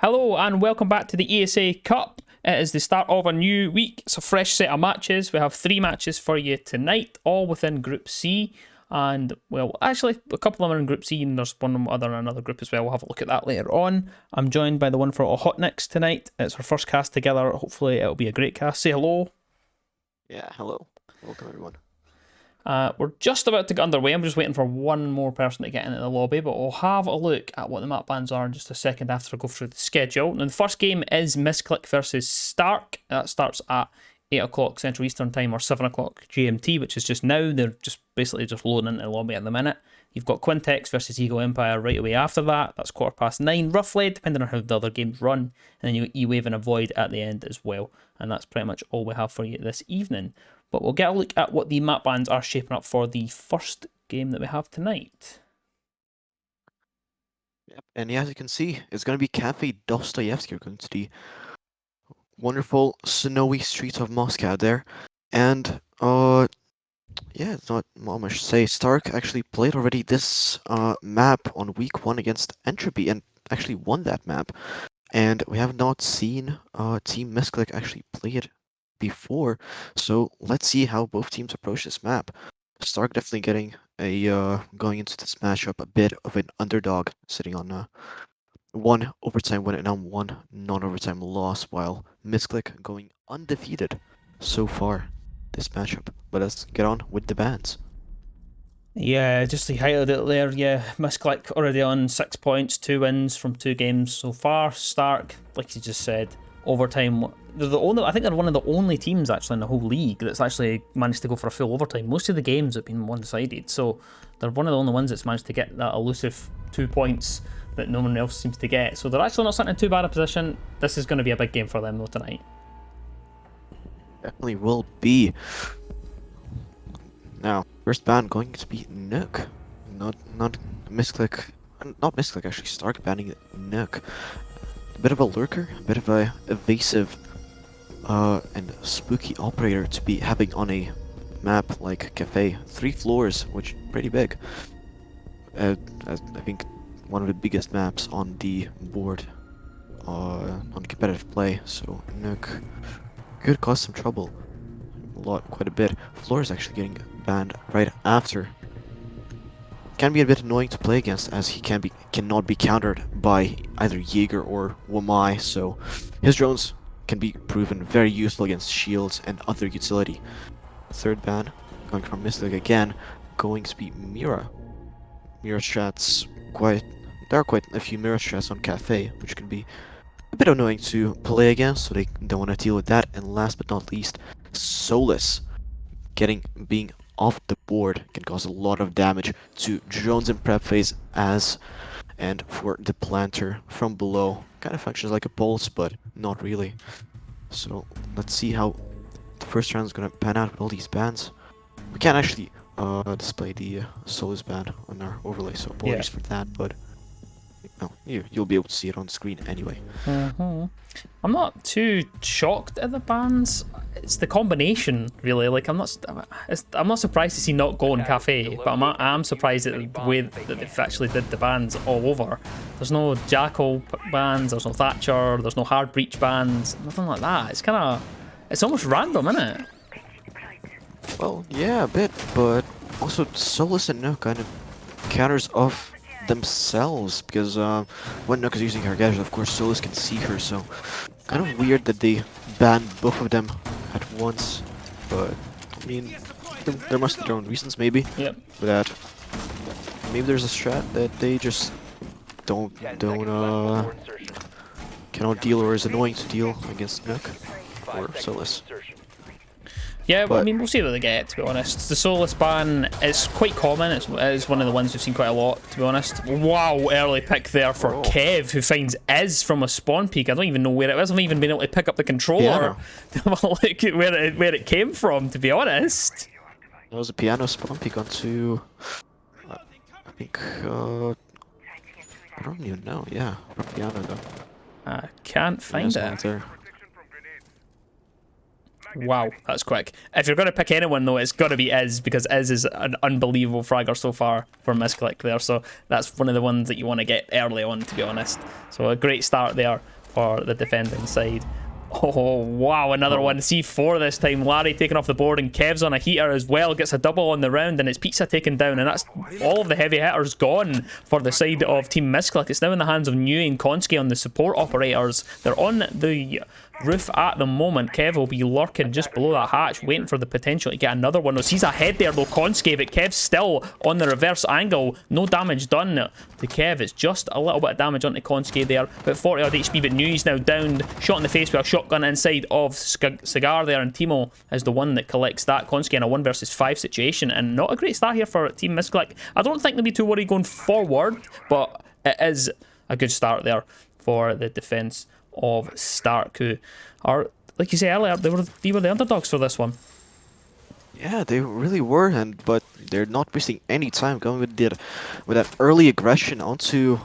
Hello and welcome back to the ESA Cup. It is the start of a new week. It's a fresh set of matches. We have 3 matches for you tonight, all within Group C. And, well, actually, a couple of them are in Group C and there's one other in another group as well. We'll have a look at that later on. I'm joined by the one for Hot Nicks tonight. It's our first cast together. Hopefully it'll be a great cast. Say hello. Yeah, hello. Welcome, everyone. We're just about to get underway. I'm just waiting for one more person to get into the lobby, but we'll have a look at what the map bans are in just a second after I go through the schedule. Now, the first game is Misclick versus Stark. That starts at 8 o'clock Central Eastern Time or 7 o'clock GMT, which is just now. They're just basically just loading into the lobby at the minute. You've got Quintex versus Eagle Empire right away after that. That's 9:15 roughly, depending on how the other games run. And then you wave and a void at the end as well. And that's pretty much all we have for you this evening. But we'll get a look at what the map bans are shaping up for the first game that we have tonight. Yep. And yeah, as you can see, it's going to be Cafe Dostoevsky. We're going to the wonderful snowy streets of Moscow there. And, yeah, it's not much to say. Stark actually played already this map on week 1 against Entropy and actually won that map. And we have not seen Team Misclick actually play it before, so let's see how both teams approach this map. Stark definitely getting a going into this matchup a bit of an underdog, sitting on 1 overtime win and now 1 non-overtime loss, while Misclick going undefeated so far this matchup. But let's get on with the bans. Yeah, just to highlight it there, yeah, Misclick already on 6 points, 2 wins from 2 games so far. Stark, like you just said, overtime. They're the only, I think they're one of the only teams actually in the whole league that's actually managed to go for a full overtime. Most of the games have been one-sided, so they're one of the only ones that's managed to get that elusive 2 points that no one else seems to get. So they're actually not sitting in too bad a position. This is going to be a big game for them though tonight. Definitely will be. Now, first ban going to be Nook. Not Misclick. Not Misclick, actually. Stark banning Nook. A bit of a lurker, a bit of a evasive and spooky operator to be having on a map like Cafe. 3 floors, which pretty big. As I think one of the biggest maps on the board on competitive play. So Nook could cause some trouble. Quite a bit. Floor is actually getting banned right after. Can be a bit annoying to play against, as he cannot be countered by either Jaeger or Wamai, so his drones can be proven very useful against shields and other utility. Third ban, going from Mystic again, going to be Mira. Mira strats, there are quite a few Mira strats on Cafe, which can be a bit annoying to play against, so they don't want to deal with that. And last but not least, Solus, being off the board can cause a lot of damage to drones in prep phase and for the planter from below. Kind of functions like a pulse, but not really. So let's see how the first round is going to pan out with all these bans. We can't actually display the Solus ban on our overlay, so apologies for that, but you'll be able to see it on screen anyway. I'm not too shocked at the bans. It's the combination, really. Like I'm not surprised to see not go on Cafe, but I'm surprised at the way that they've actually did the bans all over. There's no Jackal bans, there's no Thatcher, there's no Hard Breach bans, nothing like that. It's almost random, isn't it? Well, yeah, a bit, but also Solus and Nook kind of counters off themselves, because when Nook is using her gadget, of course Solus can see her, so kind of weird that they banned both of them at once. But I mean, there must be their own reasons, maybe. Yep. For that. Maybe there's a strat that they just cannot deal, or is annoying to deal against Nook or Solus. Yeah, well, I mean, we'll see what they get, to be honest. The Solus ban is quite common. It's one of the ones we've seen quite a lot, to be honest. Wow, early pick there for Kev, who finds Iz from a spawn peak. I don't even know where it was. I haven't even been able to pick up the controller to have a look at where it came from, to be honest. That was a piano spawn peak onto... I think... I don't even know. Yeah, from piano, though. I can't find it. There. Wow, that's quick. If you're going to pick anyone, though, it's got to be Iz, because Iz is an unbelievable fragger so far for Misclick there. So that's one of the ones that you want to get early on, to be honest. So a great start there for the defending side. Oh, wow, another one. C4 this time. Larry taking off the board, and Kev's on a heater as well. Gets a double on the round, and it's Pizza taken down, and that's all of the heavy hitters gone for the side of Team Misclick. It's now in the hands of Newey and Konski on the support operators. They're on the roof at the moment. Kev will be lurking just below that hatch, waiting for the potential to get another one. He's ahead there though, Konski, but Kev's still on the reverse angle. No damage done to Kev. It's just a little bit of damage onto Konski there. About 40 odd HP, but Newey's now downed. Shot in the face with a shotgun inside of Cigar there, and Timo is the one that collects that. Konski in a 1 versus 5 situation, and not a great start here for Team Misclick. I don't think they'll be too worried going forward, but it is a good start there for the defence of Stark, who are, like you say earlier, they were the underdogs for this one. Yeah, they really were, but they're not wasting any time going with that early aggression onto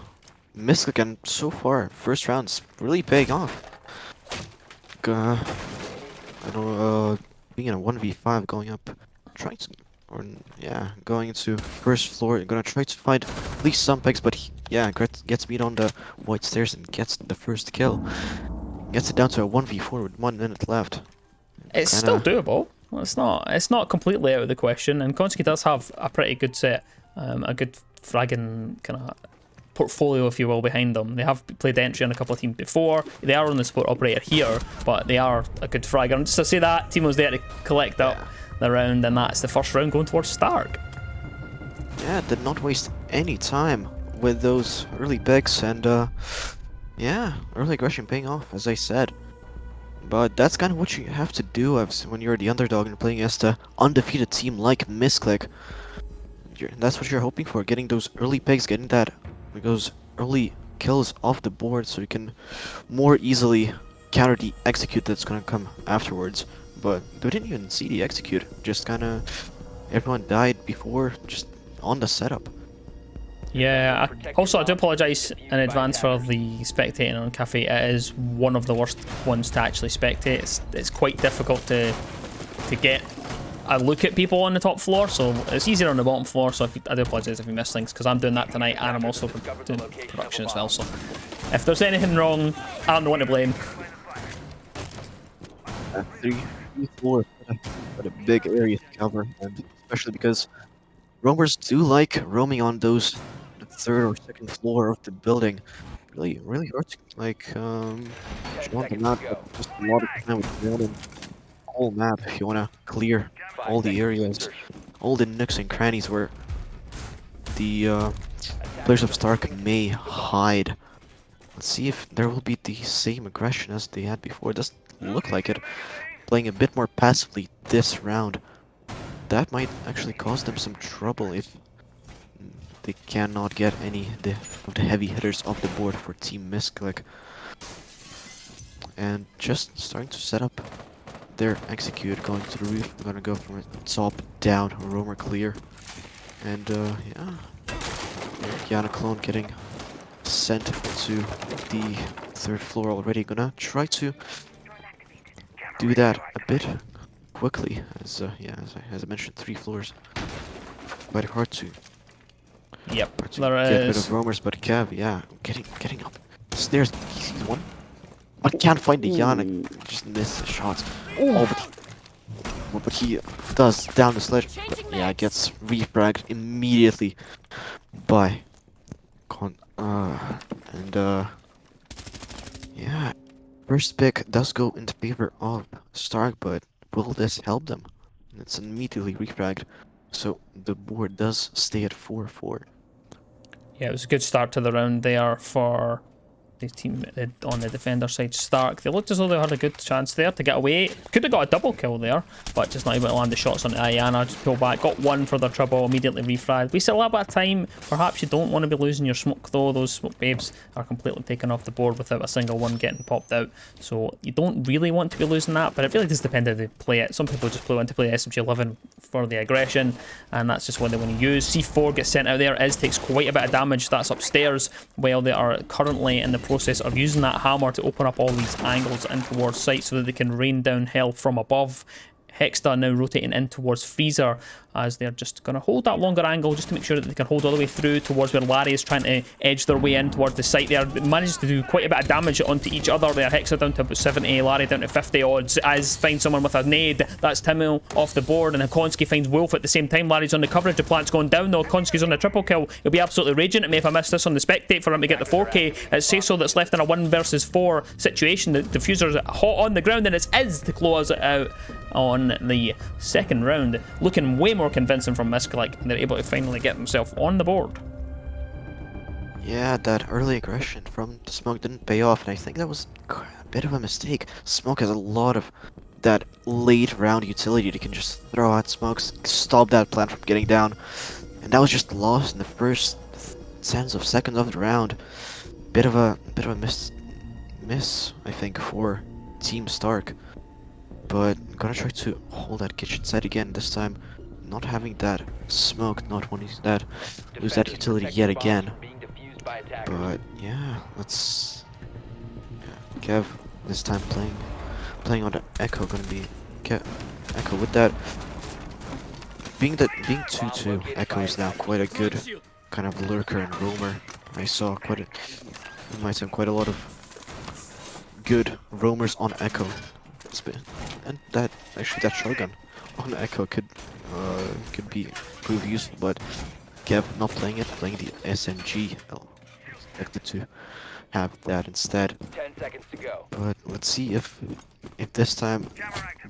Misclick, and so far, first round's really paying off. I know, being in a 1v5, going up, trying to, going into first floor, gonna try to find at least some pegs, but gets beat on the white stairs and gets the first kill. Gets it down to a 1v4 with 1 minute left. It's still doable. It's not completely out of the question, and Konski does have a pretty good set, a good fragging kind of portfolio, if you will, behind them. They have played entry on a couple of teams before. They are on the support operator here, but they are a good fragger. And just to say that, Timo's there to collect up the round, and that's the first round going towards Stark. Yeah, did not waste any time with those early picks, and early aggression paying off, as I said. But that's kind of what you have to do when you're the underdog and playing against an undefeated team like Misclick. That's what you're hoping for, getting those early picks, getting those early kills off the board so you can more easily counter the execute that's going to come afterwards. But they didn't even see the execute, just kind of everyone died before, just on the setup. Yeah, also I do apologise in advance for the spectating on Cafe. It is one of the worst ones to actually spectate. It's quite difficult to get a look at people on the top floor, so it's easier on the bottom floor. So I do apologise if you miss things, because I'm doing that tonight and I'm also doing production as well. So if there's anything wrong, I'm the one to blame. 3-4, what a big area to cover, and especially because roamers do like roaming on those third or second floor of the building. Really hard to show on the map, but just a lot of time with roaming the whole map if you want to clear all the areas, all the nooks and crannies where the players of Stark may hide. Let's see if there will be the same aggression as they had before. It doesn't look like it. Playing a bit more passively this round. That might actually cause them some trouble if they cannot get any of the heavy hitters off the board for Team Misclick. And just starting to set up their execute, going to the roof. I'm gonna go from top down, roamer clear. And Yana Clone getting sent to the third floor already. Gonna try to do that a bit quickly, as I mentioned, 3 floors. Quite hard to Yep, get there rid is. of roamers, but Kev, getting up stairs. He sees one. I can't find the Yana. Just miss the shots. But he does down the sledge. But gets refragged immediately by first pick does go into favor of Stark, but will this help them? It's immediately refragged, so the board does stay at 4-4. Yeah, it was a good start to the round there for the team on the defender side, Stark. They looked as though they had a good chance there to get away. Could have got a double kill there, but just not able to land the shots on Ayana. Just pull back, got one for their trouble, immediately refragged. Wasted a little bit of time. Perhaps you don't want to be losing your smoke though. Those smoke babes are completely taken off the board without a single one getting popped out. So you don't really want to be losing that, but it really does depend how they play it. Some people just want to play SMG11 for the aggression, and that's just what they want to use. C4 gets sent out there. Iz takes quite a bit of damage. That's upstairs, while they are currently in the process of using that hammer to open up all these angles in towards sight so that they can rain down hell from above. Hexta now rotating in towards Freezer, as they're just going to hold that longer angle just to make sure that they can hold all the way through towards where Larry is trying to edge their way in towards the site there. Manages to do quite a bit of damage onto each other there. Hexta down to about 70, Larry down to 50 odds, as finds someone with a nade. That's Timo off the board, and Hakonski finds Wolf at the same time. Larry's on the coverage, the plant's going down though. Hakonski's on the triple kill. He'll be absolutely raging at me if I miss this on the spectate for him to get the 4k. It's Cecil that's left in a 1 versus 4 situation. The diffuser's hot on the ground, and it's Iz to close it out on the second round. Looking way more convincing from Misclick, and they're able to finally get themselves on the board. Yeah, that early aggression from the Smoke didn't pay off, and I think that was a bit of a mistake. Smoke has a lot of that late round utility that can just throw out smokes, stop that plant from getting down, and that was just lost in the first tens of seconds of the round. Bit of a miss, I think, for Team Stark. But I'm gonna try to hold that kitchen side again this time. Not having that smoke, not wanting that lose that utility yet again. But yeah, let's Kev this time playing on the Echo, gonna be get Echo with that. Being 2-2, Echo is now quite a good kind of lurker and roamer. I saw in my time quite a lot of good roamers on Echo. And that actually that shotgun on Echo could prove useful, but Kev not playing it, playing the SMG. Expected to have that instead. 10 seconds to go. But let's see if this time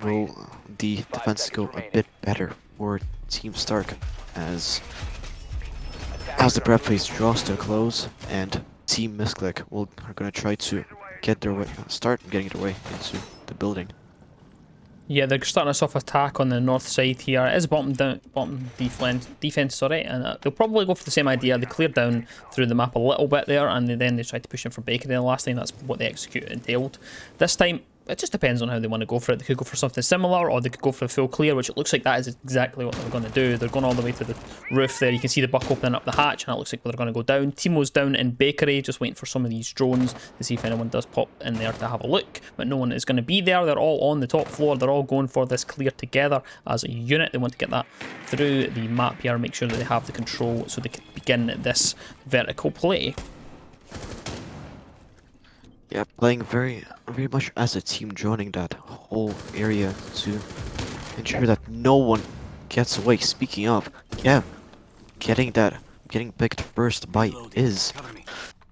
will the defense go a bit better for Team Stark as the prep phase draws to a close, and Team Misclick are gonna try to start getting their way into the building. Yeah, they're starting us off attack on the north side here. It is bottom defense, sorry, and they'll probably go for the same idea. They clear down through the map a little bit there, and then they tried to push in for Bakery the last time. That's what the execute entailed. This time, it just depends on how they want to go for it. They could go for something similar, or they could go for a full clear, which it looks like that is exactly what they're going to do. They're going all the way to the roof there. You can see the buck opening up the hatch, and it looks like they're going to go down. Timo's down in Bakery, just waiting for some of these drones to see if anyone does pop in there to have a look, but no one is going to be there. They're all on the top floor. They're all going for this clear together as a unit. They want to get that through the map here, make sure that they have the control so they can begin this vertical play. Yeah, playing very much as a team, joining that whole area to ensure that no one gets away. Speaking of, yeah, getting picked first by Iz,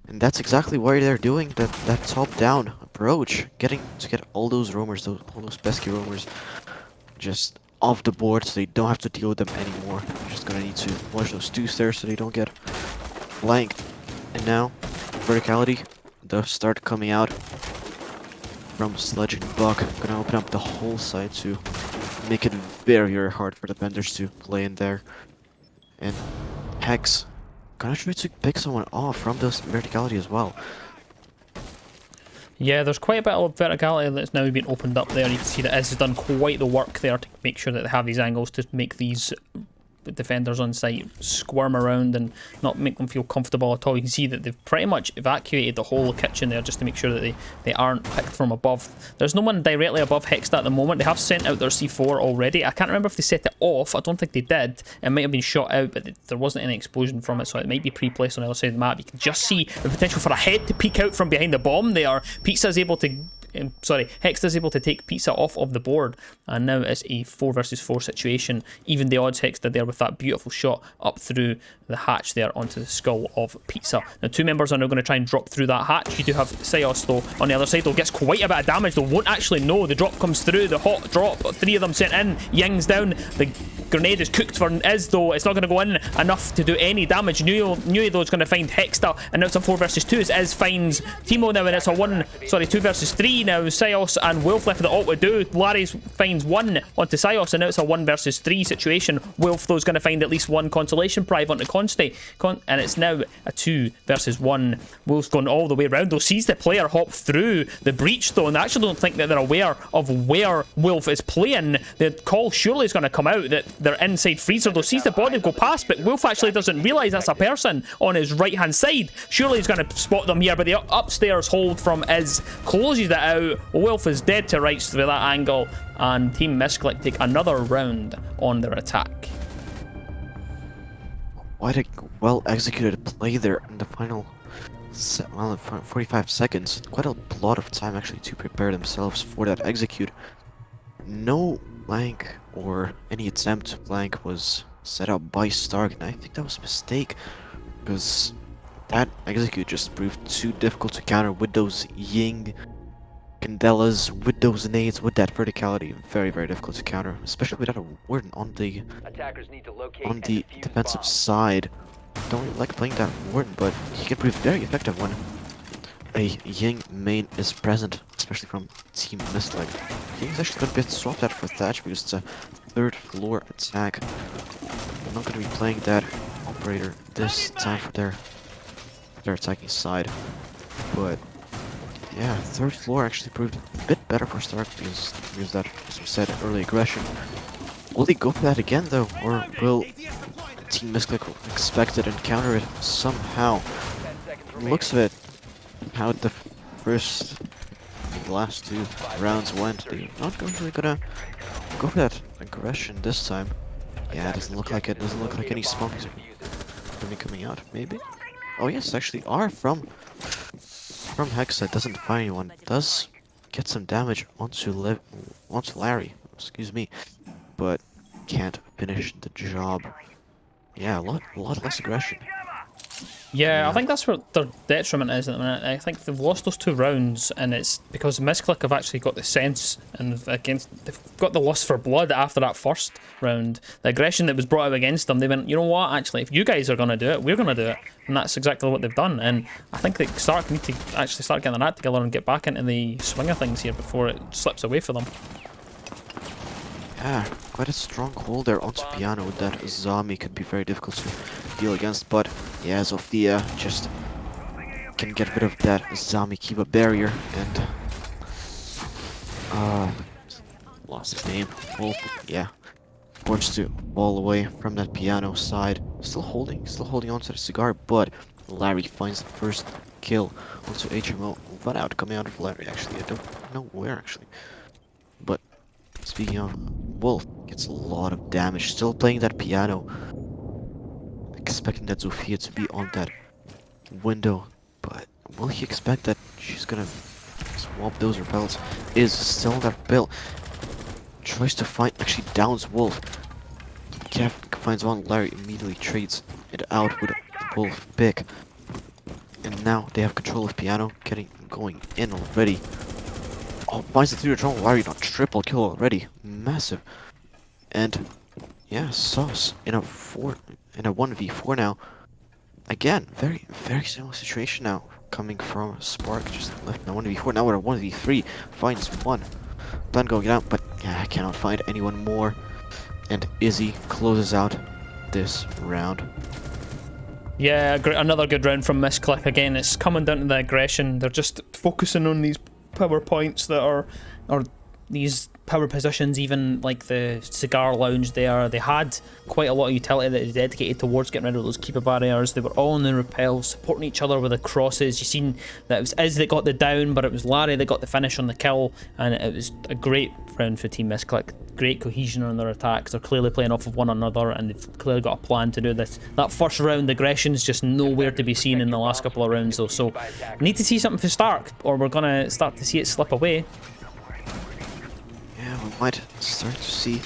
and that's exactly why they're doing that top-down approach, getting all those roamers, all those pesky roamers, just off the board, so they don't have to deal with them anymore. They're just gonna need to watch those two stairs so they don't get flanked. And now, verticality. The start coming out from Sledge and Buck. Gonna open up the whole side to make it very hard for defenders to play in there. And Hex gonna try to pick someone off from this verticality as well. Yeah, there's quite a bit of verticality that's now been opened up there. You can see that Ez has done quite the work there to make sure that they have these angles to make these defenders on site squirm around and not make them feel comfortable at all. You can see that they've pretty much evacuated the whole kitchen there just to make sure that they aren't picked from above. There's no one directly above Hexta at the moment. They have sent out their C4 already. I can't remember if they set it off. I don't think they did. It might have been shot out, but there wasn't any explosion from it, so it might be pre-placed on the other side of the map. You can just see the potential for a head to peek out from behind the bomb there. Pizza's able to Hexta's able to take Pizza off of the board, and now it's a 4 versus 4 situation. Even the odds Hexta there with that beautiful shot up through the hatch there onto the skull of Pizza. Now 2 members are now going to try and drop through that hatch. You do have Sios though on the other side, though, gets quite a bit of damage, though won't actually know. The drop comes through, the hot drop, 3 of them sent in. Ying's down, the grenade is cooked for Iz though. It's not going to go in enough to do any damage. Nui though is going to find Hexta, and now it's a 4 versus 2 as Iz finds Timo now, and it's a 2 versus 3 now. Sios and Wolf left with the alt to do. Larry finds 1 onto Sios, and now it's a 1 versus 3 situation. Wolf though is going to find at least 1 consolation prive onto Consti, and it's now a 2 versus 1. Wolf's gone all the way around though, sees the player hop through the breach though, and I actually don't think that they're aware of where Wolf is playing. The call surely is going to come out that their inside freezer though, sees the body go past, but Wolf actually doesn't realise that's a person on his right hand side. Surely he's going to spot them here, but the upstairs hold from Iz closes it out. Wolf is dead to rights with that angle, and Team Misclick take another round on their attack. Quite a well executed play there in the final 45 seconds. Quite a lot of time actually to prepare themselves for that execute. No blank or any attempt to blank was set up by Stark, and I think that was a mistake because that execute just proved too difficult to counter with those Ying Candelas, with those nades, with that verticality. Very, very difficult to counter, especially without a warden on the defensive side. Don't really like playing that warden, but he can prove very effective when a Ying main is present, especially from Team Misclick. Ying's actually going to be swapped out for Thatch because it's a third floor attack. I'm not going to be playing that operator this time for their attacking side, but yeah, third floor actually proved a bit better for Stark because that, as we said, early aggression. Will they go for that again though, or will Team Misclick expect it and counter it somehow? From the looks of it, how the last two rounds went, they're not really gonna go for that aggression this time. Yeah, it doesn't look like it. Doesn't look like any smoke is gonna be coming out. Maybe. Oh yes, actually are from Hexa. Doesn't find anyone. Does get some damage onto Larry. Excuse me, but can't finish the job. Yeah, a lot less aggression. Yeah, I think that's where their detriment is at the minute. I think they've lost those 2 rounds, and it's because Misclick have actually got the sense, and they've got the lust for blood after that first round. The aggression that was brought out against them, they went, you know what, actually, if you guys are going to do it, we're going to do it. And that's exactly what they've done. And I think that Stark need to actually start getting their act together and get back into the swing of things here before it slips away for them. Yeah, quite a strong hold there onto Piano with that zombie. Could be very difficult to deal against, but yeah, Zofia just can get rid of that zombie, keep a barrier, and lost his name. Well, yeah, forced to fall away from that Piano side. Still holding onto the cigar, but Larry finds the first kill onto HMO. What out coming out of Larry? Actually, I don't know where actually, but. Speaking of, Wolf gets a lot of damage, still playing that Piano. Expecting that Zofia to be on that window, but will he expect that she's gonna swap those repels? Is still on that repel. Tries to find, actually downs Wolf. Kev finds one, Larry immediately trades it out with a Wolf pick. And now they have control of Piano, going in already. Oh, finds the 3-drone Larry, not triple kill already. Massive. And yeah, Sauce in a 1v4 now. Again, very, very similar situation now. Coming from Spark, just left in a 1v4. Now we're a 1v3. Finds one. Plan going out, but yeah, I cannot find anyone more. And Izzy closes out this round. Yeah, another good round from Misclick. Again, it's coming down to the aggression. They're just focusing on these power points that are these power positions, even like the cigar lounge there. They had quite a lot of utility that is dedicated towards getting rid of those keeper barriers. They were all on the rappel, supporting each other with the crosses. You seen that it was Iz that got the down, but it was Larry that got the finish on the kill, and it was a great round for Team Misclick. Great cohesion on their attacks. They're clearly playing off of one another, and they've clearly got a plan to do this. That first round aggression is just nowhere to be seen in the last couple of rounds though, so we need to see something for Stark, or we're gonna start to see it slip away. Yeah, we might start to see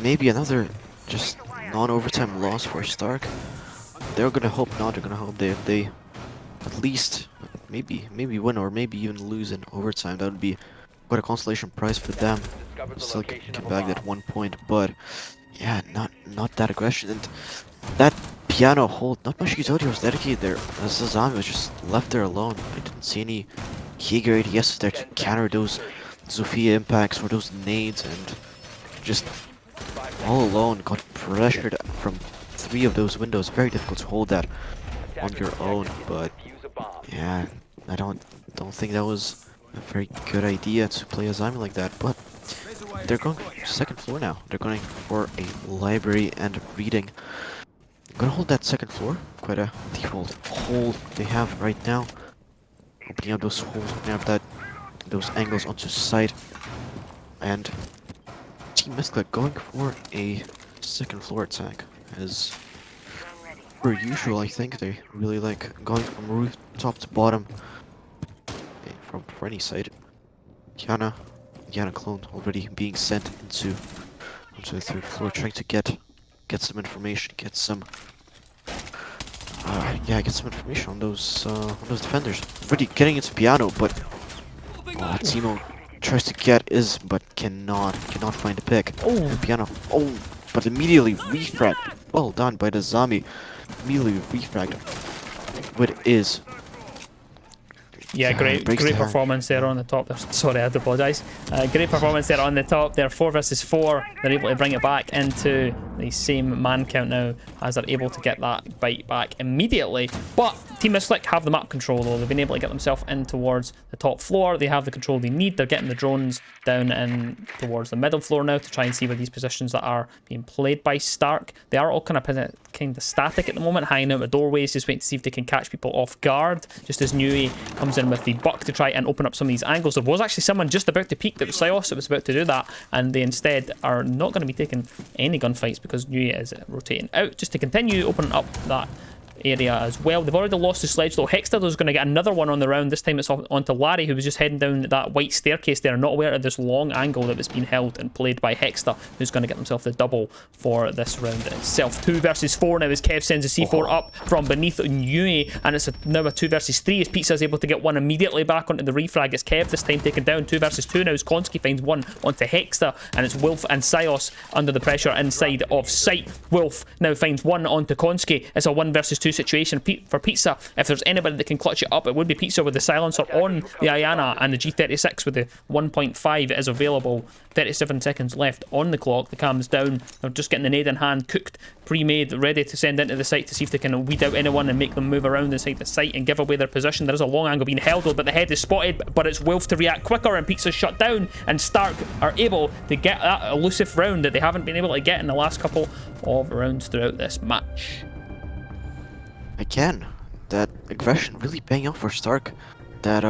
maybe another just non-overtime loss for Stark. They're gonna hope not. They're gonna hope they at least maybe win or maybe even lose in overtime. That would be quite a consolation prize for them. Still get back that 1 point, but yeah, not that aggression, and that Piano hold. Not much utility was dedicated there. As the zombie was just left there alone. I didn't see any Jaeger ADS there to counter those Zofia impacts or those nades, and just all alone got pressured from 3 of those windows. Very difficult to hold that on your own, but yeah, I don't think that was a very good idea to play a zombie like that. But they're going for second floor now. They're going for a library and reading. Gonna hold that second floor. Quite a default hold they have right now. Opening up those holes, opening up those angles onto site. And Team Misclick going for a second floor attack. As per usual, I think they really like going from roof top to bottom. From for any side. Yana clone already being sent onto the third floor, trying to get some information, get some information on those defenders. Already getting into piano, but Timo tries to get but cannot find a pick. Oh, Piano. Oh, but immediately refrag. Well done by the zombie. Immediately refragged. What is? yeah, great performance there on the top. Sorry, I had to apologise. Great performance there on the top. They're 4 versus 4. They're able to bring it back into the same man count now, as they're able to get that bite back immediately. But Team Misclick have the map control though. They've been able to get themselves in towards the top floor. They have the control they need. They're getting the drones down in towards the middle floor now to try and see where these positions that are being played by Stark. They are all kind of static at the moment, hanging out the doorways, just waiting to see if they can catch people off guard. Just as Nui comes in with the buck to try and open up some of these angles. There was actually someone just about to peek. That was Sios that was about to do that, and they instead are not going to be taking any gunfights because Nui is rotating out just to continue opening up that area as well. They've already lost the sledge though. Hexter is going to get another one on the round. This time it's onto Larry, who was just heading down that white staircase there, not aware of this long angle that was being held and played by Hexter, who's going to get himself the double for this round itself. 2 versus 4 now as Kev sends a C4 up from beneath Nui, and it's now a 2 versus 3 as Pizza is able to get one immediately back onto the refrag. It's Kev this time taken down. 2 versus 2 now as Konski finds one onto Hexter, and it's Wolf and Sios under the pressure inside of sight. Wolf now finds one onto Konski. It's a 1 versus 2 situation for Pizza. If there's anybody that can clutch it up, it would be Pizza with the silencer on the Ayana, and the G36 with the 1.5 is available. 37 seconds left on the clock. The cam's down. They're just getting the nade in hand, cooked, pre-made, ready to send into the site to see if they can weed out anyone and make them move around inside the site and give away their position. There is a long angle being held, but the head is spotted, but it's Wolf to react quicker, and Pizza's shut down, and Stark are able to get that elusive round that they haven't been able to get in the last couple of rounds throughout this match. Again, that aggression really paying off for Stark. That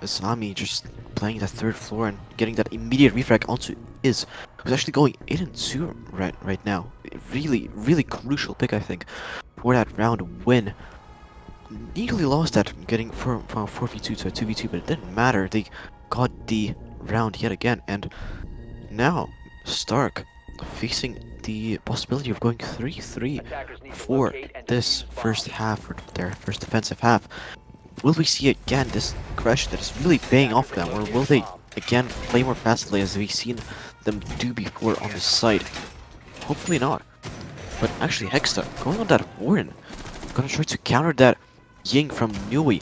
Asami just playing the third floor and getting that immediate refrag onto who's actually going 8 and 2 right now. Really crucial pick, I think, for that round win. Nearly lost that, getting from 4v2 to a 2v2, but it didn't matter. They got the round yet again, and now Stark facing the possibility of going 3-3 for this first half, or their first defensive half. Will we see again this aggression that is really paying off for them, or will they again play more passively as we've seen them do before on the side? Hopefully not. But actually Hexta going on that Warren, gonna try to counter that Ying from Nui.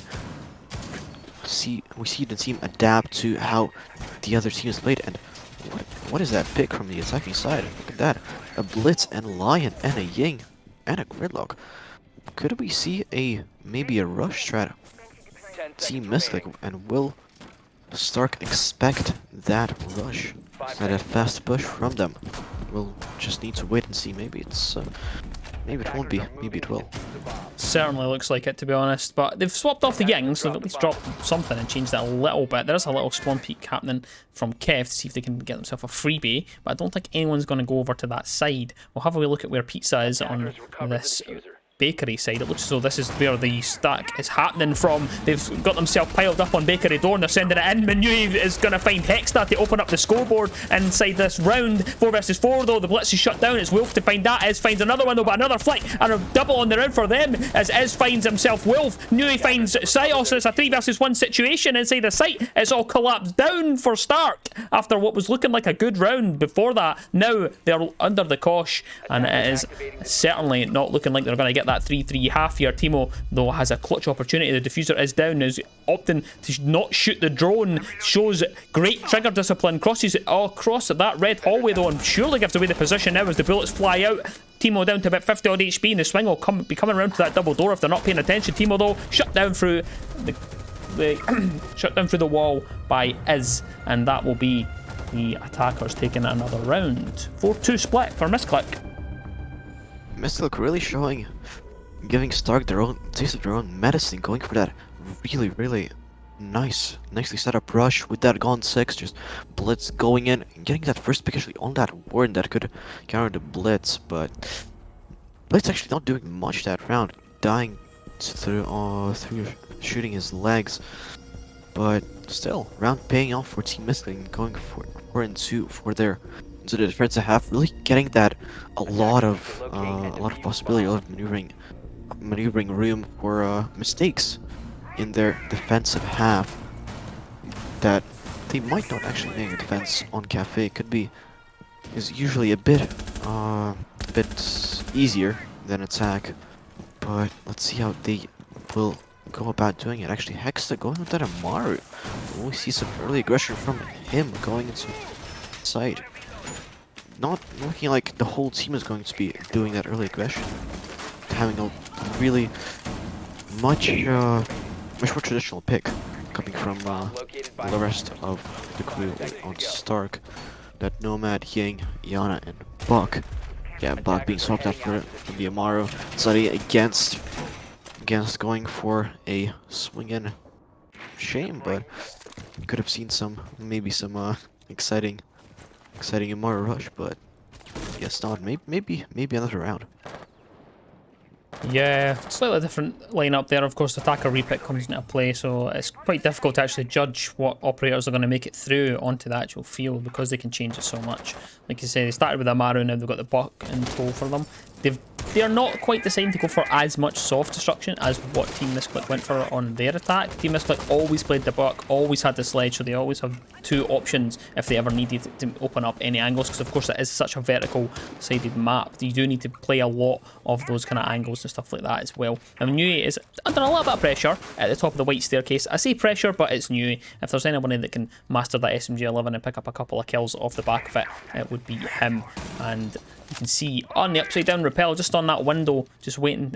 We see the team adapt to how the other team is played, and what is that pick from the attacking side? Look at that. A Blitz and Lion and a Ying and a Gridlock. Could we see maybe a rush strat? Team Misclick, and will Stark expect that rush? That fast push from them? We'll just need to wait and see. Maybe it won't be. Maybe it will. Certainly looks like it, to be honest. But they've swapped off the Ying, so they've at least dropped something and changed that a little bit. There is a little Swarm Peak happening from Kev to see if they can get themselves a freebie, but I don't think anyone's going to go over to that side. We'll have a wee look at where Pizza is on this bakery side. It looks as though this is where the stack is happening from. They've got themselves piled up on bakery door and they're sending it in. Manui is going to find Hexta to open up the scoreboard inside this round. 4 versus 4 though. The Blitz is shut down. It's Wolf to find that. Ez finds another one though, but another flick and a double on the round for them as Ez finds himself Wolf. Nui finds Sios. It's a 3 versus 1 situation inside the site. It's all collapsed down for Stark after what was looking like a good round before that. Now they're under the cosh, and it is certainly not looking like they're going to get that 3-3 half here. Timo though has a clutch opportunity. The diffuser is down, is opting to not shoot the drone. Shows great trigger discipline, crosses all across that red hallway though, and surely gives away the position now as the bullets fly out. Timo down to about 50 odd HP, and the swing will be coming around to that double door if they're not paying attention. Timo though shut down through the shut down through the wall by Ez, and that will be the attackers taking another round. 4-2 split for Misclick. Misclick really showing, giving Stark their own taste of their own medicine, going for that really nicely set up rush with that Gaunt 6, just Blitz going in and getting that first pick actually on that Warden that could counter the Blitz, but Blitz actually not doing much that round, dying through shooting his legs, but still, round paying off for Team Misclick, going for 4-2 for their into the defensive half, really getting that a lot of possibility, a lot of maneuvering room for mistakes in their defensive half that they might not actually make a defense on Cafe. Is usually a bit easier than attack, but let's see how they will go about doing it. Actually, Hexa going with that Amaru. We see some early aggression from him going into side. Not looking like the whole team is going to be doing that early aggression. Having a really much more traditional pick coming from the rest of the crew on Stark. That Nomad, Ying, Yana, and Buck. Yeah, Buck being swapped out for the Amaru. Zari against going for a swing in. Shame, but could have seen maybe some exciting Amaru rush, but yes, not. Maybe another round. Yeah, slightly different lineup there. Of course, the attacker repick comes into play, so it's quite difficult to actually judge what operators are going to make it through onto the actual field because they can change it so much. Like you say, they started with Amaru, now they've got the Buck in tow for them. They're not quite designed to go for as much soft destruction as what Team Misclick went for on their attack. Team Misclick always played the Buck, always had the Sledge, so they always have two options if they ever needed to open up any angles, because of course it is such a vertical sided map. You do need to play a lot of those kind of angles and stuff like that as well. Now Nui is under a little bit of pressure at the top of the white staircase. I say pressure, but it's Nui. If there's anyone that can master that SMG11 and pick up a couple of kills off the back of it, it would be him. And you can see on the upside down rappel, just on that window, just waiting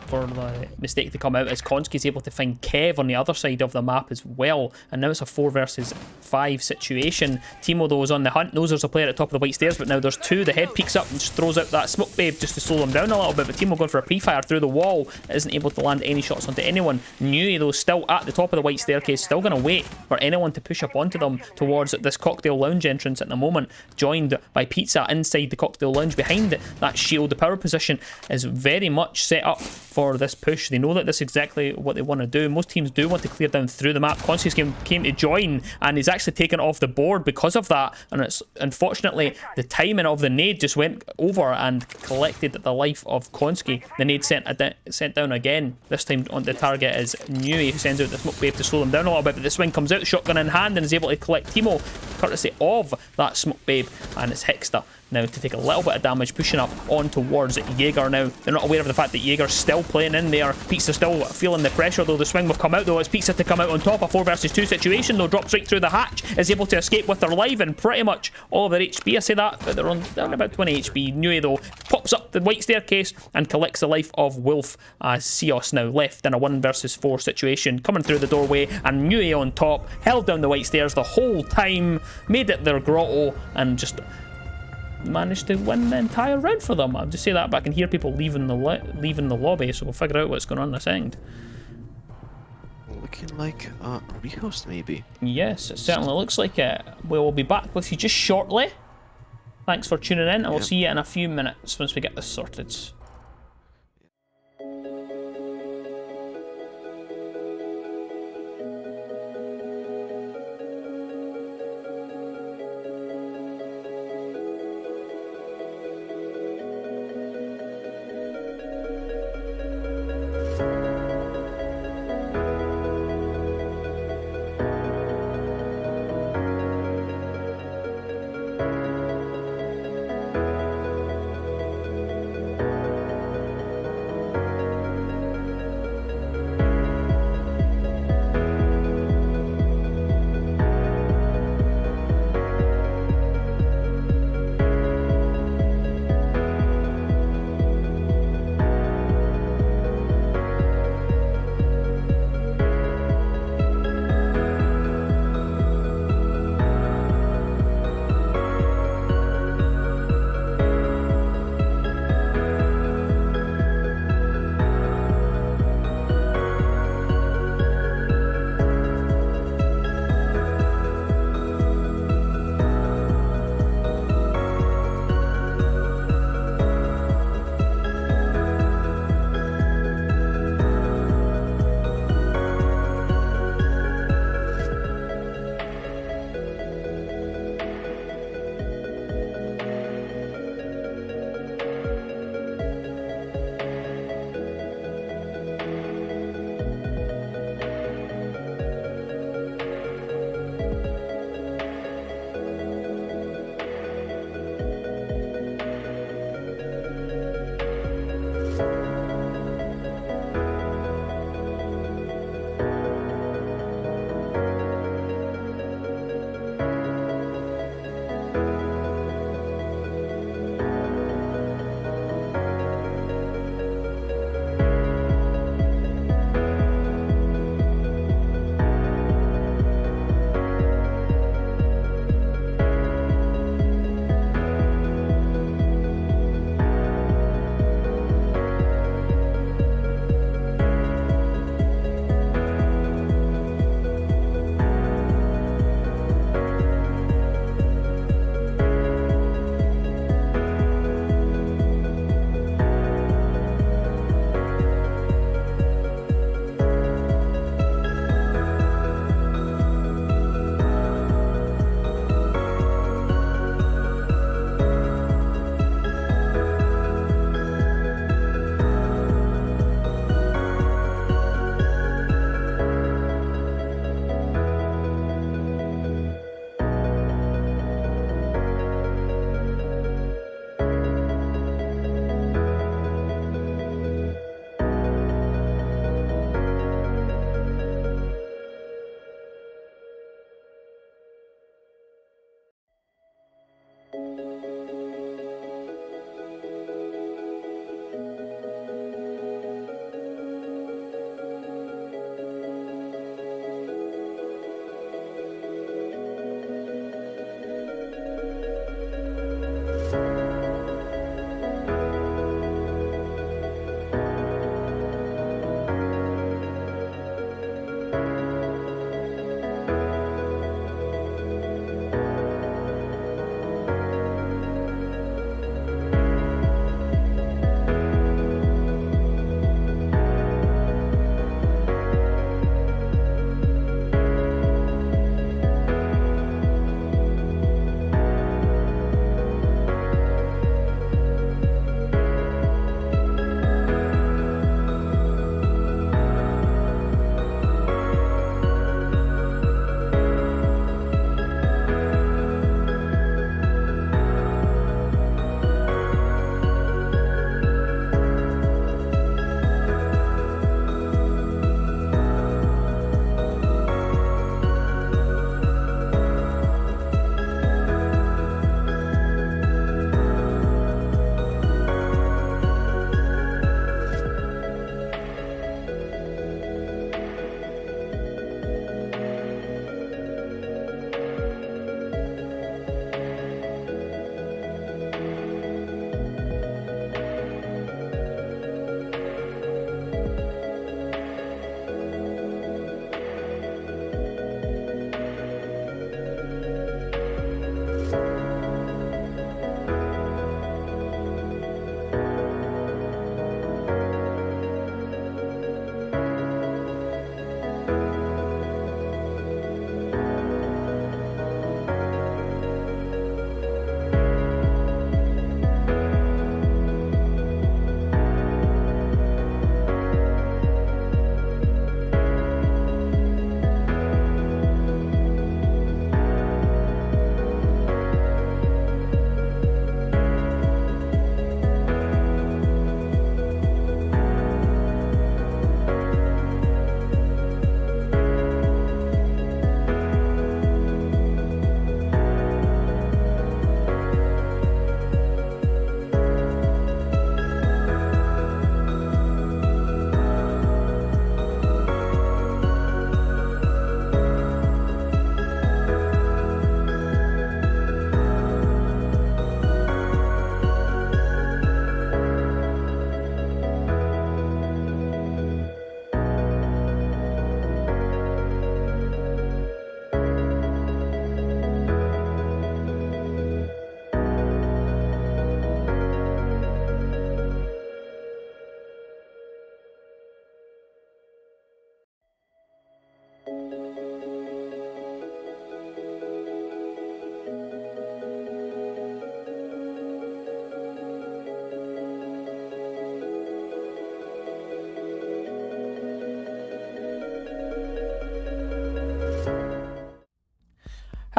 for the mistake to come out, as Konski's able to find Kev on the other side of the map as well. And now it's a 4 versus 5 situation. Timo though is on the hunt, knows there's a player at the top of the white stairs, but now there's two. The head peeks up and just throws out that smoke babe just to slow them down a little bit, but Timo going for a pre-fire through the wall, isn't able to land any shots onto anyone. Nui though still at the top of the white staircase, still going to wait for anyone to push up onto them towards this cocktail lounge entrance at the moment, joined by Pizza inside the cocktail lounge behind that shield. The power position is very much set up for this push. They know that this is exactly what they want to do. Most teams do want to clear down through the map. Konski's came to join and he's actually taken off the board because of that, and it's unfortunately the timing of the nade just went over and collected the life of Konski. The nade sent down again. This time on the target is Nui, who sends out the smoke babe to slow them down a little bit, but the swing comes out, shotgun in hand, and is able to collect Timo courtesy of that smoke babe, and it's Hexter now to take a little bit of damage, pushing up on towards Jaeger now. They're not aware of the fact that Jaeger's still playing in there. Pizza still feeling the pressure though. The swing will come out though. It's Pizza to come out on top. A 4 versus 2 situation though. Drops right through the hatch. Is able to escape with their life and pretty much all of their HP. I say that, but they're on down about 20 HP. Nui though pops up the white staircase and collects the life of Wolf, as Sios now left in a 1 versus 4 situation. Coming through the doorway, and Nui on top. Held down the white stairs the whole time. Made it their grotto and just managed to win the entire round for them. I'll just say that, but I can hear people leaving the lobby, so we'll figure out what's going on in a second. Looking like a rehost, maybe. Yes, it certainly looks like it. We will be back with you just shortly. Thanks for tuning in, and we'll see you in a few minutes once we get this sorted.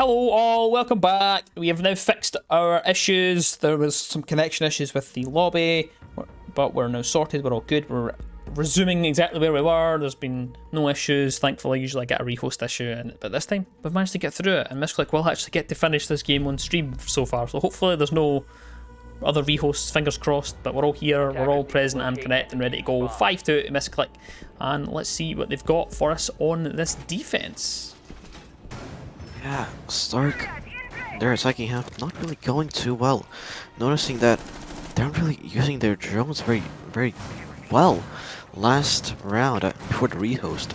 Hello all, welcome back. We have now fixed our issues. There was some connection issues with the lobby, but we're now sorted, we're all good. We're resuming exactly where we were. There's been no issues. Thankfully, usually I get a rehost issue, but this time we've managed to get through it, and Misclick will actually get to finish this game on stream so far, so hopefully there's no other rehosts, fingers crossed, but we're all here, we're all present and connect and ready to go. 5-2 to Misclick, and let's see what they've got for us on this defense. Yeah, Stark, their attacking half not really going too well. Noticing that they're not really using their drones very well. Last round, before the rehost,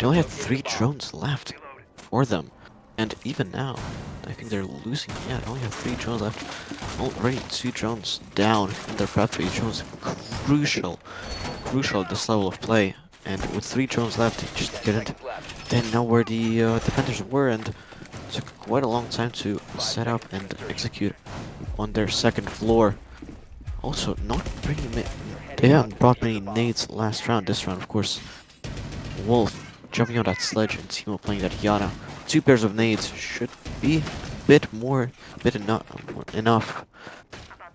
they only had 3 drones left for them. And even now, I think they're losing. Yeah, they only have 3 drones left. Already 2 drones down in their battery. Drones crucial at this level of play. And with 3 drones left, they just didn't know where the defenders were, and took quite a long time to set up and execute on their second floor. Also, not bringing they haven't brought many nades last round. This round, of course, Wolf jumping on that sledge and Timo playing that Yana. 2 pairs of nades should be enough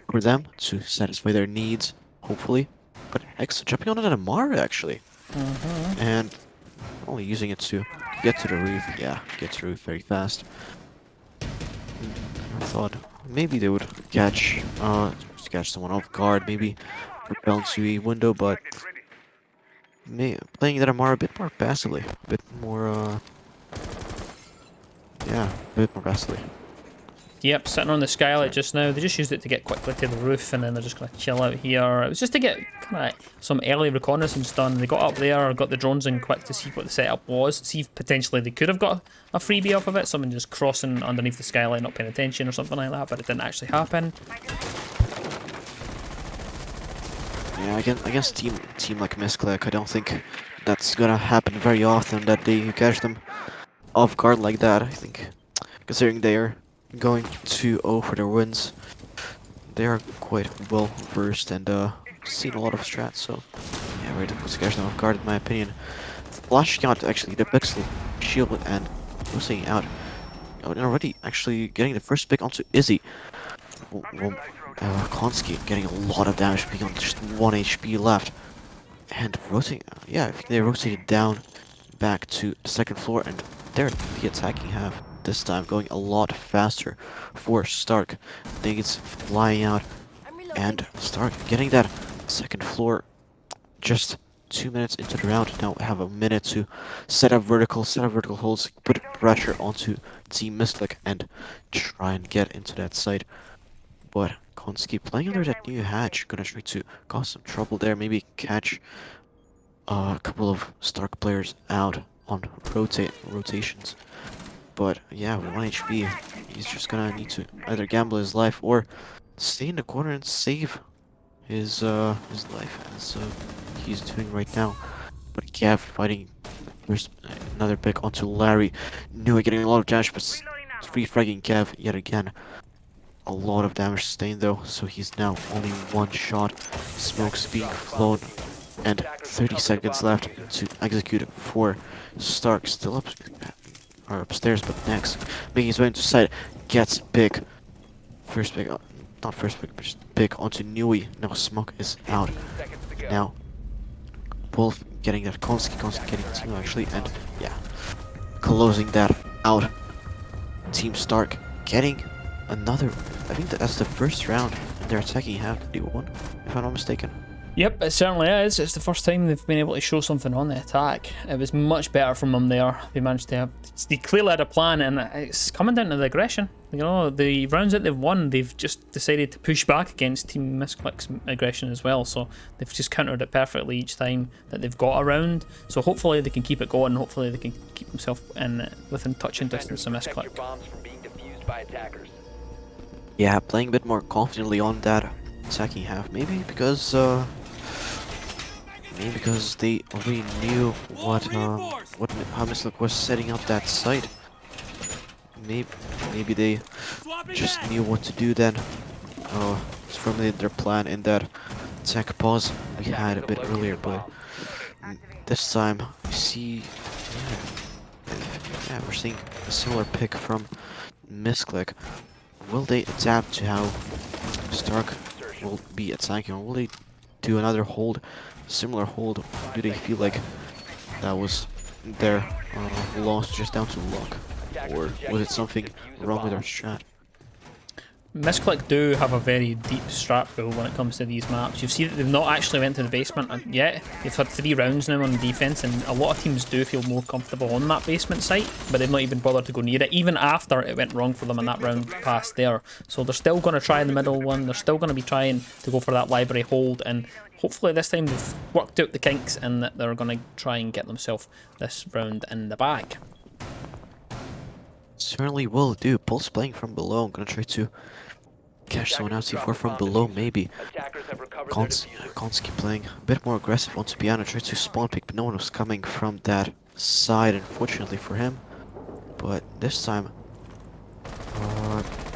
for them to satisfy their needs, hopefully. But Hex jumping on an Amara actually. And only using it to get to the roof. Yeah, get to the roof very fast. I thought maybe they would catch someone off guard, maybe repel into a window, but playing that Amara a bit more passively, a bit more passively. Yep, sitting on the skylight just now. They just used it to get quickly to the roof, and then they're just going to chill out here. It was just to get kind of some early reconnaissance done. They got up there, got the drones in quick to see what the setup was, see if potentially they could have got a freebie off of it, someone just crossing underneath the skylight, not paying attention or something like that, but it didn't actually happen. Yeah, against team like Misclick, I don't think that's gonna happen very often, that they catch them off guard like that. I think, considering they are going 2-0 for their wins, they are quite well versed and seen a lot of strats, so yeah, very difficult to catch them off guard in my opinion. Flashing out actually the pixel shield and pushing out. And already actually getting the first pick onto Izzy. Konski getting a lot of damage, being on just 1 HP left. And rotating, yeah, I think they rotated down back to the second floor, and they're the attacking half this time, going a lot faster for Stark. Nades flying out, and Stark getting that second floor just 2 minutes into the round. Now have a minute to set up vertical holds, put pressure onto Team Misclick, and try and get into that site. But Konski playing under that new hatch, gonna try to cause some trouble there, maybe catch a couple of Stark players out on rotations. But yeah, with 1 HP, he's just gonna need to either gamble his life or stay in the corner and save his life, as he's doing right now. But Gav fighting first, another pick onto Larry. Nui getting a lot of damage, but free fragging Gav yet again. A lot of damage sustained though, so he's now only 1 shot. Smoke's being flown, and 30 seconds left to execute for Stark. Still up or upstairs, but next, making his way into side, gets big. First pick, not first pick, but just pick onto Nui. Now Smoke is out. Now Wolf getting that Konski getting Timo actually, and yeah, closing that out. Team Stark getting another, I think that's the first round in their attacking half that they won, if I'm not mistaken. Yep, it certainly is. It's the first time they've been able to show something on the attack. It was much better from them there. They managed to have, they clearly had a plan, and it's coming down to the aggression. You know, the rounds that they've won, they've just decided to push back against Team Misclick's aggression as well. So they've just countered it perfectly each time that they've got a round. So hopefully they can keep it going. Hopefully they can keep themselves within touching distance of Misclick. Yeah, playing a bit more confidently on that attacking half. Maybe because they already knew how Misclick was setting up that site. Maybe they just knew what to do then. It's formulated their plan in that attack pause we had a bit earlier, but this time we see yeah, we're seeing a similar pick from Misclick. Will they adapt to how Stark will be attacking, or will they do another hold, similar hold? Do they feel like that was their loss just down to luck, or was it something wrong with their strat? Misclick do have a very deep strat pool when it comes to these maps. You've seen that they've not actually went to the basement yet. They've had 3 rounds now on defense, and a lot of teams do feel more comfortable on that basement site, but they've not even bothered to go near it, even after it went wrong for them in that round past there. So they're still going to try the middle one. They're still going to be trying to go for that library hold, and hopefully this time they've worked out the kinks and that they're going to try and get themselves this round in the bag. Certainly will do. Pulse playing from below. I'm gonna try to catch someone out C4 from below, maybe. Konski playing a bit more aggressive onto piano, tried to spawn pick, but no one was coming from that side, unfortunately for him. But this time,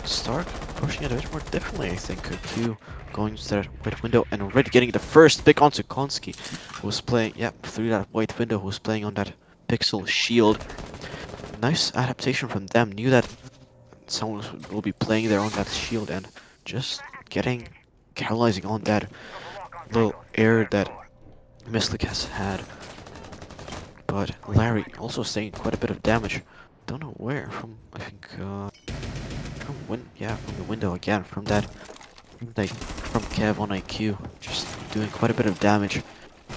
Stark pushing it a bit more differently, I think. Q going to that white window and already getting the first pick onto Konski, who was playing, through that white window, who was playing on that pixel shield. Nice adaptation from them, knew that someone will be playing there on that shield and just capitalizing on that little error that Misclick has had. But Larry also saying quite a bit of damage. Don't know where, from I think from the window again, from Kev on IQ, just doing quite a bit of damage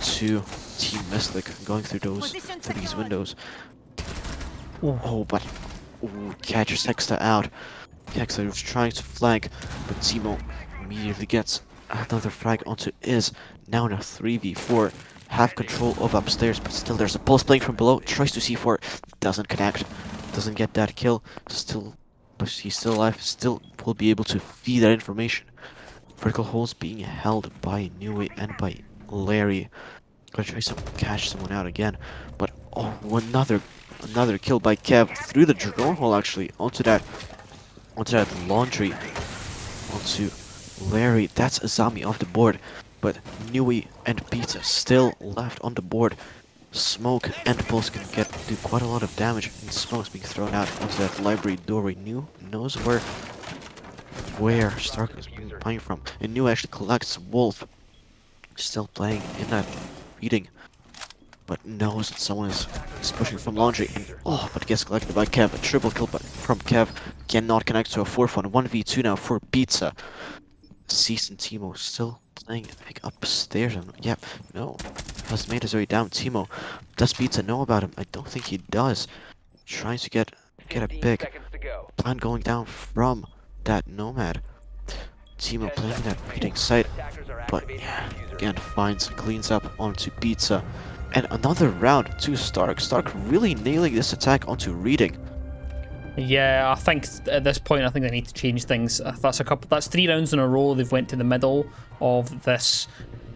to Team Misclick going through these windows. Oh, but catches Hexa out. Hexa was trying to flank, but Timo immediately gets another frag onto Iz. Now in a 3v4. Have control of upstairs, but still there's a pulse playing from below. Tries to C4, doesn't connect, doesn't get that kill. But he's still alive. Still will be able to feed that information. Vertical holes being held by Nui and by Larry. Gonna try to catch someone out again, but another kill by Kev through the drone hole, actually onto that laundry, onto Larry. That's a zombie off the board, but Nui and Pizza still left on the board. Smoke and Pulse can do quite a lot of damage, and smoke's being thrown out onto that library doorway. New knows where Stark is playing from, and New actually collects Wolf, still playing in that reading, but knows that someone is pushing from laundry, and but gets collected by Kev. A triple kill from Kev, cannot connect to a 4th one. 1v2 now for Pizza. Cease and Timo still playing, I think, upstairs. No, has made his way down. Timo, does Pizza know about him? I don't think he does. Trying to get a pick. Plan going down from that Nomad. Timo playing that reading site, but again cleans up onto Pizza. And another round to Stark. Stark really nailing this attack onto reading. Yeah, I think at this point, I think they need to change things. That's 3 rounds in a row they've went to the middle of this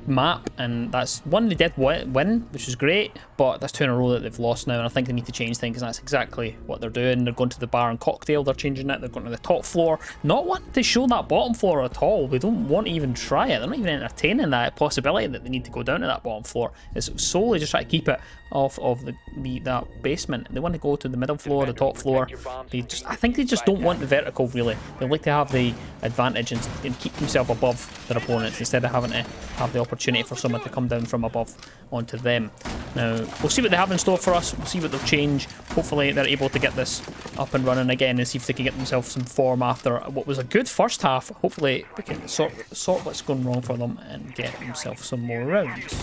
map, and that's one they did win, which is great, but that's 2 in a row that they've lost now, and I think they need to change things, and that's exactly what they're doing. They're going to the bar and cocktail, they're changing it, they're going to the top floor, not wanting to show that bottom floor at all. They don't want to even try it, they're not even entertaining that possibility that they need to go down to that bottom floor. It's solely just trying to keep it off of that basement. They want to go to the middle floor, the top floor. I think they just don't want the vertical, really. They like to have the advantage and keep themselves above their opponents instead of having to have the opportunity for someone to come down from above onto them. Now, we'll see what they have in store for us. We'll see what they'll change. Hopefully they're able to get this up and running again and see if they can get themselves some form after what was a good first half. Hopefully they can sort what's going wrong for them and get themselves some more rounds.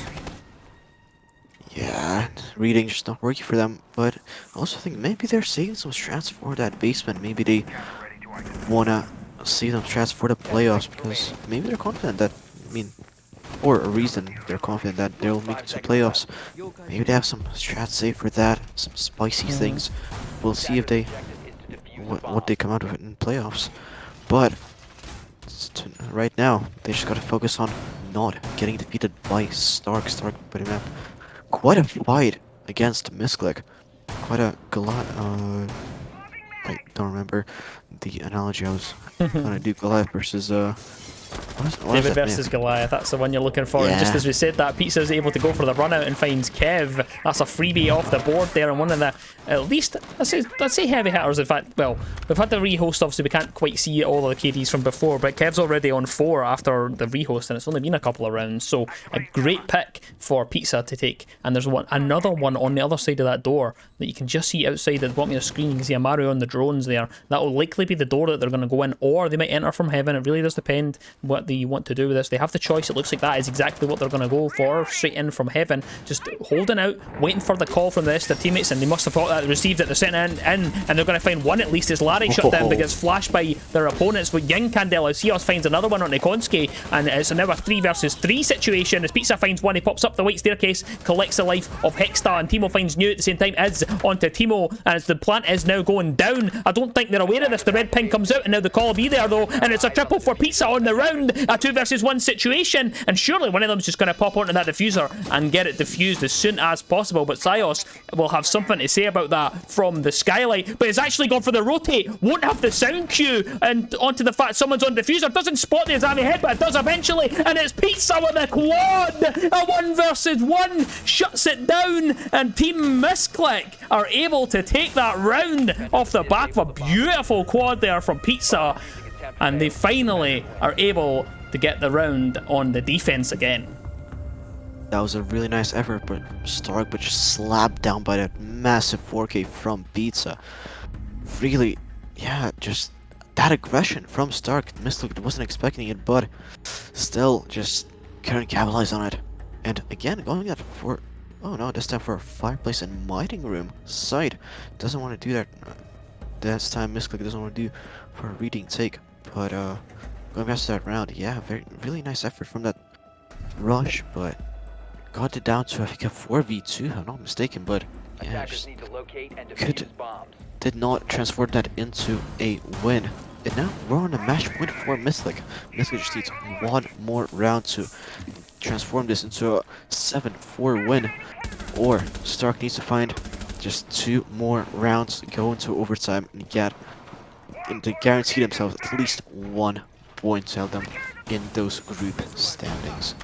Yeah, reading just not working for them, but I also think maybe they're saving some strats for that basement. Maybe they wanna save some strats for the playoffs, because maybe they're confident that, or a reason they're confident that they'll make it to playoffs. Maybe they have some strats saved for that, some spicy things. We'll see if what they come out of it in playoffs. But right now, they just gotta focus on not getting defeated by Stark. Stark putting up quite a fight against Misclick. Quite a Goliath. I don't remember the analogy I was gonna do. Goliath versus What is David that, versus man? Goliath, that's the one you're looking for. And just Yeah. as we said that, Pizza's able to go for the run out and finds Kev. That's a freebie off the board there, and one of the, at least, let's say heavy hitters. In fact, well, we've had the rehost, obviously we can't quite see all of the KDs from before, but Kev's already on 4 after the rehost, and it's only been a couple of rounds, so a great pick for Pizza to take. And there's another one on the other side of that door that you can just see outside at the bottom of the screen. You can see a Mario on the drones there. That will likely be the door that they're going to go in, or they might enter from heaven. It really does depend what they want to do with this. They have the choice. It looks like that is exactly what they're going to go for, straight in from heaven, just holding out, waiting for the call from the rest of their teammates, and they must have thought that they received it. They're sitting in, and they're going to find one at least as Larry shut down, but gets flashed by their opponents. But Young Candela Seos finds another one on Nikonski, and it's now a 3 versus 3 situation. As Pizza finds one, he pops up the white staircase, collects the life of Hexstar, and Timo finds New at the same time, is onto Timo, and as the plant is now going down. I don't think they're aware of this. The red pin comes out, and now the call will be there though, and it's a triple for Pizza on the round, a 2 versus 1 situation, and surely one of them's just going to pop onto that diffuser and get it diffused as soon as possible. But Sios will have something to say about that from the skylight, but it's actually gone for the rotate, won't have the sound cue, and onto the fact someone's on diffuser, doesn't spot the Azami head, but it does eventually, and it's Pizza with a quad, a 1 versus 1, shuts it down, and Team Misclick are able to take that round off the back of a beautiful quad there from Pizza, and they finally are able to get the round on the defense again. That was a really nice effort from Stark, but just slapped down by that massive 4K from Pizza. Really, yeah, just that aggression from Stark. Mystic wasn't expecting it, but still just couldn't capitalize on it. And again, going at for, oh no, this time for a fireplace and mining room side. Doesn't want to do that. This time Mystic doesn't want to do for a reading take. But going back to that round, yeah, really nice effort from that rush, but got it down to I think a 4v2, if I'm not mistaken, but yeah, just did not transform that into a win. And now we're on a match point for Mystic. Mystic just needs one more round to transform this into a 7-4 win, or Stark needs to find just 2 more rounds, go into overtime, and to guarantee themselves at least 1 point to help them in those group standings.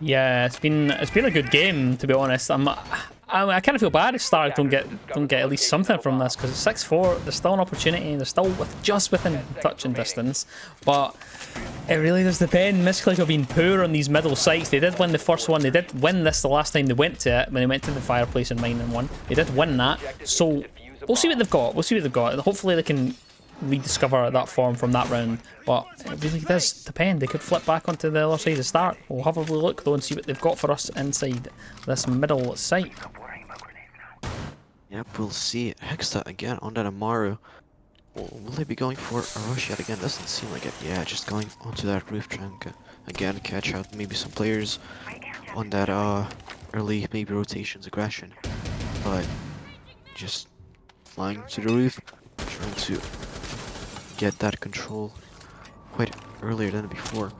Yeah, it's been a good game, to be honest. I kind of feel bad if Stark don't get at least something from this, because it's 6-4. There's still an opportunity. They're still just within touching distance, but it really does depend. Misclick have been poor on these middle sites. They did win the first one. They did win this the last time they went to it, when they went to the fireplace and mining one. They did win that, so we'll see what they've got. We'll see what they've got. Hopefully they can rediscover that form from that round, but it really does depend. They could flip back onto the other side of Start. We'll have a look though and see what they've got for us inside this middle site. Yep, we'll see. Hexa again on that Amaru. Will they be going for a rush yet again? Doesn't seem like it. Yeah, just going onto that roof, trying to again catch out maybe some players on that early maybe rotations aggression, but just flying to the roof, trying to get that control quite earlier than before.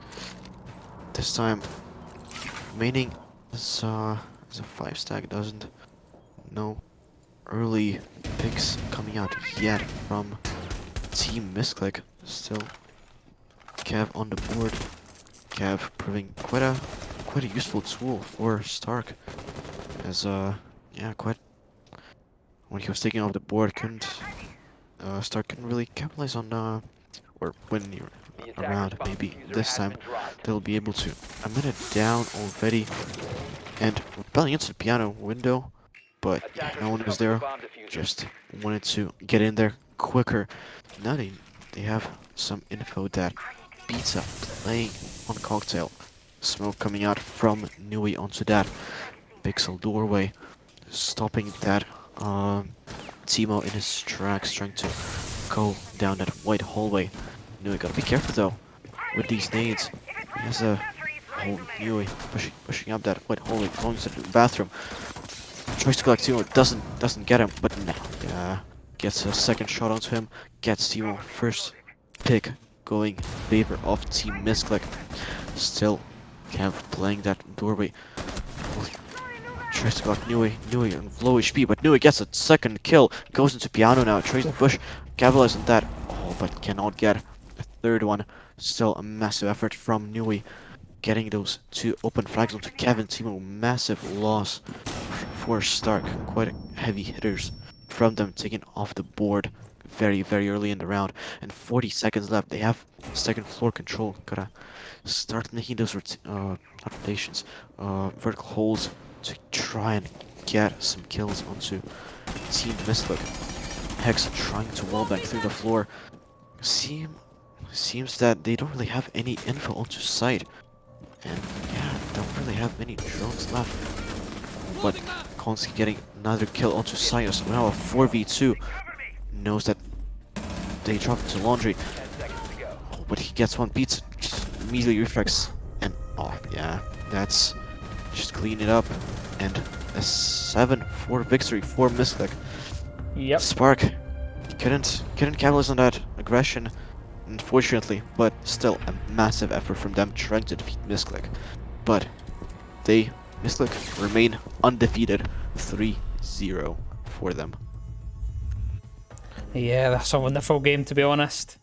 This time remaining is a 5 stack. Doesn't no early picks coming out yet from Team Misclick. Still Cav on the board. Cav proving quite a useful tool for Stark, as yeah, quite when he was taking off the board, Stark couldn't really capitalize on or win around. Maybe this time they'll be able to. A minute down already, and repelling into the piano window, but yeah, no one was there. Just wanted to get in there quicker. Now they have some info that Pizza playing on Cocktail. Smoke coming out from Nui onto that pixel doorway, stopping that Timo in his tracks, trying to go down that white hallway. Nui gotta be careful though with these nades. He has a whole Nui pushing up that white hallway, going to the bathroom. Tries to collect Timo, doesn't get him, but no, gets a second shot onto him, gets Timo first pick, going in favor of Team Misclick. Still Cav playing that doorway. Tries to collect Nui on low HP, but Nui gets a second kill, goes into piano now, tries to push, capitalize on that, oh, but cannot get third one. Still a massive effort from Nui. Getting those 2 open frags onto Kevin. Timo, massive loss for Stark. Quite heavy hitters from them taken off the board very, very early in the round. And 40 seconds left. They have second floor control. Gotta start making those not rotations, vertical holes to try and get some kills onto Team Misclick. Hex trying to wallbang through the floor. Seems that they don't really have any info onto site. And yeah, don't really have many drones left. But Konski getting another kill onto Sayos. Now a 4v2. Knows that they dropped into laundry. Oh, but he gets one, beats it, just immediately reflex. And oh yeah, that's just clean it up. And a 7-4 victory for Misclick. Yep. Spark couldn't capitalize on that aggression, unfortunately, but still a massive effort from them trying to defeat Misclick. But Misclick remain undefeated, 3-0 for them. Yeah, that's a wonderful game, to be honest.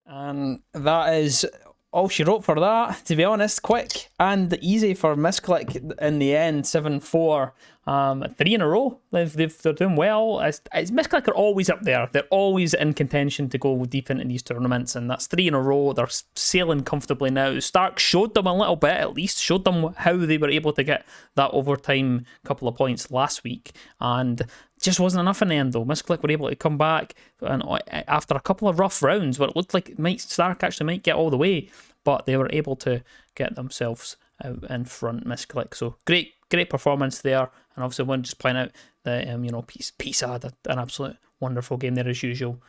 And that is all she wrote for that, to be honest. Quick and easy for Misclick in the end, 7-4. 3 in a row. They're doing well. Misclick are always up there. They're always in contention to go deep into these tournaments, and that's 3 in a row. They're sailing comfortably now. Stark showed them a little bit, at least. Showed them how they were able to get that overtime couple of points last week, and just wasn't enough in the end, though. Misclick were able to come back and after a couple of rough rounds, where it looked like Stark actually might get all the way, but they were able to get themselves out in front, Misclick. So great performance there. And obviously, I want to just point out that Pisa had an absolute wonderful game there as usual.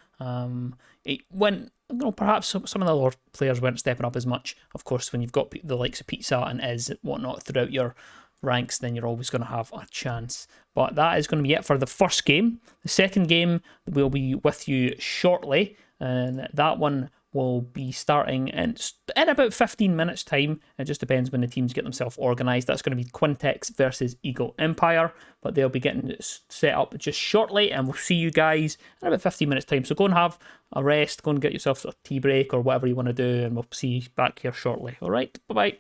It went, perhaps some of the lower players weren't stepping up as much. Of course, when you've got the likes of Pizza and Iz and whatnot throughout your ranks, then you're always going to have a chance. But that is going to be it for the first game. The second game will be with you shortly, and that one will be starting in about 15 minutes time. It just depends when the teams get themselves organised. That's going to be Quintex versus Eagle Empire, but they'll be getting set up just shortly, and we'll see you guys in about 15 minutes time. So go and have a rest, go and get yourself a tea break or whatever you want to do, and we'll see you back here shortly. All right, bye-bye.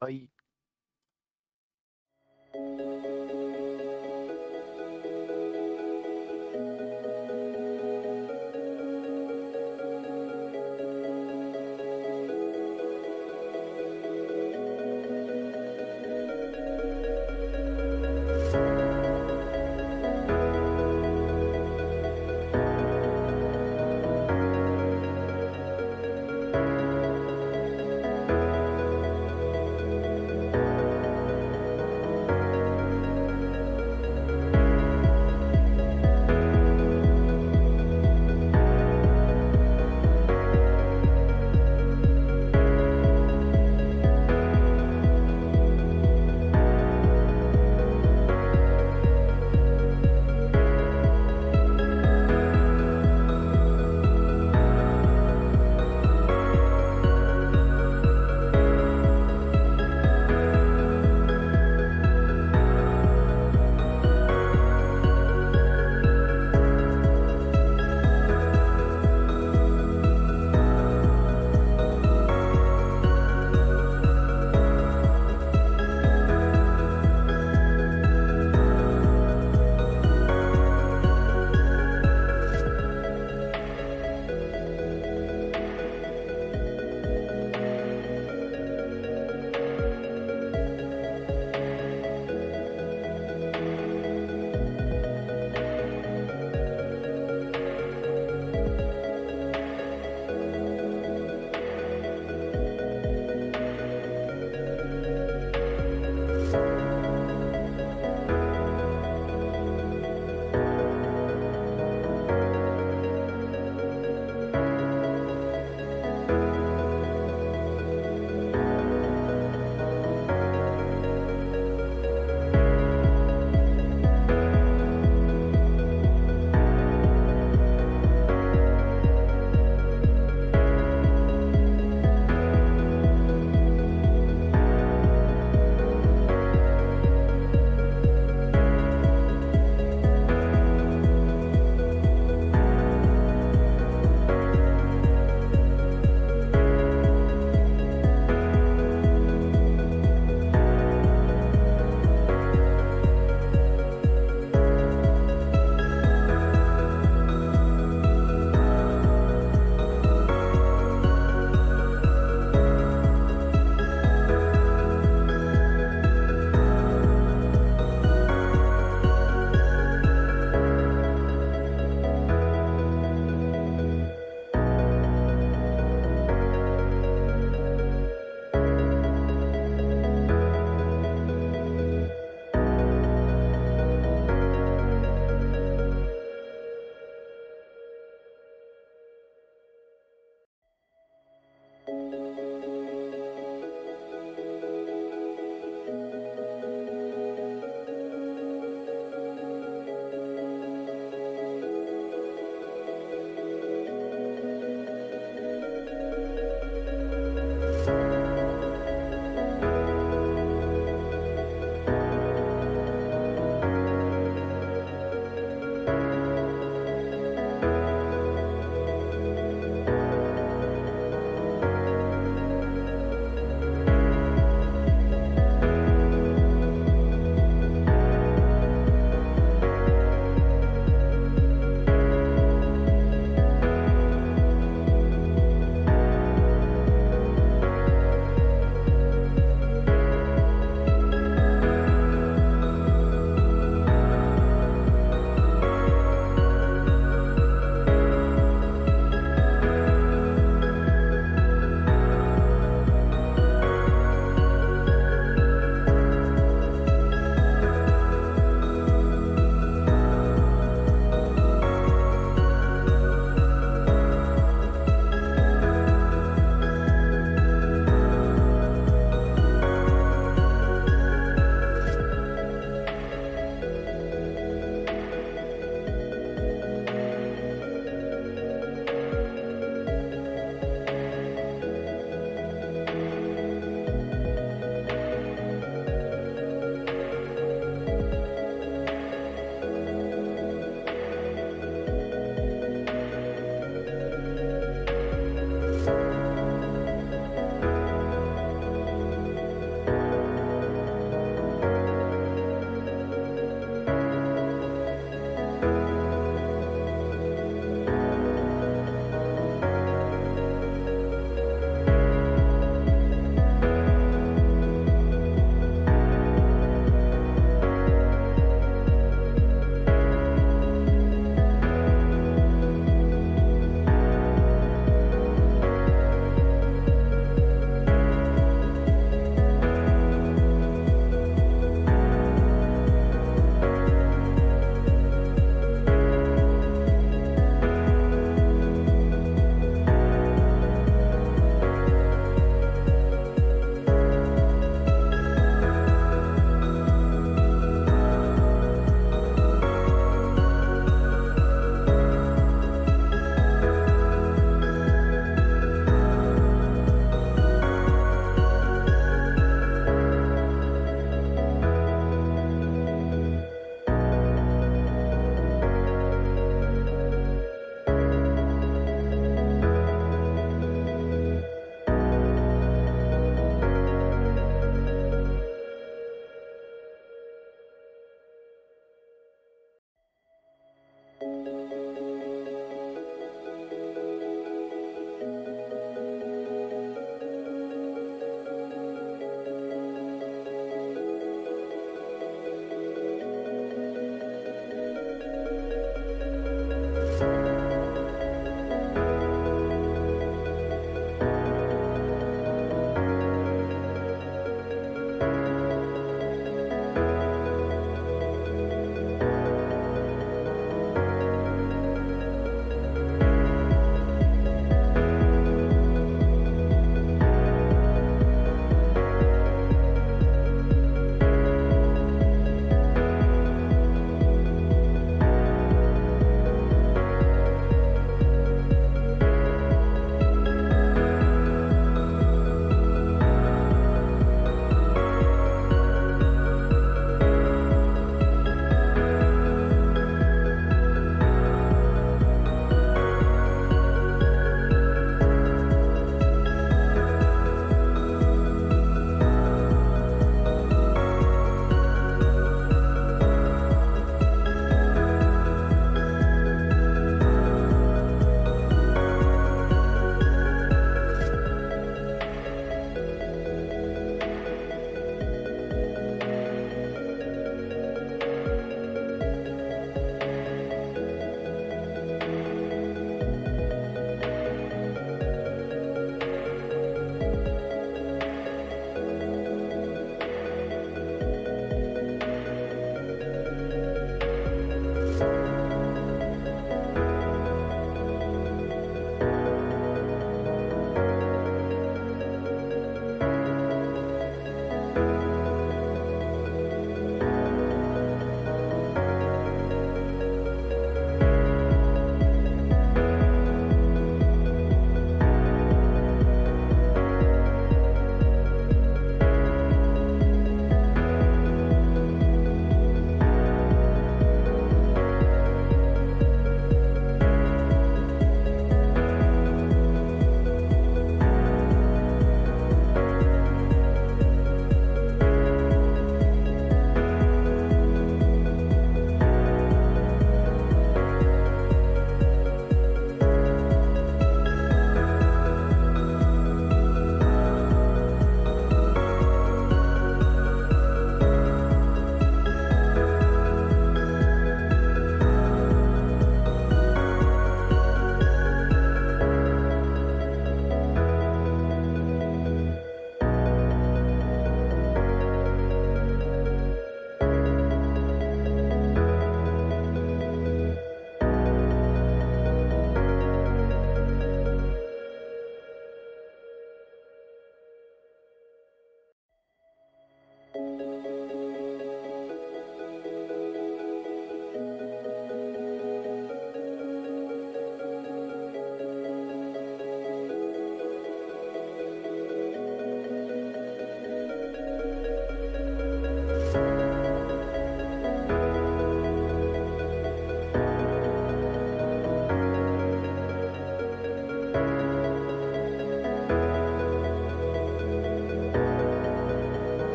Bye.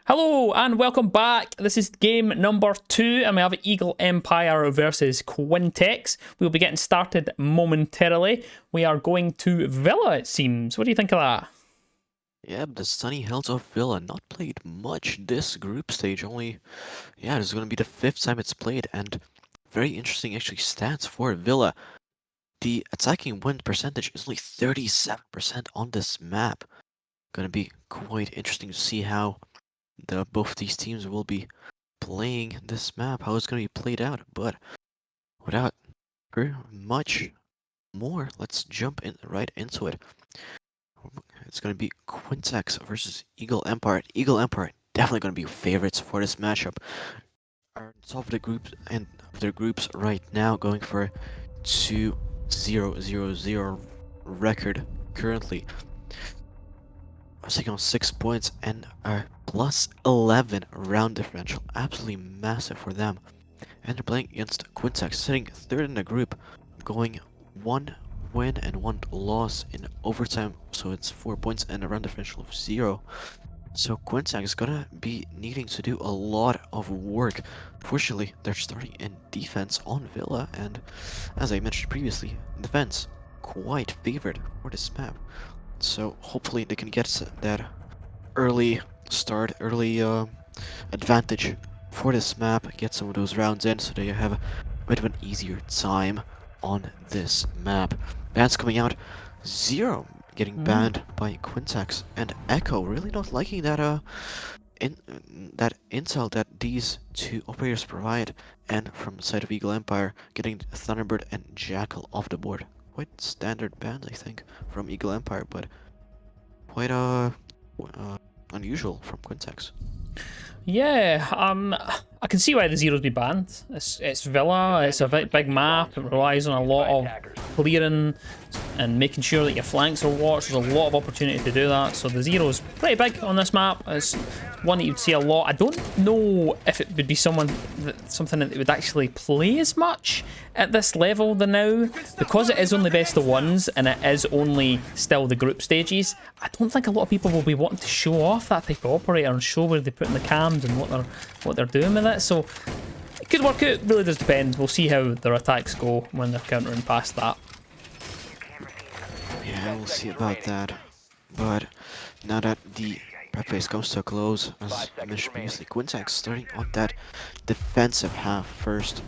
Hello and welcome back. This is game number 2 and we have Eagle Empire versus Quintex. We'll be getting started momentarily. We are going to Villa, it seems. What do you think of that? Yeah, the Sunny Hills of Villa not played much this group stage. Only, yeah, this is going to be the 5th time it's played, and very interesting actually stats for Villa. The attacking win percentage is only 37% on this map. Gonna be quite interesting to see how both these teams will be playing this map, how it's gonna be played out. But without much more, let's jump in right into it. It's going to be Quintex versus Eagle Empire. Eagle Empire definitely going to be favorites for this matchup. Are top of the group and of their groups right now, going for a 2-0-0-0 record currently. Are sitting on 6 points and are plus 11 round differential. Absolutely massive for them. And they're playing against Quintex, sitting 3rd in the group, going 1 win and 1 loss in overtime, so it's 4 points and a round differential of 0. So Quintex is gonna be needing to do a lot of work. Fortunately, they're starting in defense on Villa, and as I mentioned previously, defense quite favored for this map. So hopefully they can get that early start, early advantage for this map, get some of those rounds in so they have a bit of an easier time on this map. Bans coming out, 0 getting banned by Quintex, and Echo really not liking that that intel that these two operators provide, and from the side of Eagle Empire getting Thunderbird and Jackal off the board. Quite standard bans, I think, from Eagle Empire, but quite unusual from Quintex. Yeah, I can see why the zero's be banned. It's Villa, it's a big map, it relies on a lot of clearing and making sure that your flanks are watched. There's a lot of opportunity to do that, so the zero's pretty big on this map. It's one that you'd see a lot. I don't know if it would be something that would actually play as much at this level than now, because it is only best of ones and it is only still the group stages. I don't think a lot of people will be wanting to show off that type of operator and show where they put in the cams and what they're doing with it. So it could work out. Really does depend. We'll see how their attacks go when they're countering past that. Yeah, we'll see about that. But now that the prep phase comes to a close, as I mentioned previously, Quintex starting on that defensive half first.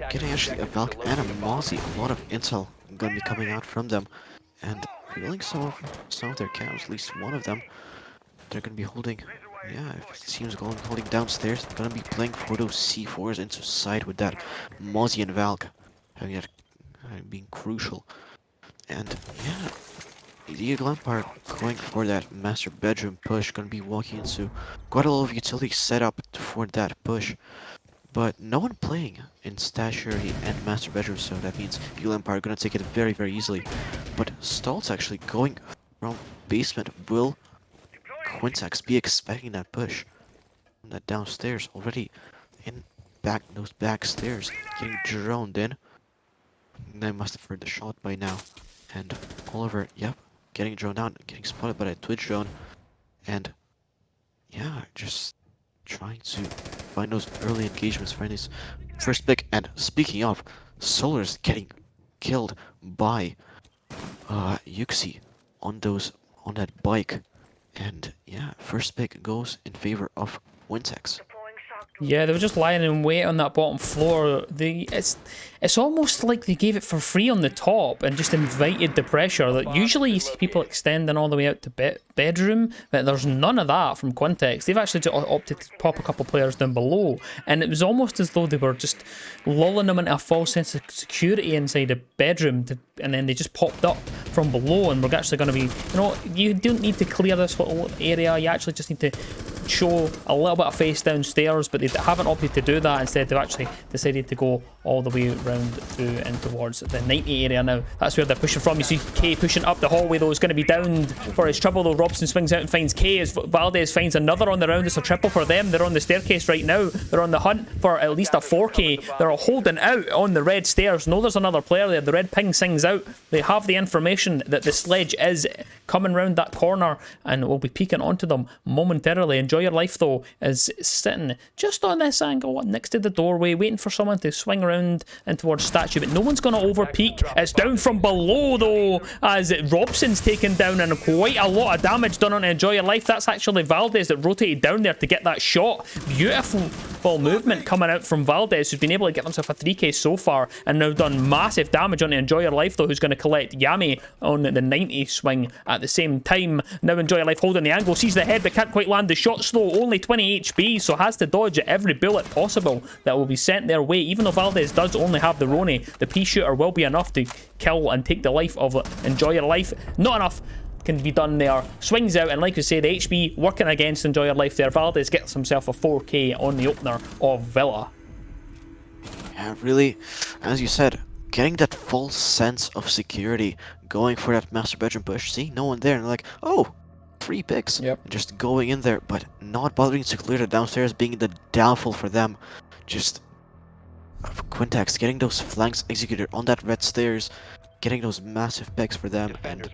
Getting actually a Valk and a Mozzie, a lot of intel gonna be coming out from them, and revealing some of their cams, at least one of them. They're gonna be holding, yeah, if it seems holding downstairs, they're gonna be playing for those C4s into side with that Mozzie and Valk having that being crucial. And yeah, the Eagle Empire going for that master bedroom push, gonna be walking into quite a lot of utility setup for that push. But no one playing in Statuary and Master Bedroom, so that means Eagle Empire are gonna take it very, very easily. But Stoltz actually going from basement. Will Quintex be expecting that push? That downstairs already in those back stairs, getting droned in. They must have heard the shot by now. And Oliver, yep, getting droned out, getting spotted by a Twitch drone. And yeah, just trying to find those early engagements, find this first pick. And speaking of, Solar's getting killed by Yuxi on that bike. And yeah, first pick goes in favor of Quintex. Yeah, they were just lying in wait on that bottom floor. It's almost like they gave it for free on the top and just invited the pressure. That usually you see people extending all the way out to bedroom, but there's none of that from Quintex. They've actually just opted to pop a couple players down below, and it was almost as though they were just lulling them into a false sense of security inside a bedroom, and then they just popped up from below, and we're actually going to be, you don't need to clear this whole area. You actually just need to show a little bit of face downstairs, but they haven't opted to do that. Instead, they've actually decided to go all the way round through and towards the 90 area now. That's where they're pushing from. You see K pushing up the hallway though. Is going to be downed for his trouble though. Robson swings out and finds K as Valdez finds another on the round. It's a triple for them. They're on the staircase right now. They're on the hunt for at least a 4K. They're holding out on the red stairs. No, there's another player there. The red ping sings out. They have the information that the sledge is coming round that corner and will be peeking onto them momentarily. Enjoy Your Life though is sitting just on this angle next to the doorway waiting for someone to swing around and towards statue, but no one's going to over peek. It's down from below though as Robson's taken down and quite a lot of damage done on Enjoy Your Life. That's actually Valdez that rotated down there to get that shot. Beautiful movement coming out from Valdez, who's been able to get himself a 3K so far and now done massive damage on Enjoy Your Life though, who's going to collect Yami on the 90 swing at the same time. Now Enjoy Your Life holding the angle, sees the head but can't quite land the shot. Slow, only 20 HP, so has to dodge every bullet possible that will be sent their way. Even though Valdez does only have the Roni, the pea shooter will be enough to kill and take the life of Enjoy Your Life. Not enough can be done there. Swings out, and like we say, the HP working against Enjoy Your Life there. Valdez gets himself a 4K on the opener of Villa. Yeah, really, as you said, getting that false sense of security, going for that master bedroom push, see no one there, and like, oh, 3 picks. Yep. Just going in there, but not bothering to clear the downstairs, being the downfall for them. Just Quintex getting those flanks executed on that red stairs, getting those massive picks for them, and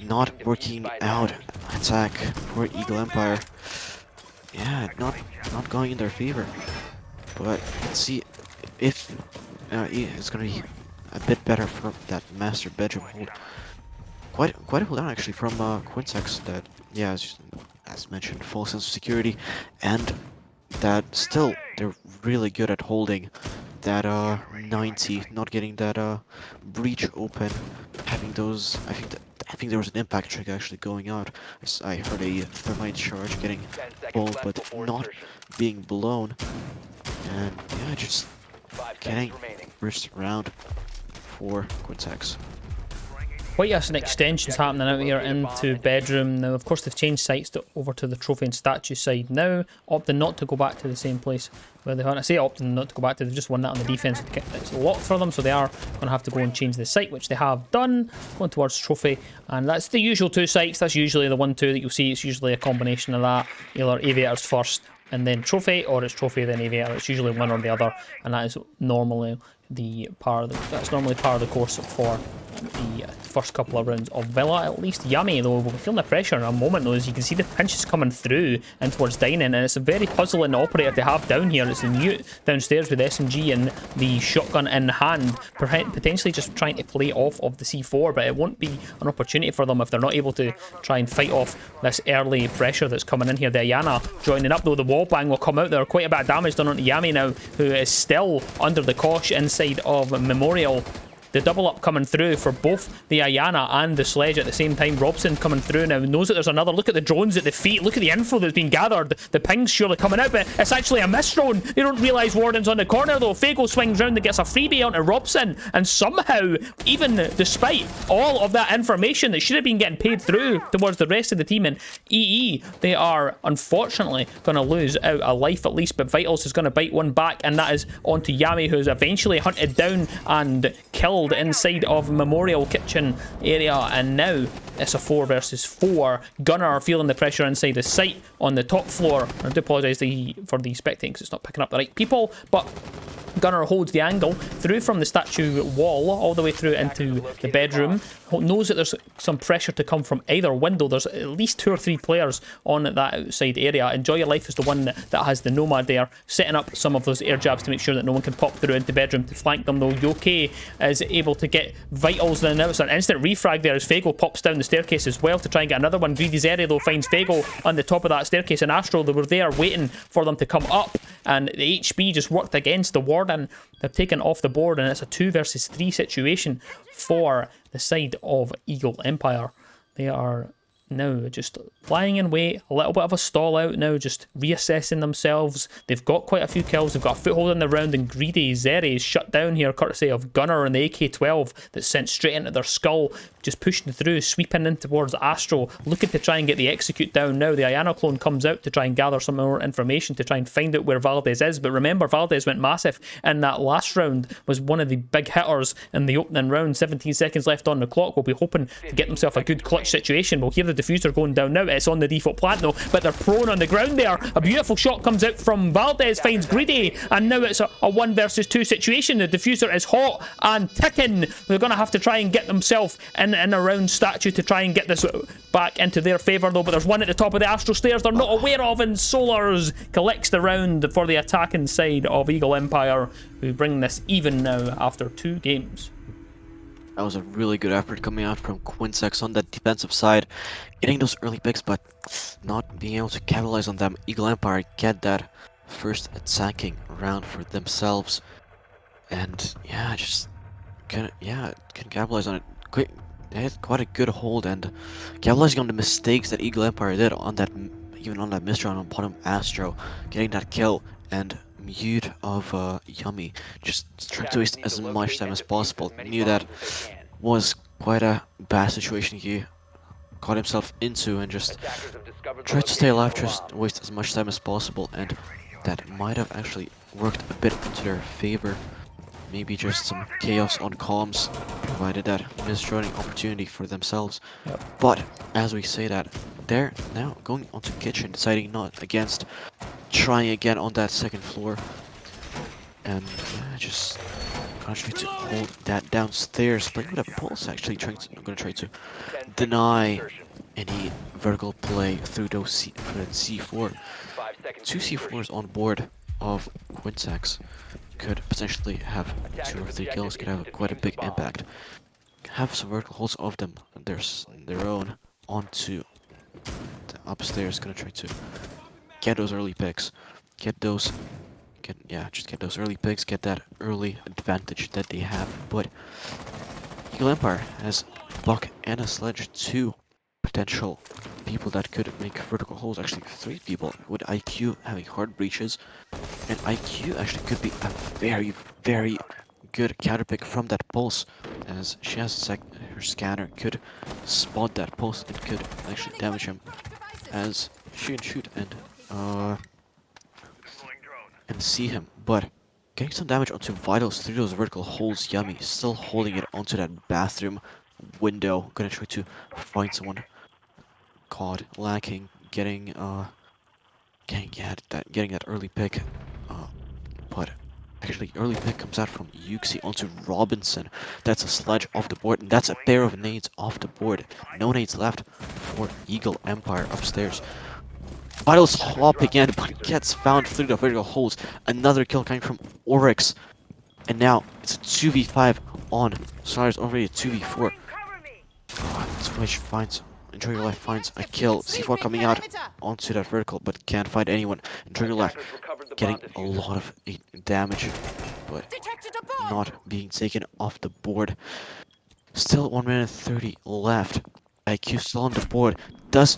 not working out attack for Eagle Empire. Yeah, not going in their favor. But let's see if it's gonna be a bit better for that master bedroom hold. Quite a hold down actually from Quintex. That, yeah, as mentioned, full sense of security, and that still they're really good at holding that 90, not getting that breach open, having those. I think there was an impact trick actually going out. I heard a thermite charge getting pulled, but not being blown, and yeah, just getting burst around for Quintex. Quite an extension's happening out here into bedroom. Now, of course, they've changed sites over to the trophy and statue side now, opting not to go back to the same place where they are. I say opting not to go back to, they've just won that on the defense. It's locked for them, so they are going to have to go and change the site, which they have done, going towards trophy. And that's the usual 2 sites. That's usually the 1-2 that you'll see. It's usually a combination of that. Either aviators first and then trophy, or it's trophy then aviator. It's usually one or the other, and that is normally part of the course for the first couple of rounds of Villa, at least. Yami though will be feeling the pressure in a moment though, as you can see the pinches coming through and towards dining, and it's a very puzzling operator to have down here. It's the mute downstairs with SMG and the shotgun in hand, potentially just trying to play off of the C4, but it won't be an opportunity for them if they're not able to try and fight off this early pressure that's coming in here. The Ayana joining up though, the wall bang will come out there, quite a bit of damage done on Yami now, who is still under the cosh inside of Memorial. The double up coming through for both the Ayana and the sledge at the same time. Robson coming through now, knows that there's another. Look at the drones at the feet, look at the info that's been gathered. The ping's surely coming out, but it's actually a missed drone. They don't realise Warden's on the corner though. Fago swings round and gets a freebie onto Robson, and somehow, even despite all of that information that should have been getting paid through towards the rest of the team in EE, they are unfortunately going to lose out a life at least, but Vitals is going to bite one back, and that is onto Yami, who's eventually hunted down and killed inside of Memorial kitchen area. And now it's a 4 versus 4. Gunner feeling the pressure inside the site on the top floor. I do apologise for the spectating because it's not picking up the right people, but Gunner holds the angle through from the statue wall all the way through into the bedroom. Knows that there's some pressure to come from either window. There's at least 2 or 3 players on that outside area. Enjoy Your Life is the one that has the Nomad there, setting up some of those air jabs to make sure that no one can pop through into bedroom to flank them though. Yoke is able to get Vitals, and now it's an instant refrag there as Fago pops down the staircase as well to try and get another one. Greedy's area though finds Fago on the top of that staircase, and Astro, they were there waiting for them to come up, and the HB just worked against the Warden. They're taken off the board, and it's a 2 versus 3 situation for the side of Eagle Empire. They are now just lying in wait, a little bit of a stall out now, just reassessing themselves. They've got quite a few kills, they've got a foothold in the round, and greedy Zeri is shut down here courtesy of Gunner and the AK-12 that's sent straight into their skull, just pushing through, sweeping in towards Astro, looking to try and get the execute down now. The Ayana clone comes out to try and gather some more information to try and find out where Valdez is, but remember, Valdez went massive in that last round, was one of the big hitters in the opening round. 17 seconds left on the clock. Will be hoping to get themselves a good clutch situation. We'll hear the diffuser going down now. It's on the default plant though, but they're prone on the ground there. A beautiful shot comes out from Valdez, finds Greedy, and now it's a 1 versus 2 situation. The diffuser is hot and ticking. They're going to have to try and get themselves in a round statue to try and get this back into their favour though, but there's one at the top of the Astro stairs they're not aware of, and Solars collects the round for the attacking side of Eagle Empire, who bring this even now after 2 games. That was a really good effort coming out from Quinsex on that defensive side, getting those early picks, but not being able to capitalize on them. Eagle Empire get that first attacking round for themselves, and yeah, just can capitalize on it. They had quite a good hold, and capitalizing on the mistakes that Eagle Empire did on that, even on that misround on bottom Astro, getting that kill, and mute of Yummy, just trying to waste as much time as possible. Knew that was quite a bad situation he got himself into, and just tried to stay alive, just waste as much time as possible, and that might have actually worked a bit into their favor. Maybe just some chaos on comms provided that misjoining opportunity for themselves. Yep. But as we say that, they're now going onto kitchen, deciding not against trying again on that second floor, and just gonna try to hold that downstairs. Playing with a pulse, actually gonna try to deny any vertical play through those C4. 2 C4s on board of Quinsex could potentially have 2 or 3 kills, could have quite a big impact. Have some vertical holds of them, their own, onto the upstairs. Gonna try to get those early picks, get those early picks, get that early advantage that they have. But Eagle Empire has Buck and a Sledge, 2 potential people that could make vertical holes. Actually 3 people, with IQ having hard breaches, and IQ actually could be a very, very good counter pick from that pulse, as she has her scanner could spot that pulse and could actually damage him as she can shoot and see him. But getting some damage onto Vitals through those vertical holes. Yummy still holding it onto that bathroom window. Gonna try to find someone caught lacking, getting that early pick. But actually, early pick comes out from Yuxi onto Robinson. That's a Sledge off the board, and that's a pair of nades off the board. No nades left for Eagle Empire upstairs. Vitals hop again, but gets found through the vertical holes. Another kill coming from Oryx, and now it's a 2v5 on Sars, already a 2v4. Twitch finds, Enjoy Your Life finds a kill. C4 coming out onto that vertical, but can't find anyone. Enjoy Your Life getting a lot of damage, but not being taken off the board. Still 1 minute 30 left. IQ still on the board. Does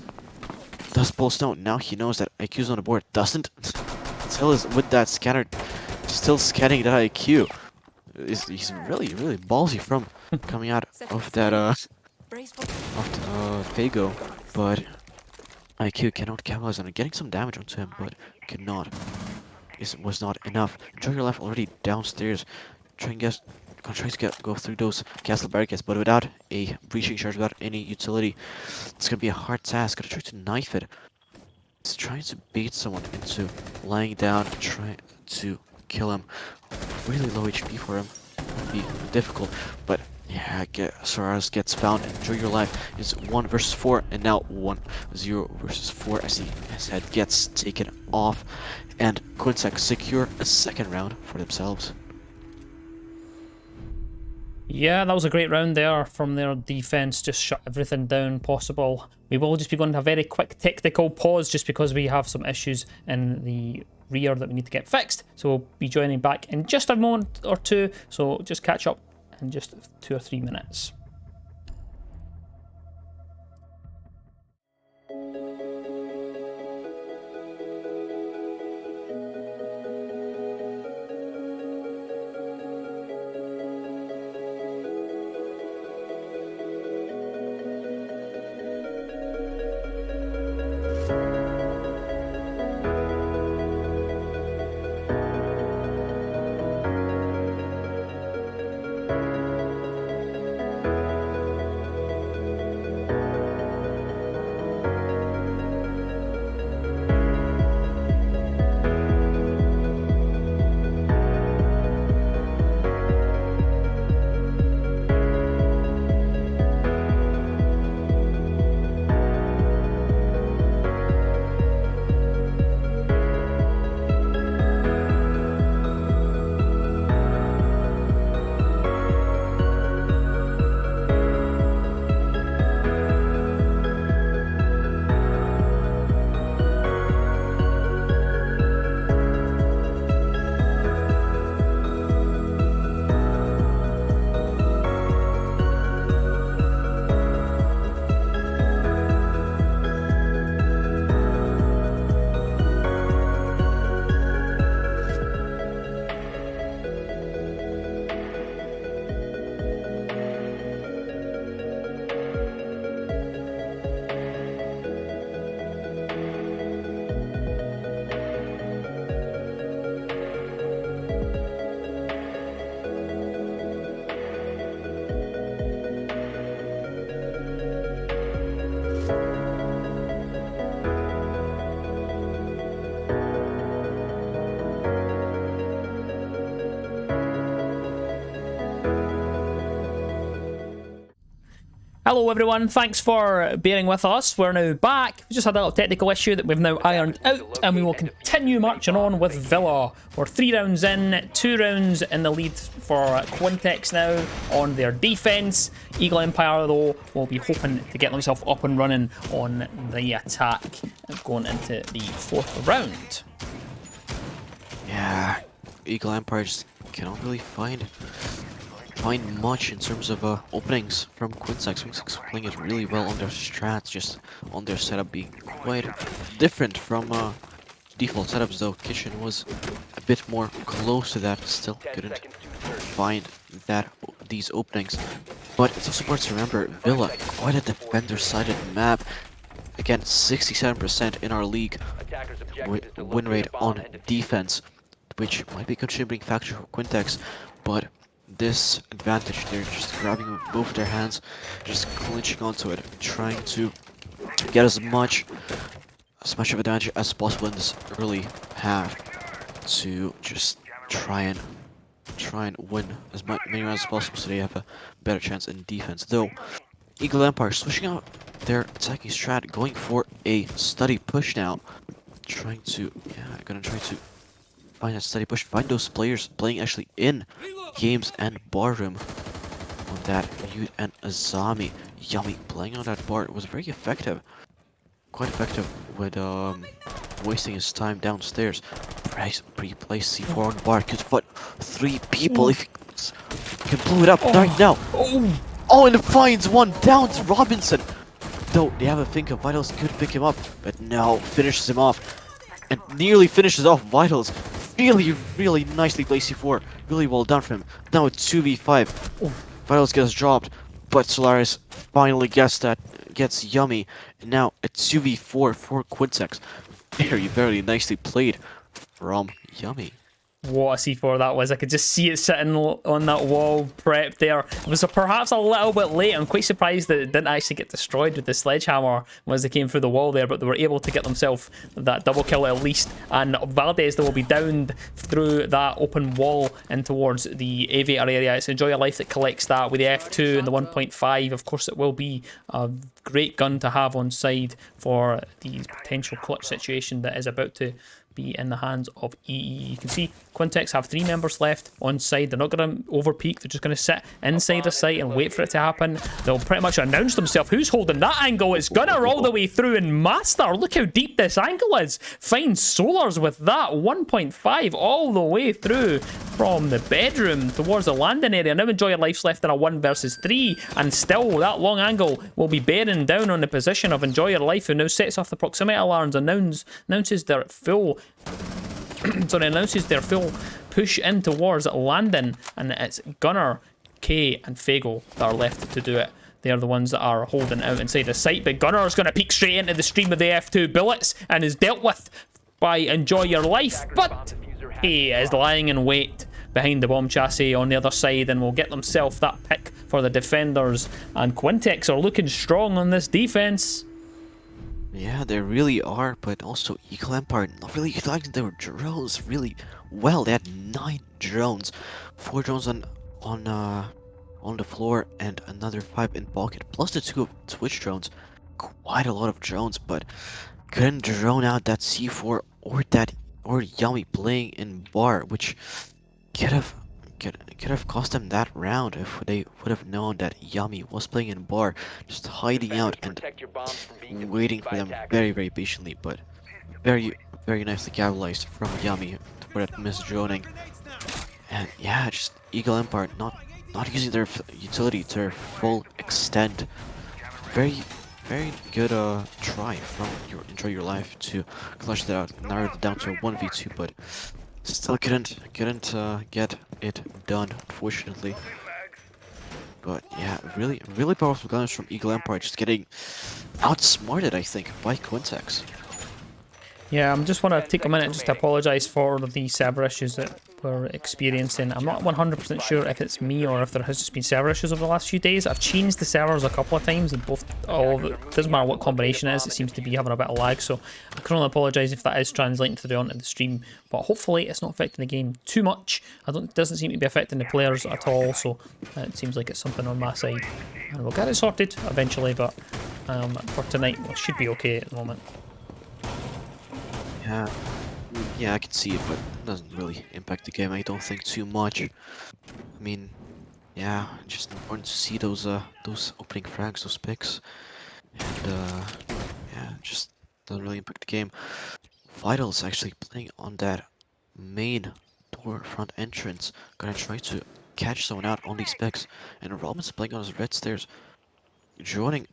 Pulse know? Now he knows that IQ's on the board. Doesn't. Still is with that scanner. Still scanning that IQ. He's really, really ballsy from coming out of that Fago, but IQ cannot capitalize on it. Getting some damage onto him, but cannot. It was not enough. Enjoy Your Life already downstairs. Trying to go through those castle barricades, but without a breaching charge, without any utility. It's gonna be a hard task. Gonna try to knife it. It's trying to bait someone into lying down, trying to kill him. Really low HP for him. Would be difficult, but yeah, Soraris gets found. Enjoy Your Life is 1 versus 4, and now 1-0 versus 4 as his head gets taken off, and Quinsex secure a second round for themselves. Yeah, that was a great round there from their defense. Just shut everything down possible. We will just be going to a very quick technical pause just because we have some issues in the rear that we need to get fixed. So we'll be joining back in just a moment or two. So just catch up in just 2 or 3 minutes. Hello everyone, thanks for bearing with us. We're now back. We just had a little technical issue that we've now ironed out, and we will continue marching on with Villa. We're 3 rounds in, 2 rounds in the lead for Quintex now on their defence. Eagle Empire though will be hoping to get themselves up and running on the attack going into the 4th round. Yeah, Eagle Empire just cannot really find much in terms of openings from Quintex. Quintex playing it really well on their strats, just on their setup being quite different from default setups though. Kitchen was a bit more close to that, still couldn't find these openings. But it's also important to remember, Villa, quite a defender-sided map. Again, 67% in our league win rate on defense, which might be a contributing factor for Quintex, but this advantage, they're just grabbing with both their hands, just clinching onto it, trying to get as much of advantage as possible in this early half to just try and win as many rounds as possible so they have a better chance in defense. Though Eagle Empire switching out their attacking strat, going for a steady push now, gonna try to find a steady push, find those players playing actually in games and barroom on that. Yud and Azami, Yummy playing on that bar was very effective, quite effective with wasting his time downstairs. Pre-place C4 on the bar, could foot 3 people if he can blow it up right now. Oh, and it finds one down to Robinson. Though they have a think of Vitals could pick him up, but no, finishes him off. And nearly finishes off Vitals. Really nicely played C4. Really well done from him. Now it's 2v5. Vitals gets dropped, but Solaris finally gets Yummy. And now it's 2v4 for Quintex. Very nicely played from Yummy. What a C4 that was. I could just see it sitting on that wall prepped there. It was perhaps a little bit late. I'm quite surprised that it didn't actually get destroyed with the sledgehammer as they came through the wall there, but they were able to get themselves that double kill at least. And Valdez, they will be downed through that open wall and towards the aviator area. It's Enjoy Your Life that collects that with the F2 and the 1.5. Of course, it will be a great gun to have on side for the potential clutch situation that is about to be in the hands of EE. You can see Quintex have 3 members left on side. They're not going to overpeak. They're just going to sit inside the site and wait for it to happen. They'll pretty much announce themselves. Who's holding that angle? It's Gunner all the way through and Master. Look how deep this angle is. Finds Solars with that 1.5 all the way through from the bedroom towards the landing area. Now Enjoy Your Life's left in a 1 versus 3, and still that long angle will be bearing down on the position of Enjoy Your Life, who now sets off the proximity alarms and announces their full push in towards landing, and it's Gunner, K and Fago that are left to do it. They're the ones that are holding out inside the site, but Gunner's going to peek straight into the stream of the F2 bullets and is dealt with by Enjoy Your Life, but he is lying in wait behind the bomb chassis on the other side and will get themselves that pick for the defenders. And Quintex are looking strong on this defense. Yeah, they really are, but also Eagle Empire not really utilizing their drones really well. They had 9 drones, 4 drones on the floor and another 5 in pocket, plus the 2 Twitch drones. Quite a lot of drones, but couldn't drone out that C4 or Yummy playing in bar, which could have cost them that round if they would have known that Yummy was playing in bar, just hiding out and waiting for them very patiently. But very nicely capitalized from Yummy for that misdroning. And yeah, just Eagle Empire not using their utility to their full extent. Very good try from Enjoy Your Life to clutch that out, narrow it down to a 1v2, but still couldn't get it done, unfortunately. But yeah, really powerful guns from Eagle Empire, just getting outsmarted, I think, by Quintex. Yeah, I just want to take a minute just to apologise for the server issues that we're experiencing. I'm not 100% sure if it's me or if there has just been server issues over the last few days. I've changed the servers a couple of times and all of it doesn't matter what combination it is, it seems to be having a bit of lag, so I can only apologise if that is translating through onto the stream, but hopefully it's not affecting the game too much. It doesn't seem to be affecting the players at all, so it seems like it's something on my side. And we'll get it sorted eventually, but for tonight it should be okay at the moment. Yeah, yeah, I can see it, but it doesn't really impact the game. I don't think too much. I mean, yeah, just important to see those opening frags, those picks, and yeah, just doesn't really impact the game. Vital's actually playing on that main door front entrance, gonna try to catch someone out on these picks, and Robin's playing on his red stairs, joining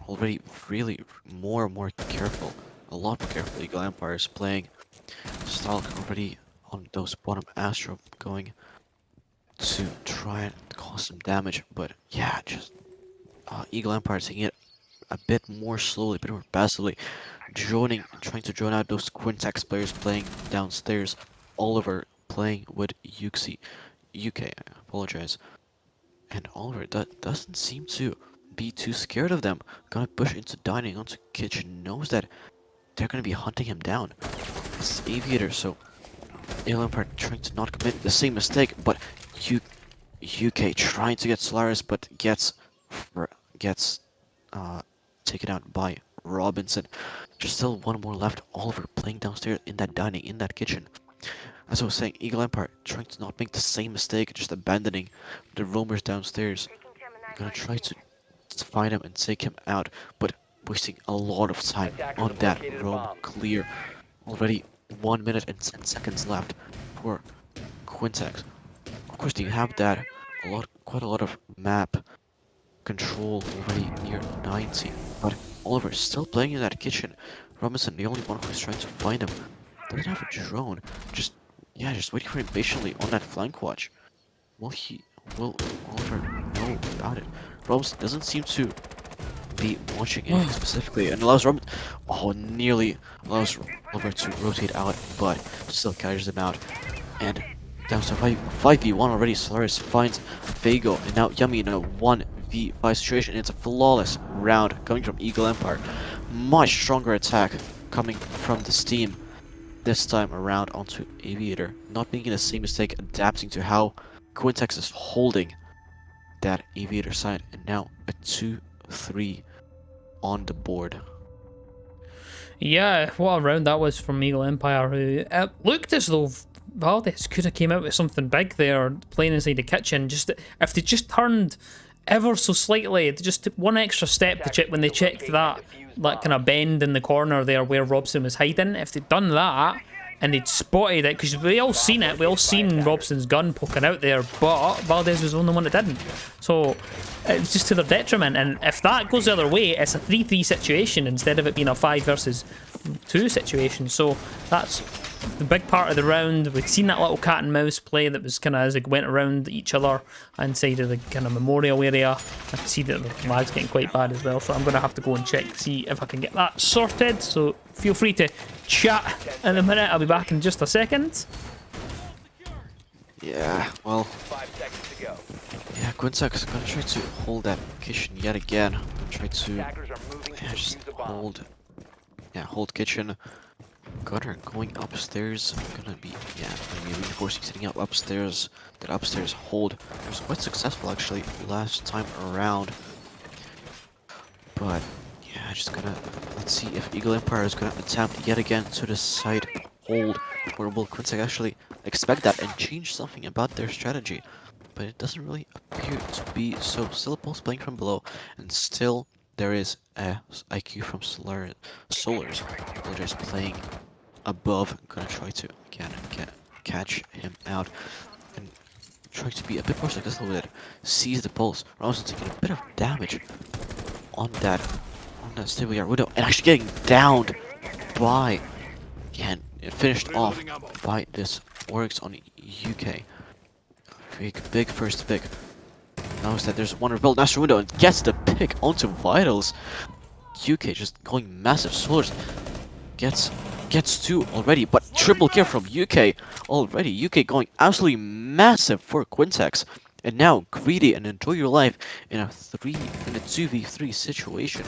already really more and more careful, a lot more careful. Eagle Empire is playing. Stalk already on those bottom Astro going to try and cause some damage, but yeah, just Eagle Empire taking it a bit more slowly, a bit more passively, trying to join out those Quintex players playing downstairs. Oliver playing with UK, I apologize. And Oliver doesn't seem to be too scared of them. Gonna push into dining onto kitchen, knows that they're gonna be hunting him down. It's Aviator, so Eagle Empire trying to not commit the same mistake, but UK trying to get Solaris, but gets taken out by Robinson. Just still one more left. Oliver playing downstairs in that dining, in that kitchen. As I was saying, Eagle Empire trying to not make the same mistake, just abandoning the roamers downstairs. Gonna try to find him and take him out, but wasting a lot of time on that roam clear. Already 1 minute and 10 seconds left for Quintex. Of course, you have that quite a lot of map control already near 90, but Oliver is still playing in that kitchen. Robinson, the only one who's trying to find him, doesn't have a drone. Just waiting for him patiently on that flank watch. Will Oliver know about it? Robinson doesn't seem to be watching anything specifically, and allows nearly allows Oliver to rotate out, but still catches him out. And down to 5v1 already. Solaris finds Fago, and now Yummy in a 1v5 situation. It's a flawless round coming from Eagle Empire. Much stronger attack coming from the Steam this time around onto Aviator. Not making the same mistake, adapting to how Quintex is holding that Aviator side, and now a 2-3 on the board. Yeah, what a round that was from Eagle Empire, who it looked as though Valdez could have came out with something big there, playing inside the kitchen. Just if they just turned ever so slightly, they just took one extra step to check when they checked that kind of bend in the corner there where Robson was hiding. If they'd done that and they'd spotted it, because we all seen it, we all seen Robson's gun poking out there, but Valdez was the only one that didn't. So it's just to their detriment, and if that goes the other way, it's a 3-3 situation instead of it being a 5 versus 2 situation. So that's the big part of the round. We've seen that little cat and mouse play that was kind of as it went around each other inside of the kind of memorial area. I can see that the lag's getting quite bad as well, so I'm going to have to go and check to see if I can get that sorted. So feel free to chat in a minute. I'll be back in just a second. Yeah, well, yeah, Quintex is gonna try to hold that kitchen yet again. Try to just hold kitchen. Gunner going upstairs. Gonna be reinforcing, setting up upstairs. That upstairs hold was quite successful actually last time around. But yeah, just gonna let's see if Eagle Empire is gonna attempt yet again to the side hold. Or will Quintex actually expect that and change something about their strategy? But it doesn't really appear to be so. Still Pulse playing from below, and still there is a IQ from Solars playing above. Gonna try to again catch him out and try to be a bit more successful with it. Sees the Pulse. Robinson taking a bit of damage on that stable yard window, and actually getting downed by finished off by this Oryx on UK. Big first pick. Notice that there's one rebuild Astro window and gets the pick onto Vitals. UK just going massive. Solars gets gets 2 already, but triple kill from UK already. UK going absolutely massive for Quintex. And now Greedy and Enjoy Your Life in a 2v3 situation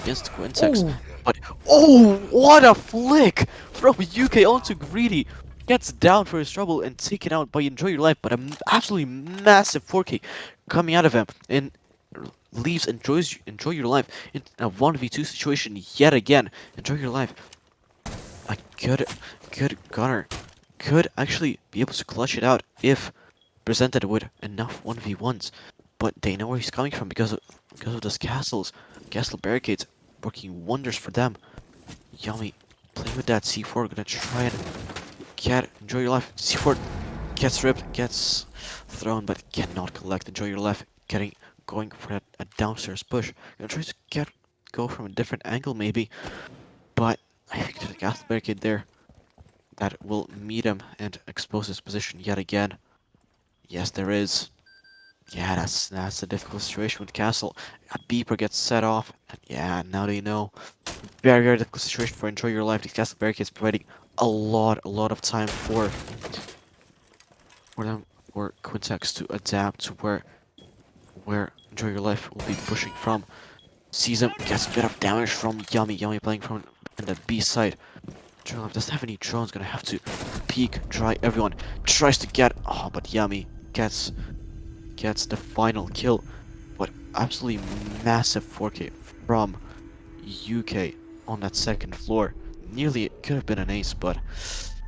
against Quintex. Oh, But oh, what a flick from UK onto Greedy. Gets down for his trouble and taken out by Enjoy Your Life, but an absolutely massive 4K coming out of him and leaves Enjoy Your Life in a 1v2 situation yet again. Enjoy Your Life, a good gunner, could actually be able to clutch it out if presented with enough 1v1s, but they know where he's coming from because of those castle barricades working wonders for them. Yummy, playing with that C4, gonna try and Enjoy Your Life. C4 gets ripped, gets thrown, but cannot collect. Enjoy Your Life, going for a downstairs push. Gonna try to go from a different angle maybe, but I think there's a castle barricade there that will meet him and expose his position yet again. Yes, there is. Yeah, that's a difficult situation with Castle. A beeper gets set off, and yeah, now they know. Very difficult situation for Enjoy Your Life. These Castle barricades providing a lot of time for Quintex to adapt to where Enjoy Your Life will be pushing from. Sees him, gets a bit of damage from Yummy playing from the B side. Enjoy Your Life doesn't have any drones, gonna have to peek, try everyone. Tries to get, oh, but Yummy gets the final kill, but absolutely massive 4K from UK on that second floor. Nearly it could have been an ace, but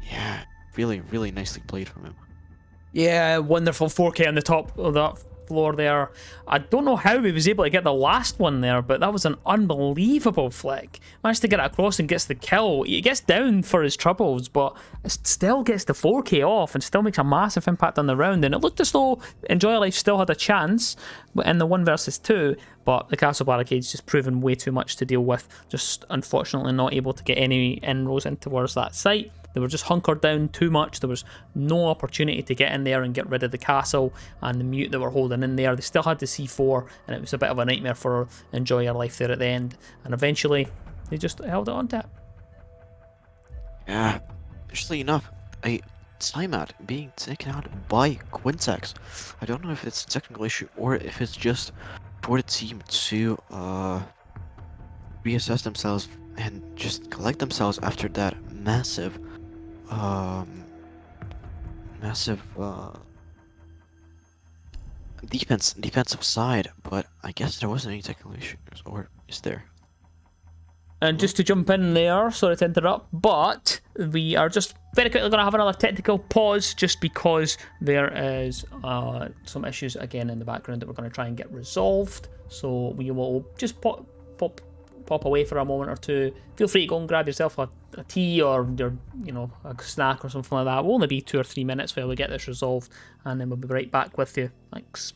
yeah, really nicely played from him. yeah, wonderful 4K on the top of that floor there. I don't know how he was able to get the last one there, but that was an unbelievable flick. Managed to get it across and gets the kill. He gets down for his troubles, but it still gets the 4K off and still makes a massive impact on the round. And it looked as though Enjoy Life still had a chance in the 1 versus 2, but the castle barricade's just proven way too much to deal with. Just unfortunately not able to get any inroads in towards that site. They were just hunkered down too much. There was no opportunity to get in there and get rid of the castle and the mute that were holding in there. They still had the C4, and it was a bit of a nightmare for Enjoy Your Life there at the end. And eventually, they just held it on to it. Yeah, interestingly enough, a timeout being taken out by Quintex. I don't know if it's a technical issue or if it's just for the team to reassess themselves and just collect themselves after that massive defensive side, but I guess there wasn't any technical issues, or is there? And just to jump in there, sorry to interrupt, but we are just very quickly going to have another technical pause just because there is some issues again in the background that we're going to try and get resolved. So we will just pop away for a moment or two. Feel free to go and grab yourself a tea or a snack or something like that. It will only be 2 or 3 minutes while we get this resolved, and then we'll be right back with you. Thanks.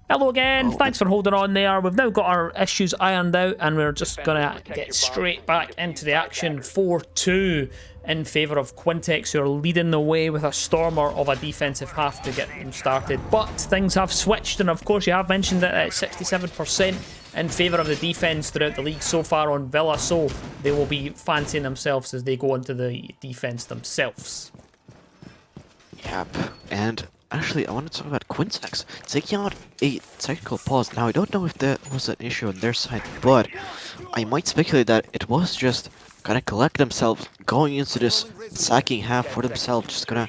Hello again, thanks for holding on there. We've now got our issues ironed out and we're just going to get straight back into the action. 4-2 in favour of Quintex, who are leading the way with a stormer of a defensive half to get them started. But things have switched, and of course you have mentioned that it's 67% in favour of the defence throughout the league so far on Villa, so they will be fancying themselves as they go into the defence themselves. Yep, and actually, I want to talk about Quintex taking out a technical pause. Now, I don't know if that was an issue on their side, but I might speculate that it was just gonna collect themselves going into this sacking half for themselves, just gonna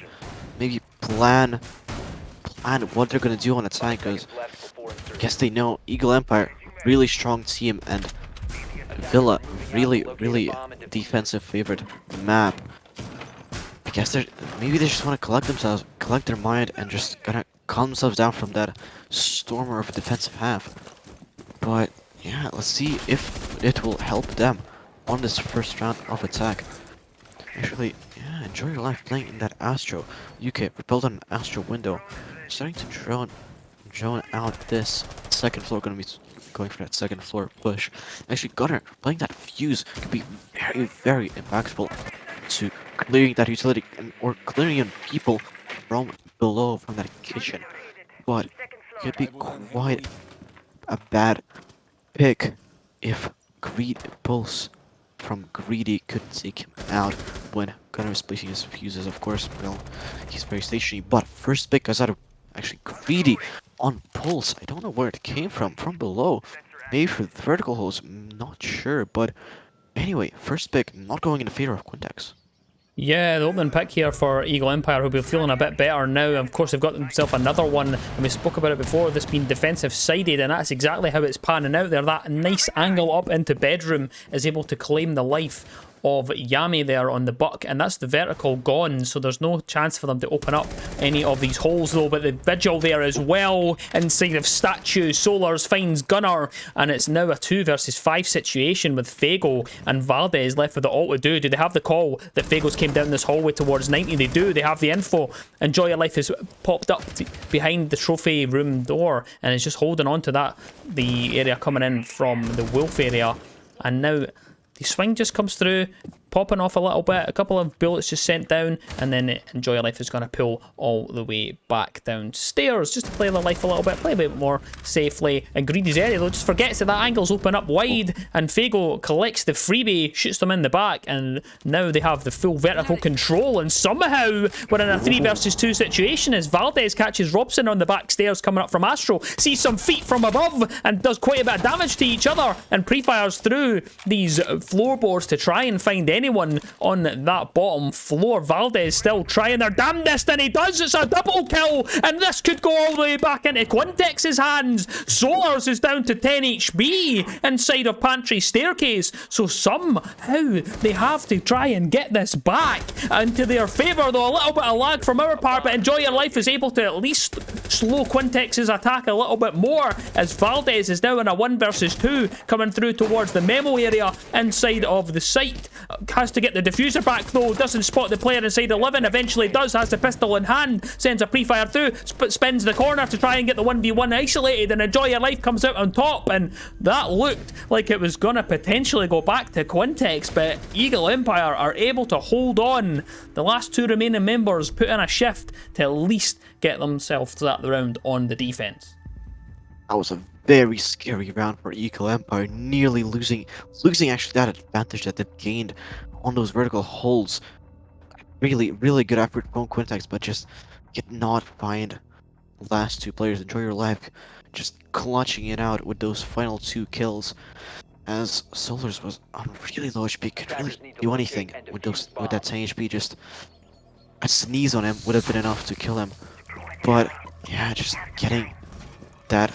maybe plan what they're gonna do on attack, because I guess they know Eagle Empire, really strong team, and Villa, really defensive favored map. I guess maybe they just want to collect their mind, and just gonna calm themselves down from that stormer of a defensive half. But yeah, let's see if it will help them on this first round of attack. Actually, yeah, enjoy your life playing in that Astro. UK repelled on an Astro window, starting to drone out this second floor. Gonna be going for that second floor push. Actually, Gunner playing that fuse could be very impactful to clearing that utility or clearing in people from below, from that kitchen. But it could be quite a bad pick if Greed Pulse from Greedy could take him out when Gunner is placing his fuses, of course. Well, he's very stationary, but first pick goes out of actually Greedy on Pulse. I don't know where it came from below. Maybe for the vertical holes, not sure, but anyway, first pick not going in favor of Quintex. Yeah, the opening pick here for Eagle Empire, who'll be feeling a bit better now. Of course, they've got themselves another one, and we spoke about it before, this being defensive-sided, and that's exactly how it's panning out there. That nice angle up into bedroom is able to claim the life of Yami there on the buck, and that's the vertical gone, so there's no chance for them to open up any of these holes though. But the vigil there as well inside of statue. Solars finds Gunner, and it's now a 2 versus 5 situation with Fago and Valdez left with it all to do. Do they have the call that Fago's came down this hallway towards 90? They do. They have the info. Enjoy Your Life has popped up behind the trophy room door and is just holding on to that, the area coming in from the wolf area. And now the swing just comes through, popping off a little bit, a couple of bullets just sent down, and then Enjoy Your Life is going to pull all the way back downstairs just to play their life a little bit, play a bit more safely. And Greedy's area though just forgets that angle's open up wide, and Fago collects the freebie, shoots them in the back, and now they have the full vertical control, and somehow we're in a 3 versus 2 situation as Valdez catches Robson on the back stairs coming up from Astro, sees some feet from above, and does quite a bit of damage to each other, and pre-fires through these floorboards to try and find anyone on that bottom floor. Valdez still trying their damnedest, and he does. It's a double kill, and this could go all the way back into Quintex's hands. Solars is down to 10 HP inside of Pantry Staircase, so somehow they have to try and get this back into their favour, though a little bit of lag from our part, but Enjoy Your Life is able to at least slow Quintex's attack a little bit more, as Valdez is now in a 1 versus 2 coming through towards the memo area inside of the site. Has to get the diffuser back though, doesn't spot the player inside 11, eventually does, has the pistol in hand, sends a pre-fire through, spins the corner to try and get the 1v1 isolated, and Enjoy Your Life comes out on top, and that looked like it was gonna potentially go back to Quintex, but Eagle Empire are able to hold on. The last 2 remaining members put in a shift to at least get themselves to that round on the defense. That was a very scary round for Eagle Empire, nearly losing actually that advantage that they gained on those vertical holes. Really good effort from Quintex, but just could not find the last 2 players. Enjoy Your Life just clutching it out with those final 2 kills, as Solars was on really low HP, could really do anything with that 10 HP. Just a sneeze on him would have been enough to kill him. But yeah, just getting that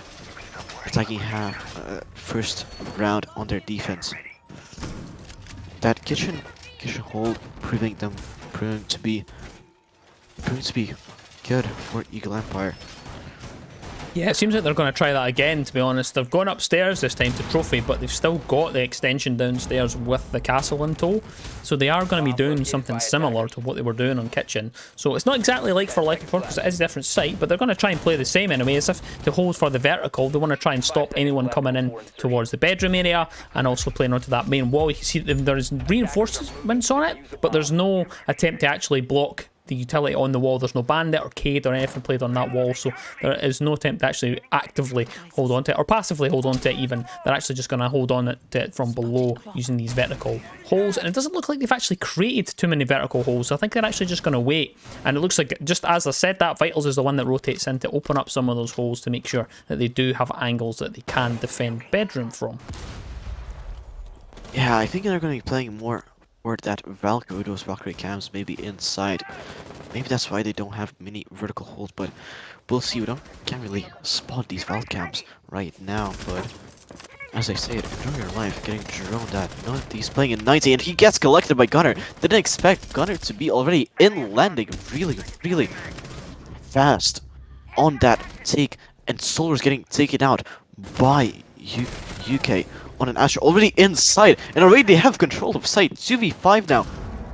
attacking half first round on their defense. That kitchen hold proving to be good for Eagle Empire. Yeah, it seems like they're going to try that again, to be honest. They've gone upstairs this time to trophy, but they've still got the extension downstairs with the castle in tow. So they are going to be doing something similar to what they were doing on kitchen. So it's not exactly like for like before, because it is a different site, but they're going to try and play the same anyway, as if to hold for the vertical. They want to try and stop anyone coming in towards the bedroom area, and also playing onto that main wall. You can see that there's reinforcements on it, but there's no attempt to actually block the utility on the wall. There's no bandit or Cade or anything played on that wall, so there is no attempt to actually actively hold on to it, or passively hold on to it even. They're actually just going to hold on to it from below using these vertical holes, and it doesn't look like they've actually created too many vertical holes, so I think they're actually just going to wait. And it looks like, just as I said, that Vitals is the one that rotates in to open up some of those holes to make sure that they do have angles that they can defend bedroom from. Yeah, I think they're going to be playing more or that Valkyrie, those Valkyrie cams maybe inside. Maybe that's why they don't have many vertical holds, but we'll see. Can't really spot these Val cams right now, but as I said, enjoy your life getting droned at. None of these playing in 90, and he gets collected by Gunner. Didn't expect Gunner to be already in landing really fast on that take, and Solar's getting taken out by UK on an Astra already inside, and already they have control of site. 2v5 now.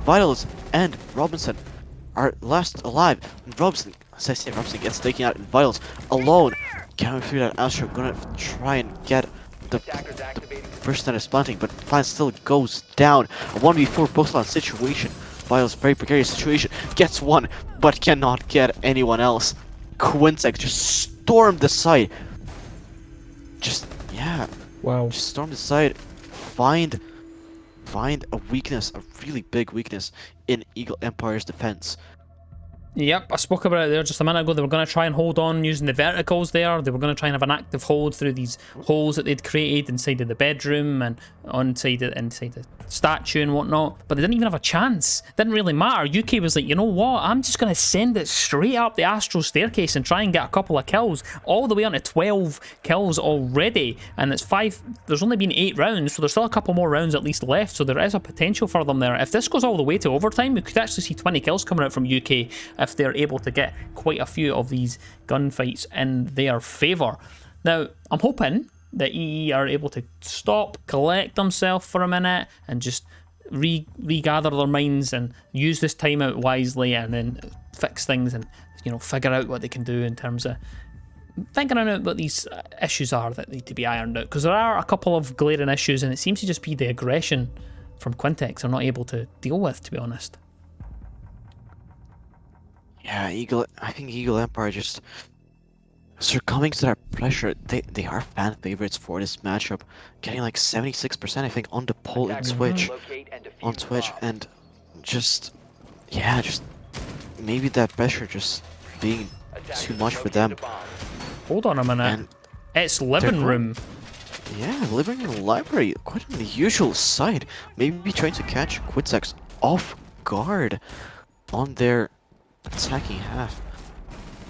Vitals and Robinson are last alive. And Robinson, as I say, Robinson gets taken out, and Vitals alone. Coming through that Astra, gonna try and get the person that is planting, but plant still goes down. A 1v4 post-plant situation. Vitals, very precarious situation. Gets one, but cannot get anyone else. Quintek just stormed the site. Yeah. Wow. Just storm the site. Find a weakness, a really big weakness in Eagle Empire's defense. Yep, I spoke about it there just a minute ago. They were going to try and hold on using the verticals there. They were going to try and have an active hold through these holes that they'd created inside of the bedroom and inside the statue and whatnot. But they didn't even have a chance. Didn't really matter. UK was like, you know what? I'm just going to send it straight up the astral staircase and try and get a couple of kills. All the way on to 12 kills already. And it's 5. There's only been 8 rounds, so there's still a couple more rounds at least left. So there is a potential for them there. If this goes all the way to overtime, we could actually see 20 kills coming out from UK if they're able to get quite a few of these gunfights in their favour. Now, I'm hoping that EE are able to stop, collect themselves for a minute, and just regather their minds and use this time out wisely, and then fix things and, you know, figure out what they can do in terms of figuring out what these issues are that need to be ironed out. Because there are a couple of glaring issues, and it seems to just be the aggression from Quintek they're not able to deal with, to be honest. Yeah, I think Eagle Empire just succumbing to that pressure. They are fan favorites for this matchup, getting like 76% I think on the poll in Twitch, and just maybe that pressure just being too much for them. Hold on a minute. And it's living room. Yeah, living room library, quite an unusual sight. Maybe trying to catch Quintek off guard on their attacking half.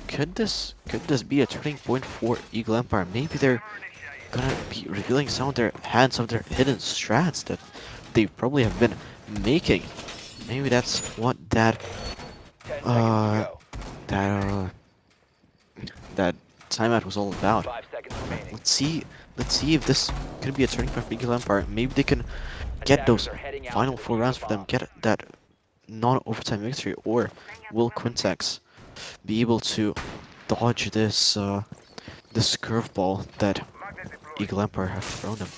Could this be a turning point for Eagle Empire? Maybe they're gonna be revealing some of their hidden strats that they probably have been making. Maybe that's what that timeout was all about. Let's see if this could be a turning point for Eagle Empire. Maybe they can get those final 4 rounds for them, get that non-overtime victory, or will Quintek be able to dodge this this curveball that Eagle Empire have thrown them?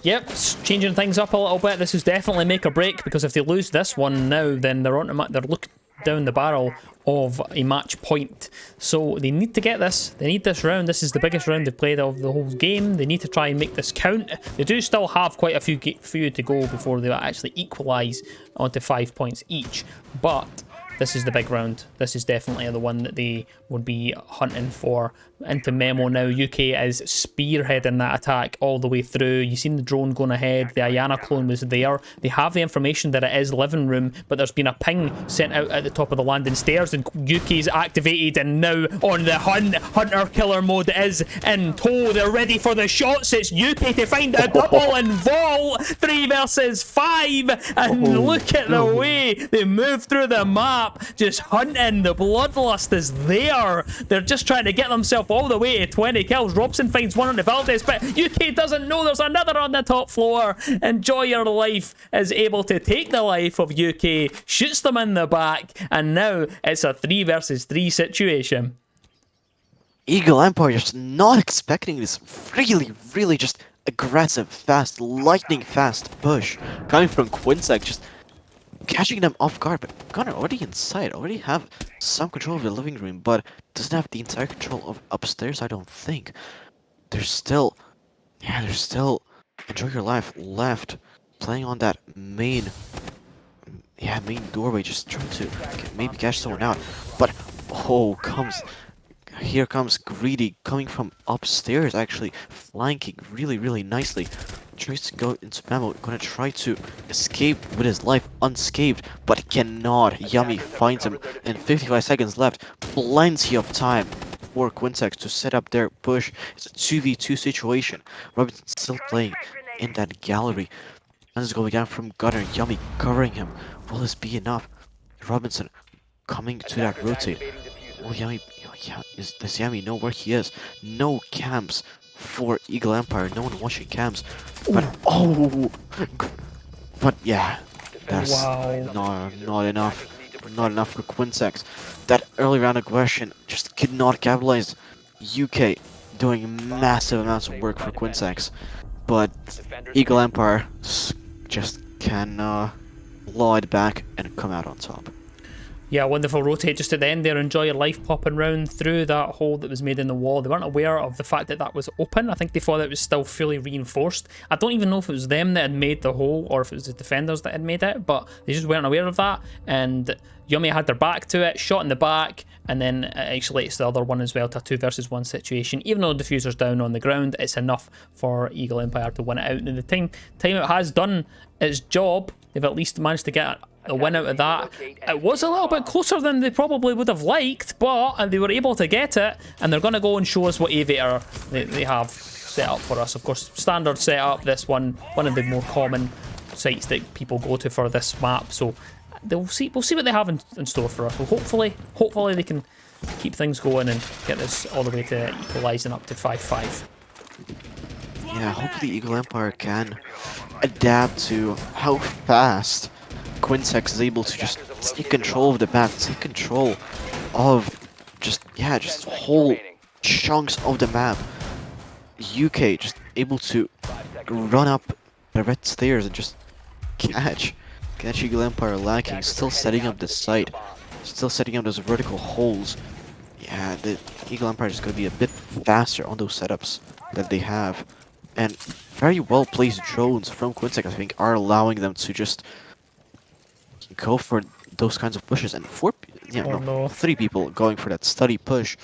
Yep, changing things up a little bit. This is definitely make or break, because if they lose this one now, then they're looking down the barrel of a match point. So they need to get this. They need this round. This is the biggest round they've played of the whole game. They need to try and make this count. They do still have quite a few to go before they actually equalise onto 5 points each, but this is the big round. This is definitely the one that they would be hunting for. Into Memo now. UK is spearheading that attack all the way through. You've seen the drone going ahead. The Ayana clone was there. They have the information that it is living room, but there's been a ping sent out at the top of the landing stairs, and UK's activated and now on the hunt. Hunter killer mode is in tow. They're ready for the shots. It's UK to find a double and vault. 3 versus 5, and look at the way they move through the map, just hunting. The bloodlust is there. They're just trying to get themselves all the way to 20 kills. Robson finds one on the Valdez, but UK doesn't know there's another on the top floor. Enjoy Your Life is able to take the life of UK, shoots them in the back, and now it's a 3 versus 3 situation. Eagle Empire just not expecting this really just aggressive, fast, lightning fast push coming from Quintek, just catching them off guard. But Gunner already inside, already have some control of the living room, but doesn't have the entire control of upstairs, I don't think. There's still Enjoy Your Life left, playing on that main doorway, just trying to maybe catch someone out. But here comes Greedy coming from upstairs, actually flanking really nicely. tries to go into Memo, gonna try to escape with his life unscathed, but cannot. Yummy finds him, and 55 seconds left. Plenty of time for Quintex to set up their push. It's a 2v2 situation. Robinson's still playing in that gallery. And is going down from Gunner. Yummy covering him. Will this be enough? Robinson coming to that rotate. Oh, Yummy. Yeah, does Yummy know where he is? No camps for Eagle Empire. No one watching camps. But oh, but yeah, that's not enough. Not enough for Quintex. That early round aggression just could not capitalize. UK doing massive amounts of work for Quintex, but Eagle Empire just can claw it back and come out on top. Yeah, wonderful rotate just at the end there. Enjoy your life popping round through that hole that was made in the wall. They weren't aware of the fact that that was open. I think they thought it was still fully reinforced. I don't even know if it was them that had made the hole or if it was the defenders that had made it, but they just weren't aware of that. And Yummy had their back to it, shot in the back, and then it isolates the other one as well to a 2 versus 1 situation. Even though the diffuser's down on the ground, it's enough for Eagle Empire to win it out. And the timeout has done its job. They've at least managed to get a win out of that. It was a little bit closer than they probably would have liked, but they were able to get it, and they're going to go and show us what Aviator they have set up for us. Of course, standard setup, this one of the more common sites that people go to for this map, so we'll see what they have in store for us. So hopefully they can keep things going and get this all the way to equalising up to 5-5. Yeah, hopefully Eagle Empire can adapt to how fast Quintex is able to just take control of the map, take control of just whole chunks of the map. UK just able to run up the red stairs and just catch Eagle Empire lacking, still setting up the site, still setting up those vertical holes. Yeah, the Eagle Empire is going to be a bit faster on those setups that they have. And very well placed drones from Quintex, I think, are allowing them to just go for those kinds of pushes. And 3 people going for that steady push,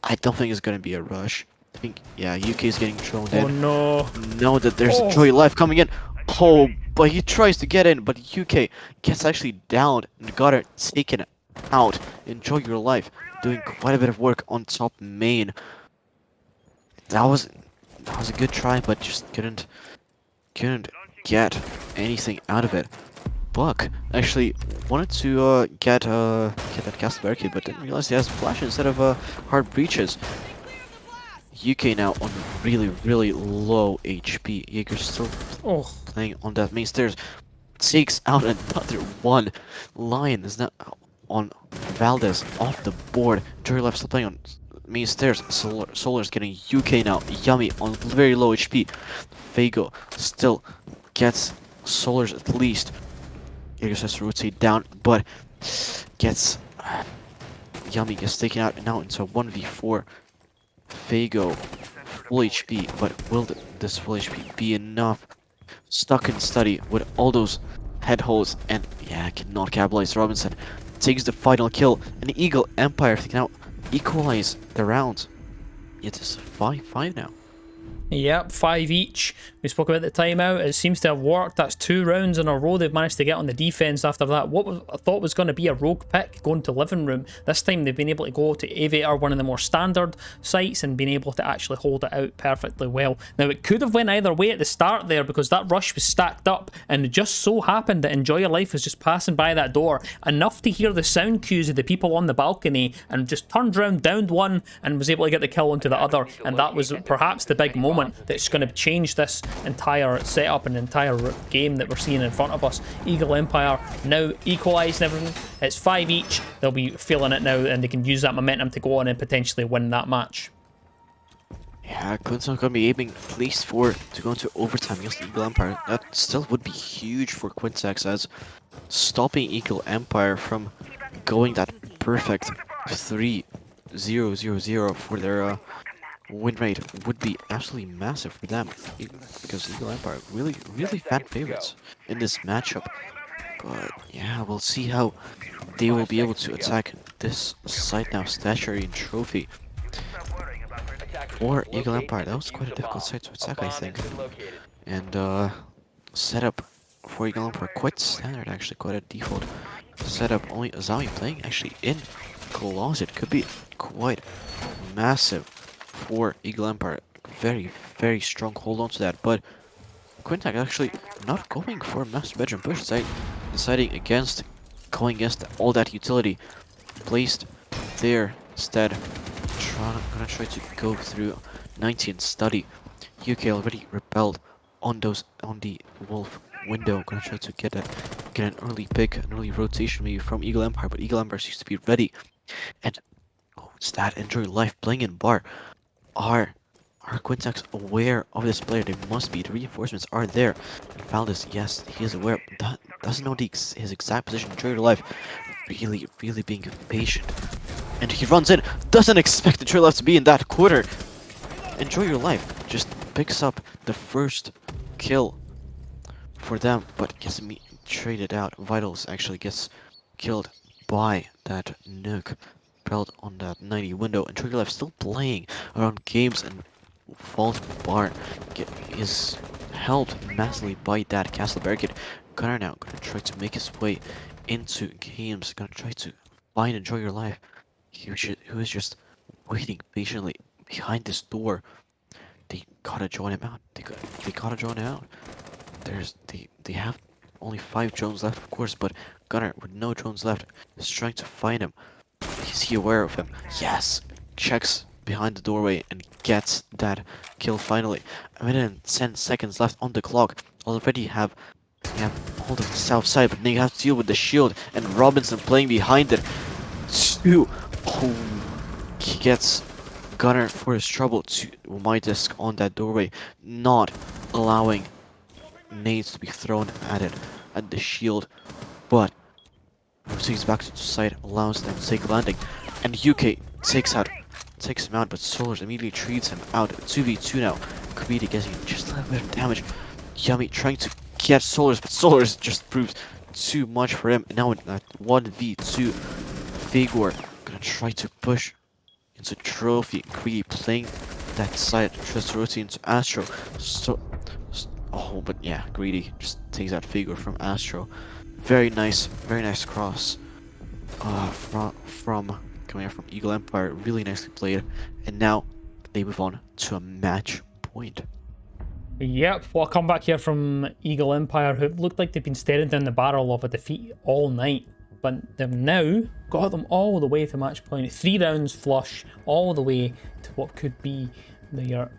I don't think it's going to be a rush. I think, yeah, UK is getting droned in. Oh no! Know that there's Joy Life coming in. Oh, but he tries to get in, but UK gets actually downed and got it taken out. Enjoy Your Life doing quite a bit of work on top main. That was a good try, but just couldn't get anything out of it. Buck actually wanted to get that cast barricade, but didn't realize he has flash instead of hard breaches. UK now on really low HP. Jaeger's still playing on that main stairs. Takes out another one. Lion is now on Valdez off the board. Jory Left still playing on main stairs. Solar's getting UK now. Yummy on very low HP. Fago still gets Solar's at least. Jaeger has to rotate down, but gets Yummy gets taken out now into 1v4. Fago full HP, but will this full HP be enough? Stuck in study with all those head holes, and yeah, cannot capitalize. Robinson takes the final kill, and Eagle Empire can now equalize the round. It is 5-5 now. Yep, 5 each. We spoke about the timeout. It seems to have worked. That's 2 rounds in a row they've managed to get on the defense after that. What I thought was going to be a rogue pick going to living room, this time they've been able to go to Aviator, one of the more standard sites, and been able to actually hold it out perfectly well. Now, it could have went either way at the start there because that rush was stacked up, and it just so happened that Enjoy Your Life was just passing by that door enough to hear the sound cues of the people on the balcony and just turned around, downed one, and was able to get the kill onto the other. And that was perhaps the big moment that's going to change this entire setup and entire game that we're seeing in front of us. Eagle Empire now equalised everything. It's 5 each. They'll be feeling it now, and they can use that momentum to go on and potentially win that match. Yeah, Quintex going to be aiming at least to go into overtime against the Eagle Empire. That still would be huge for Quintex, as stopping Eagle Empire from going that perfect 3-0-0-0 for their win rate would be absolutely massive for them, because Eagle Empire really fan favorites in this matchup. But yeah, we'll see how they will be able to attack this site now. Statuary and Trophy for Eagle Empire. That was quite a difficult site to attack, I think. And setup for Eagle Empire quite standard actually, quite a default setup. Only Azami playing actually in closet could be quite massive for Eagle Empire. Very, very strong hold on to that, but Quintac actually not going for a master bedroom push, deciding against going against all that utility placed there instead. Gonna try to go through 90 and study. UK already repelled on the wolf window. Gonna try to get an early pick, an early rotation maybe from Eagle Empire, but Eagle Empire seems to be ready. And oh, it's that enjoy life playing in bar. Are Quintax aware of this player? They must be. The reinforcements are there. And Valdez, yes, he is aware. That doesn't know his exact position. Enjoy your life. Really, really being patient. And he runs in. Doesn't expect the trail left to be in that quarter. Enjoy your life. Just picks up the first kill for them, but gets me traded out. Vitals actually gets killed by that nuke. Propelled on that 90 window. And Trigger Life still playing around games, and Vault Bar is helped massively by that castle barricade. Gunnar now gonna try to make his way into games. Gonna try to find Enjoy Your Life. Who is just waiting patiently behind this door. They gotta join him out. They gotta join him out. They have only 5 drones left, of course, but Gunnar with no drones left is trying to find him. Is he aware of him? Yes. Checks behind the doorway and gets that kill finally. A minute and 10 seconds left on the clock. Already have hold of the south side, but they have to deal with the shield and Robinson playing behind it. Two. Oh, he gets Gunner for his trouble to my disc on that doorway, not allowing nades to be thrown at it, at the shield, but proceeds back to the side, allows them to take a landing, and UK takes him out, but Solars immediately treats him out. 2v2 now. Kubita getting just a little bit of damage. Yummy trying to get Solars, but Solars just proves too much for him. And now in that 1v2, Figor gonna try to push into Trophy. Greedy playing that side, tries to rotate into Astro. Oh, but yeah, Greedy just takes out Figor from Astro. Very nice cross from coming out from Eagle Empire. Really nicely played. And now they move on to a match point. Yep, what a comeback here from Eagle Empire, who looked like they've been staring down the barrel of a defeat all night. But they've now got them all the way to match point. 3 rounds flush, all the way to what could be their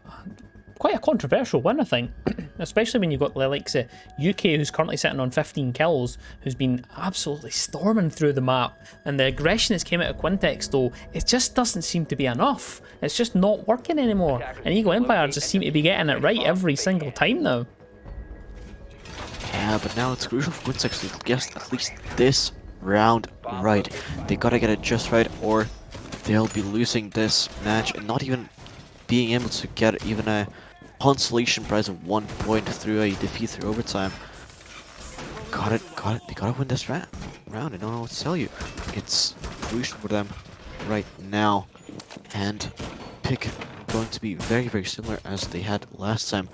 quite a controversial win, I think. Especially when you've got the likes of UK, who's currently sitting on 15 kills, who's been absolutely storming through the map. And the aggression that's came out of Quintex, though, it just doesn't seem to be enough. It's just not working anymore. And Eagle Empire just seem to be getting it right every single time now. Yeah, but now it's crucial for Quintex to get at least this round right. They gotta get it just right, or they'll be losing this match and not even being able to get even a consolation prize of 1 point through a defeat through overtime. Got it. They gotta win this round. I don't know what to tell you. It's crucial for them right now, and pick going to be very, very similar as they had last time.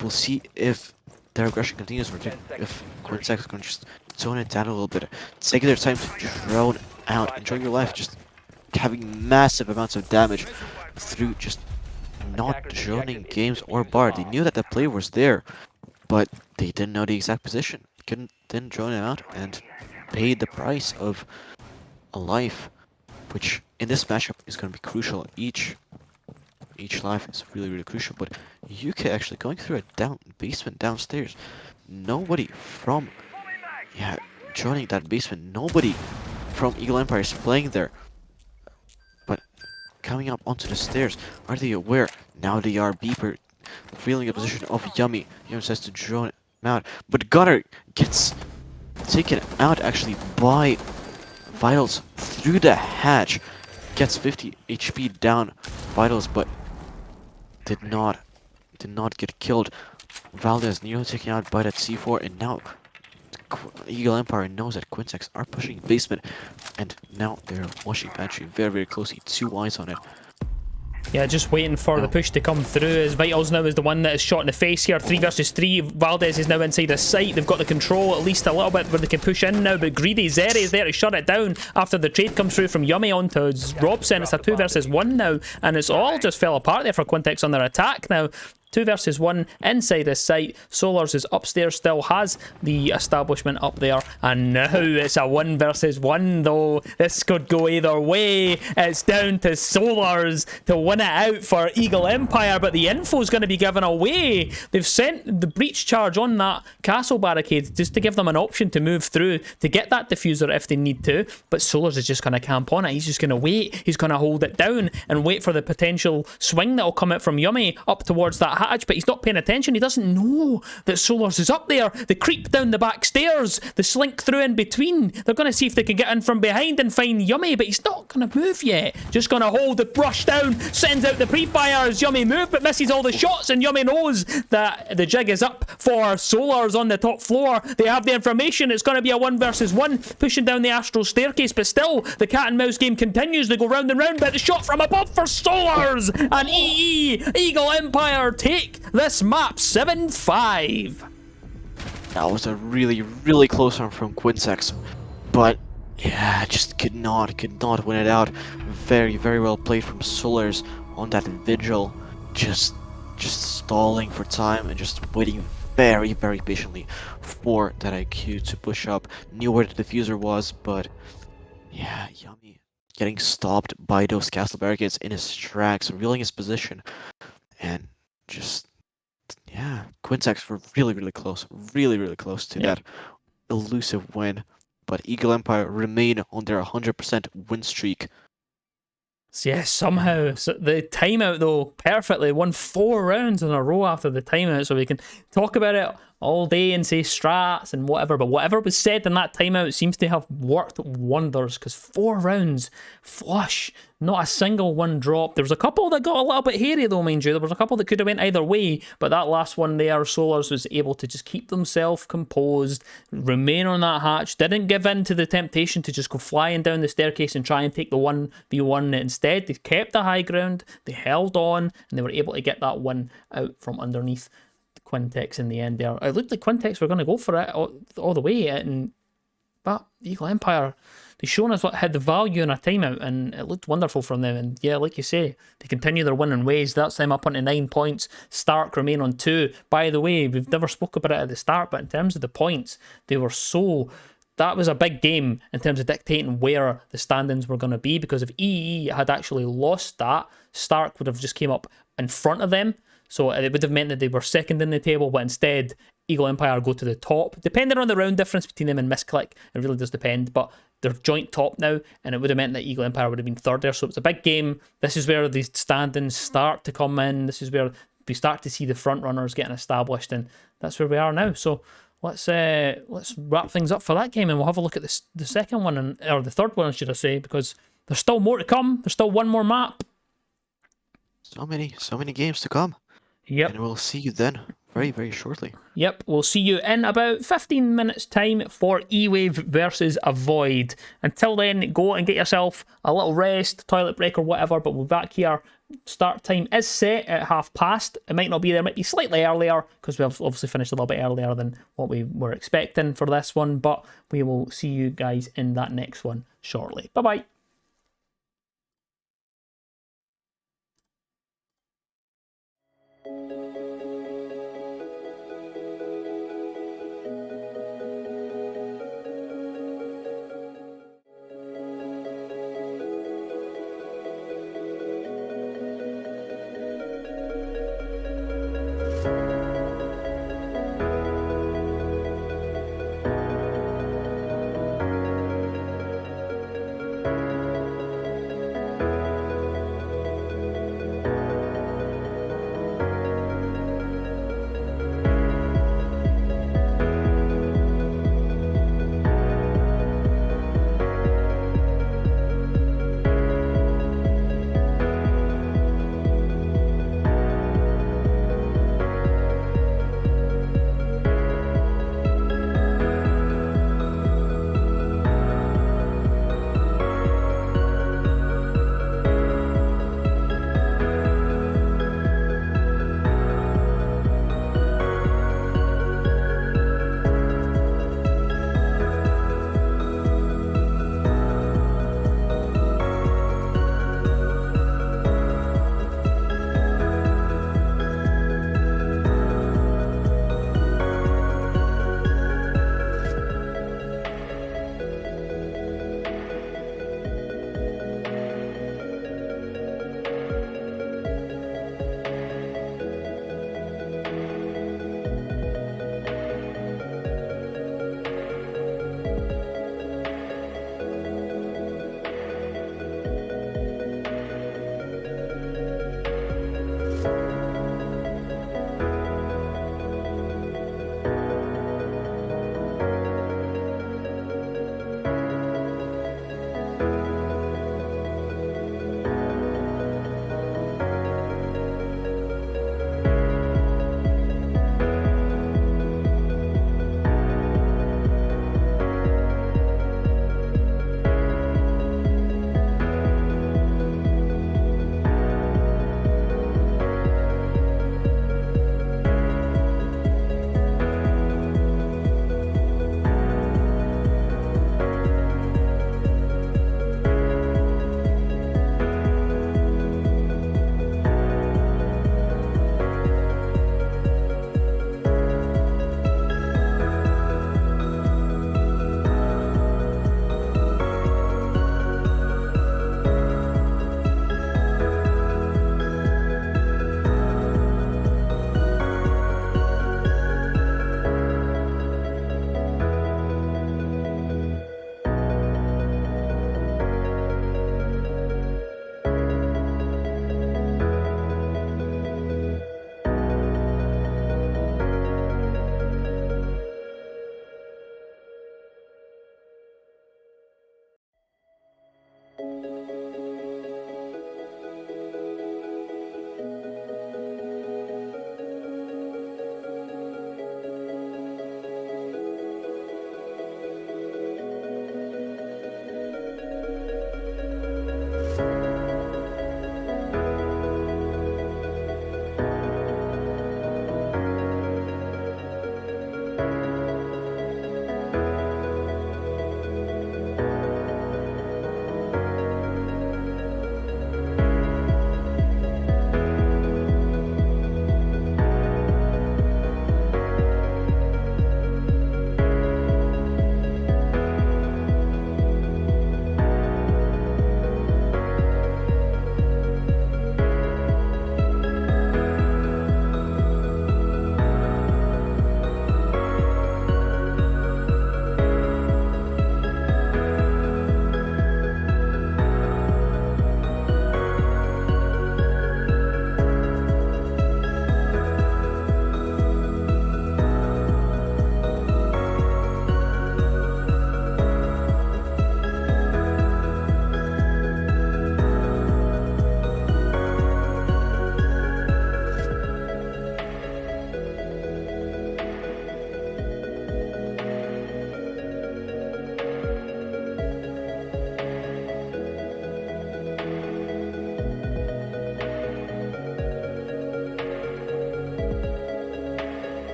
We'll see if their aggression continues, or if Quintex is going to just tone it down a little bit, take their time to drone out, enjoy your life, just having massive amounts of damage through just not droning games or bar. They knew that the player was there, but they didn't know the exact position. Didn't drone it out and paid the price of a life, which in this matchup is going to be crucial. Each life is really, really crucial. But UK actually going through a basement downstairs. Nobody from joining that basement. Nobody from Eagle Empire is playing there. But coming up onto the stairs, are they aware? Now they are. Beeper feeling a position of Yummy. Yummy says to drone him out, but Gunner gets taken out actually by Vitals through the hatch. Gets 50 HP down Vitals, but did not get killed. Valdez nearly taken out by that C4, and now Eagle Empire knows that Quintex are pushing basement, and now they're watching Pantry very, very closely. 2 eyes on it. Yeah, just waiting for the push to come through. As Vitals now is the one that is shot in the face here. 3 versus 3. Valdez is now inside his sight. They've got the control at least a little bit where they can push in now. But Greedy Zeri is there to shut it down after the trade comes through from Yummy onto Robson. It's a 2 versus 1 now. And it's all just fell apart there for Quintex on their attack now. 2 versus 1 inside his sight. Solars is upstairs, still has the establishment up there, and now it's a 1 versus 1 though. This could go either way. It's down to Solars to win it out for Eagle Empire, but the info's going to be given away. They've sent the breach charge on that castle barricade just to give them an option to move through to get that diffuser if they need to, but Solars is just going to camp on it. He's just going to wait. He's going to hold it down and wait for the potential swing that'll come out from Yummy up towards that hatch, but he's not paying attention. He doesn't know that Solars is up there. They creep down the back stairs. They slink through in between. They're going to see if they can get in from behind and find Yummy, but he's not going to move yet. Just going to hold the brush down, sends out the pre-fires. Yummy move, but misses all the shots, and Yummy knows that the jig is up for Solars on the top floor. They have the information. It's going to be a 1 versus 1, pushing down the astral staircase, but still, the cat and mouse game continues. They go round and round, but the shot from above for Solars, and Eagle Empire take this map 7-5. That was a really, really close one from Quintex, but yeah, just could not win it out. Very, very well played from Solars on that vigil, just stalling for time and just waiting very, very patiently for that IQ to push up. Knew where the diffuser was, but yeah, Yummy getting stopped by those castle barricades in his tracks, revealing his position, and just yeah, Quintex were really, really close to that elusive win, but Eagle Empire remain on their 100% win streak. Yes, somehow. So the timeout, though, perfectly. Won 4 rounds in a row after the timeout, so we can talk about it all day and say strats and whatever, but whatever was said in that timeout seems to have worked wonders, because 4 rounds flush, not a single one dropped. There was a couple that got a little bit hairy though, mind you. There was a couple that could have went either way, but that last one there, Solars was able to just keep themselves composed, remain on that hatch, didn't give in to the temptation to just go flying down the staircase and try and take the 1v1. Instead, they kept the high ground, they held on, and they were able to get that win out from underneath Quintex in the end there. It looked like Quintex were going to go for it all the way, but Eagle Empire, they've shown us what had the value in a timeout, and it looked wonderful from them. And yeah, like you say, they continue their winning ways. That's them up onto 9 points. Stark remain on 2. By the way, we've never spoke about it at the start, but in terms of the points, they were that was a big game in terms of dictating where the standings were going to be, because if EE had actually lost that, Stark would have just came up in front of them. So it would have meant that they were second in the table, but instead Eagle Empire go to the top. Depending on the round difference between them and Misclick, it really does depend, but they're joint top now, and it would have meant that Eagle Empire would have been third there. So it's a big game. This is where the standings start to come in. This is where we start to see the front runners getting established, and that's where we are now. So let's wrap things up for that game, and we'll have a look at the second one, or the third one, should I say, because there's still more to come. There's still one more map. So many games to come. Yep. And we'll see you then very, very shortly. Yep, we'll see you in about 15 minutes time for E-Wave versus a Void. Until then, go and get yourself a little rest, toilet break or whatever, but we'll be back here. Start time is set at past. It might not be there, it might be slightly earlier, because we've obviously finished a little bit earlier than what we were expecting for this one, but we will see you guys in that next one shortly. Bye-bye.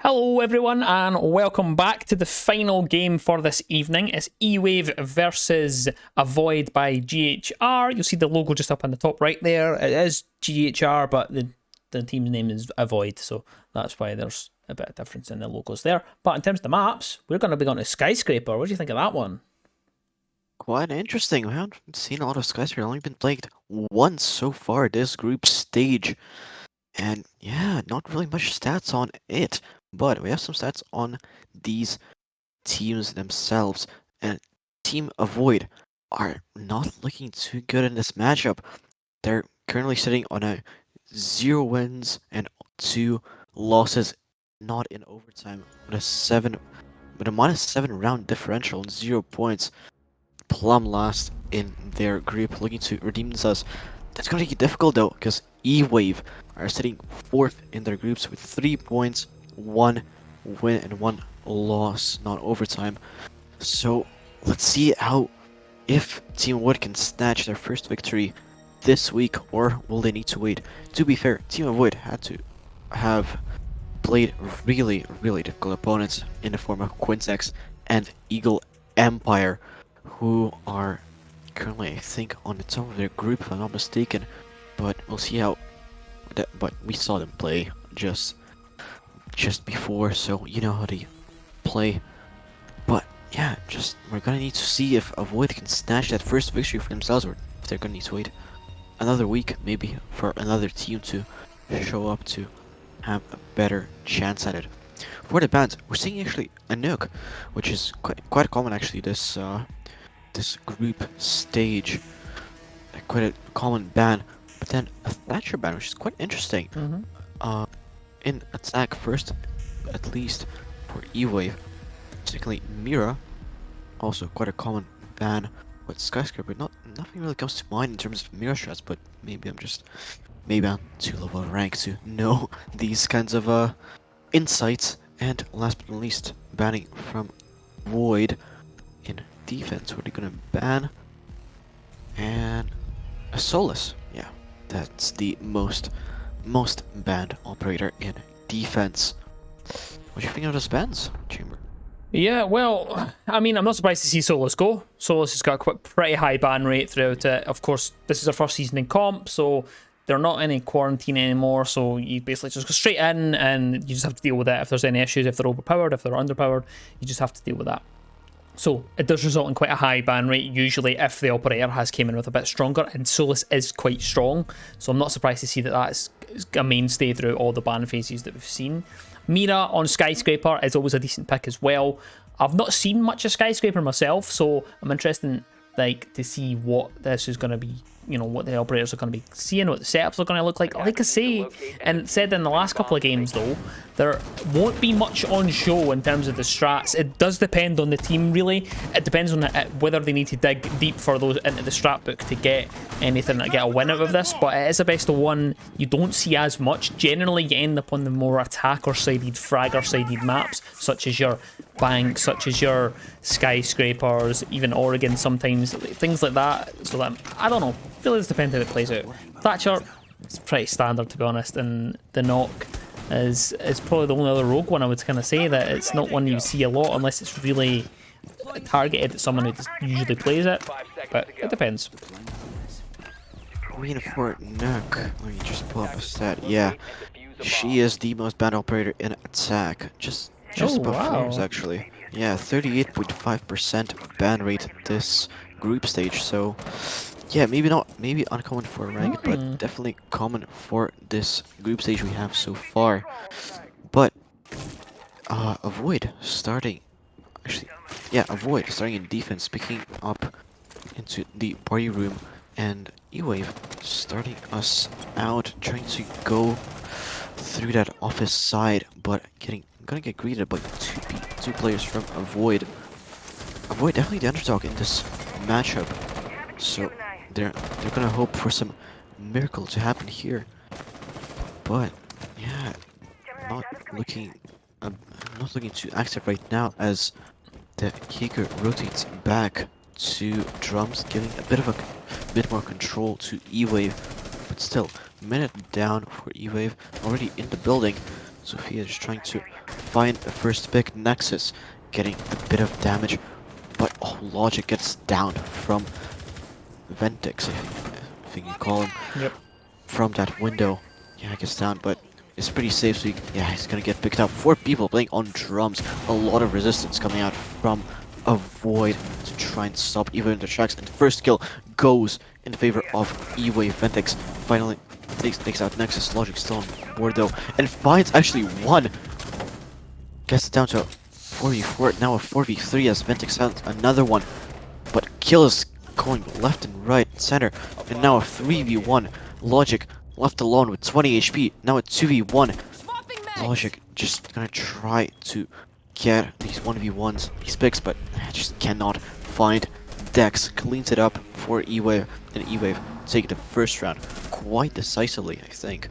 Hello everyone and welcome back to the final game for this evening. It's E-Wave versus Avoid by GHR. You'll see the logo just up on the top right there. It is GHR, but the team's name is Avoid, so that's why there's a bit of difference in the logos there. But in terms of the maps, we're going to be going to Skyscraper. What do you think of that one? Quite interesting. We haven't seen a lot of Skyscraper. Only been played once so far this group stage. And yeah, not really much stats on it. But we have some stats on these teams themselves. And Team Avoid are not looking too good in this matchup. They're currently sitting on a 0 wins and 2 losses, not in overtime, with a -7 round differential and 0 points. Plum last in their group, looking to redeem themselves. That's gonna be difficult though, because E-Wave are sitting 4th in their groups with 3 points, 1 win and 1 loss, not overtime. So let's see if Team Wood can snatch their first victory this week, or will they need to wait? To be fair, Team Wood had to have played really difficult opponents in the form of Quintex and Eagle Empire, who are currently, I think, on the top of their group, if I'm not mistaken. But we'll see how. But we saw them play just before, so you know how they play. But yeah, we're gonna need to see if Avoid can snatch that first victory for themselves, or if they're gonna need to wait another week, maybe, for another team to show up to have a better chance at it. For the bans, we're seeing actually a nuke, which is quite common actually. This group stage, quite a common ban, but then a Thatcher ban, which is quite interesting. In attack first, at least for E-Wave. Secondly, Mira, also quite a common ban with Skyscraper. Nothing really comes to mind in terms of Mira strats, but maybe I'm just maybe on too low of a rank to know these kinds of insights. And last but not least, banning from Void in defense. What are you gonna ban? And a Solus. Yeah, that's the most banned operator in defense. What do you think of those bans, Chamber? Yeah, well, I mean, I'm not surprised to see Solus go. Solus has got a pretty high ban rate throughout it. Of course, this is our first season in comp, so they're not in any quarantine anymore, so you basically just go straight in and you just have to deal with it. If there's any issues, if they're overpowered, if they're underpowered, you just have to deal with that. So it does result in quite a high ban rate, usually if the operator has came in with a bit stronger, and Solus is quite strong, so I'm not surprised to see that that's a mainstay throughout all the ban phases that we've seen. Mira on Skyscraper is always a decent pick as well. I've not seen much of Skyscraper myself, so I'm interested to see what this is going to be, what the operators are going to be seeing, what the setups are going to look like. Like I say, and said in the last couple of games though, there won't be much on show in terms of the strats. It does depend on the team, really. It depends on whether they need to dig deep for those into the strat book to get anything to get a win out of this, but it is a best of one. You don't see as much. Generally, you end up on the more attacker-sided, fragger-sided maps, such as your banks, such as your skyscrapers, even Oregon sometimes, things like that. So that, I don't know, I feel it depends how it plays out. Thatcher, it's pretty standard to be honest, and the knock is probably the only other rogue one I would kind of say that it's not one you see a lot unless it's really targeted at someone who just usually plays it, but it depends. I mean, for Nook, let me just pull up a stat. Yeah, she is the most banned operator in attack. Just above Forms, actually. Yeah, 38.5% ban rate this group stage. So, yeah, maybe uncommon for rank, but definitely common for this group stage we have so far. But Avoid starting, actually, yeah, Avoid starting in defense, picking up into the party room, and E-Wave starting us out, trying to go through that office side, but gonna get greeted by two players from Avoid. Avoid definitely the underdog in this matchup, so they're gonna hope for some miracle to happen here. But yeah, not looking too active right now as the Kicker rotates back to drums, giving a bit more control to E-Wave, but still, minute down for E-Wave, already in the building. Sophia is trying to find the first pick. Nexus getting a bit of damage, but Logic gets down from Ventex, I think you call him. Yep. From that window. Yeah, gets down, but it's pretty safe, so he's gonna get picked up. 4 people playing on drums. A lot of resistance coming out from Avoid to try and stop E-Wave in the tracks, and the first kill goes in favor of E-Wave. Ventex finally takes out Nexus. Logic still on board though, and finds actually one. Gets it down to a 4v4, now a 4v3 as Ventex has another one, but kills going left and right, center, and now a 3v1. Logic left alone with 20 HP, now a 2v1. Logic just gonna try to get these 1v1s, these picks, but just cannot find Dex. Cleans it up for E-Wave, and E-Wave take the first round quite decisively, I think.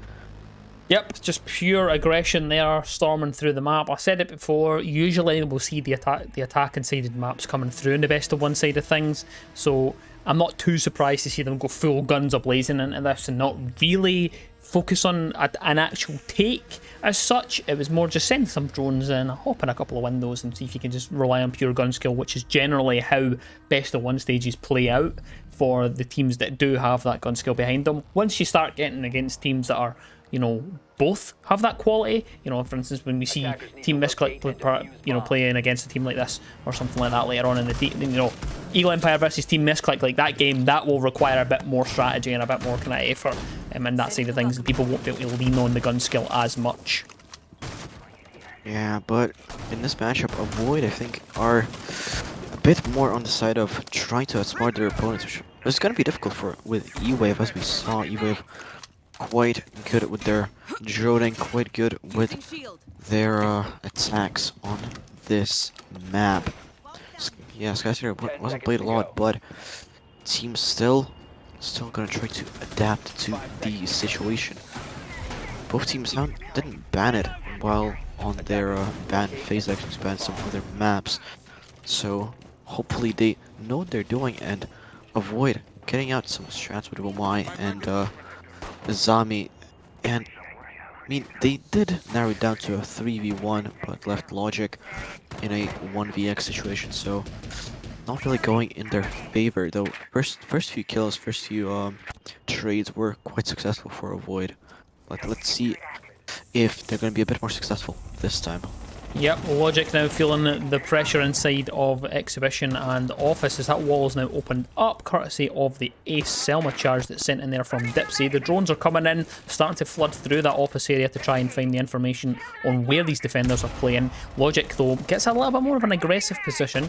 Yep, just pure aggression there, storming through the map. I said it before, usually we'll see the attack and sided maps coming through in the best of one side of things, so I'm not too surprised to see them go full guns a-blazing into this and not really focus on an actual take as such. It was more just send some drones in, hop in a couple of windows and see if you can just rely on pure gun skill, which is generally how best of one stages play out for the teams that do have that gun skill behind them. Once you start getting against teams that are, both have that quality, for instance, when we see Team Misclick playing against a team like this or something like that later on in the Eagle Empire versus Team Misclick, like that game, that will require a bit more strategy and a bit more kind of effort in that side of things, and people won't be able to lean on the gun skill as much. Yeah, but in this matchup, Avoid, I think, are a bit more on the side of trying to outsmart their opponents, which is going to be difficult with E-Wave, as we saw E-Wave quite good with their droning, quite good with their attacks on this map. Yeah, Skyscraper wasn't played a lot, but teams still still gonna try to adapt to the situation. Both teams didn't ban it while on their ban phase actions, ban some other maps. So hopefully they know what they're doing and avoid getting out some strats with Wamai and Zami. And I mean, they did narrow it down to a 3v1, but left Logic in a 1vx situation, so not really going in their favor, though first few kills, first few trades were quite successful for Avoid. But let's see if they're going to be a bit more successful this time. Yep, Logic now feeling the pressure inside of Exhibition and Office as that wall is now opened up, courtesy of the Ace Selma charge that's sent in there from Dipsy. The drones are coming in, starting to flood through that Office area to try and find the information on where these defenders are playing. Logic, though, gets a little bit more of an aggressive position,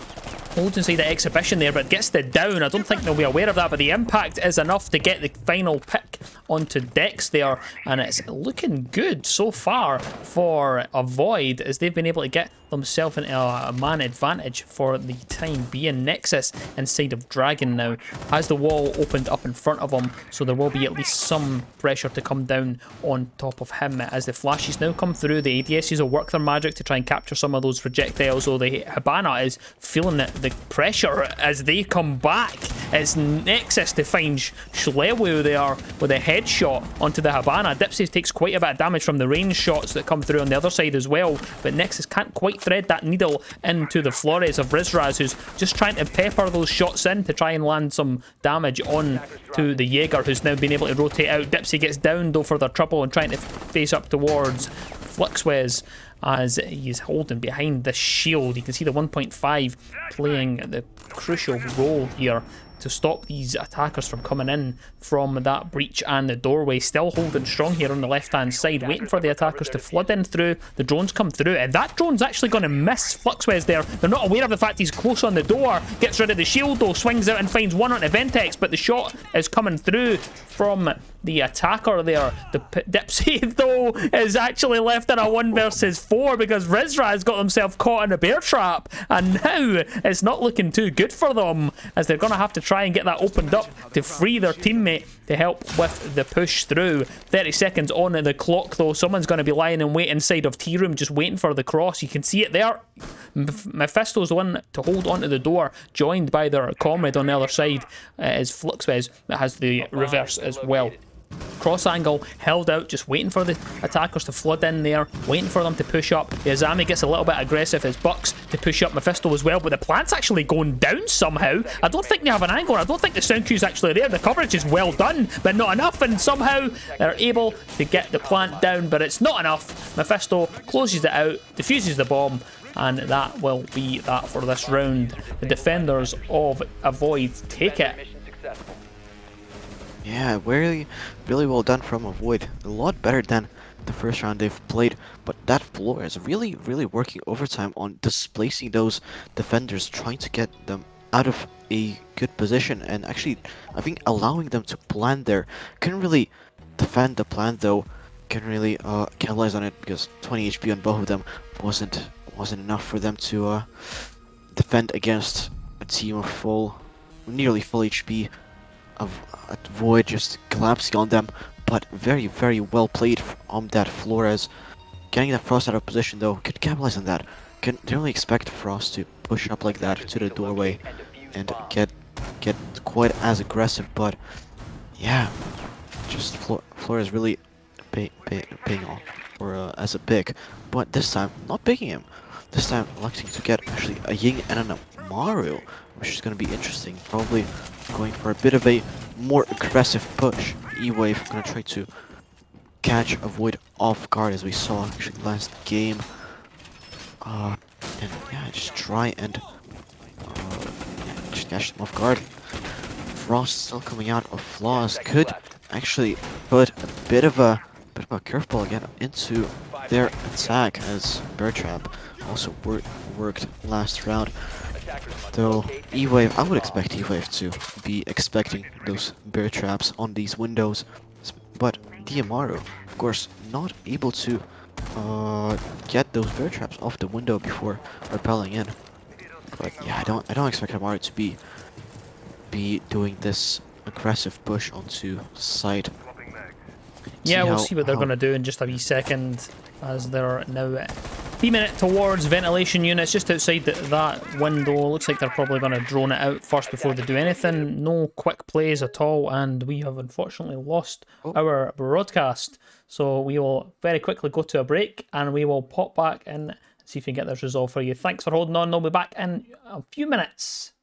holds inside the Exhibition there, but gets the down. I don't think they'll be aware of that, but the impact is enough to get the final pick onto Dex there, and it's looking good so far for Avoid as they've been able to get themselves into a man advantage for the time being. Nexus inside of Dragon now has the wall opened up in front of him, so there will be at least some pressure to come down on top of him as the flashes now come through. The ADSs will work their magic to try and capture some of those projectiles, so the Habana is feeling the pressure as they come back. It's Nexus to find Schlewu there with a headshot onto the Habana. Dipsy takes quite a bit of damage from the range shots that come through on the other side as well, but Nexus can't quite thread that needle into the Flores of Rizraz, who's just trying to pepper those shots in to try and land some damage on to the Jaeger, who's now been able to rotate out. Dipsy gets down though for their trouble and trying to face up towards Fluxwez as he's holding behind the shield. You can see the 1.5 playing the crucial role here to stop these attackers from coming in from that breach and the doorway. Still holding strong here on the left hand side, waiting for the attackers to flood in through. The drones come through, and that drone's actually going to miss Fluxwez there. They're not aware of the fact he's close on the door. Gets rid of the shield though, swings out and finds one onto Ventex, but the shot is coming through from the attacker there. The Dipsy though is actually left in a 1 versus 4 because Rizraz got himself caught in a bear trap, and now it's not looking too good for them as they're going to have to try and get that opened up to free their teammate to help with the push through. 30 seconds on the clock though. Someone's going to be lying in wait inside of Tea Room just waiting for the cross. You can see it there. Mephisto's the one to hold onto the door, joined by their comrade on the other side is Fluxwez that has the reverse as well. Cross angle held out, just waiting for the attackers to flood in there, waiting for them to push up. The Azami gets a little bit aggressive as Bucks to push up Mephisto as well, but the plant's actually going down somehow. I don't think they have an angle. I don't think the sound cue's actually there. The coverage is well done, but not enough, and somehow they're able to get the plant down, but it's not enough. Mephisto closes it out, defuses the bomb, and that will be that for this round. The defenders of Avoid take it. Yeah, really well done from Avoid. A lot better than the first round they've played, but that floor is really working overtime on displacing those defenders, trying to get them out of a good position, and actually, I think allowing them to plant there. Couldn't really defend the plant though, couldn't really capitalize on it because 20 HP on both of them wasn't enough for them to defend against a team of nearly full HP. Of Void just collapsing on them, but very well played on that Flores. Getting that Frost out of position though, could capitalize on that. Didn't really expect Frost to push up like that to the doorway and get quite as aggressive, but yeah, just Flores really paying off for as a pick, but this time not picking him. This time electing to get actually a Ying and a Maru, which is going to be interesting. Probably going for a bit of a more aggressive push. E-Wave going to try to catch Avoid off guard as we saw actually last game. And yeah, just try and just catch them off guard. Frost still coming out of flaws could actually put a bit of a curveball again into their attack as Bear Trap also worked last round. Though E-Wave, I would expect E-Wave to be expecting those bear traps on these windows, but Diamaru, of course, not able to get those bear traps off the window before repelling in. But yeah, I don't expect Diamaru to be doing this aggressive push onto site. Yeah, we'll see what they're going to do in just a wee second, as they're now beaming it towards ventilation units just outside that window. Looks like they're probably going to drone it out first before they do anything. No quick plays at all, and we have unfortunately lost our broadcast. So we will very quickly go to a break, and we will pop back in and see if we can get this resolved for you. Thanks for holding on. They'll be back in a few minutes.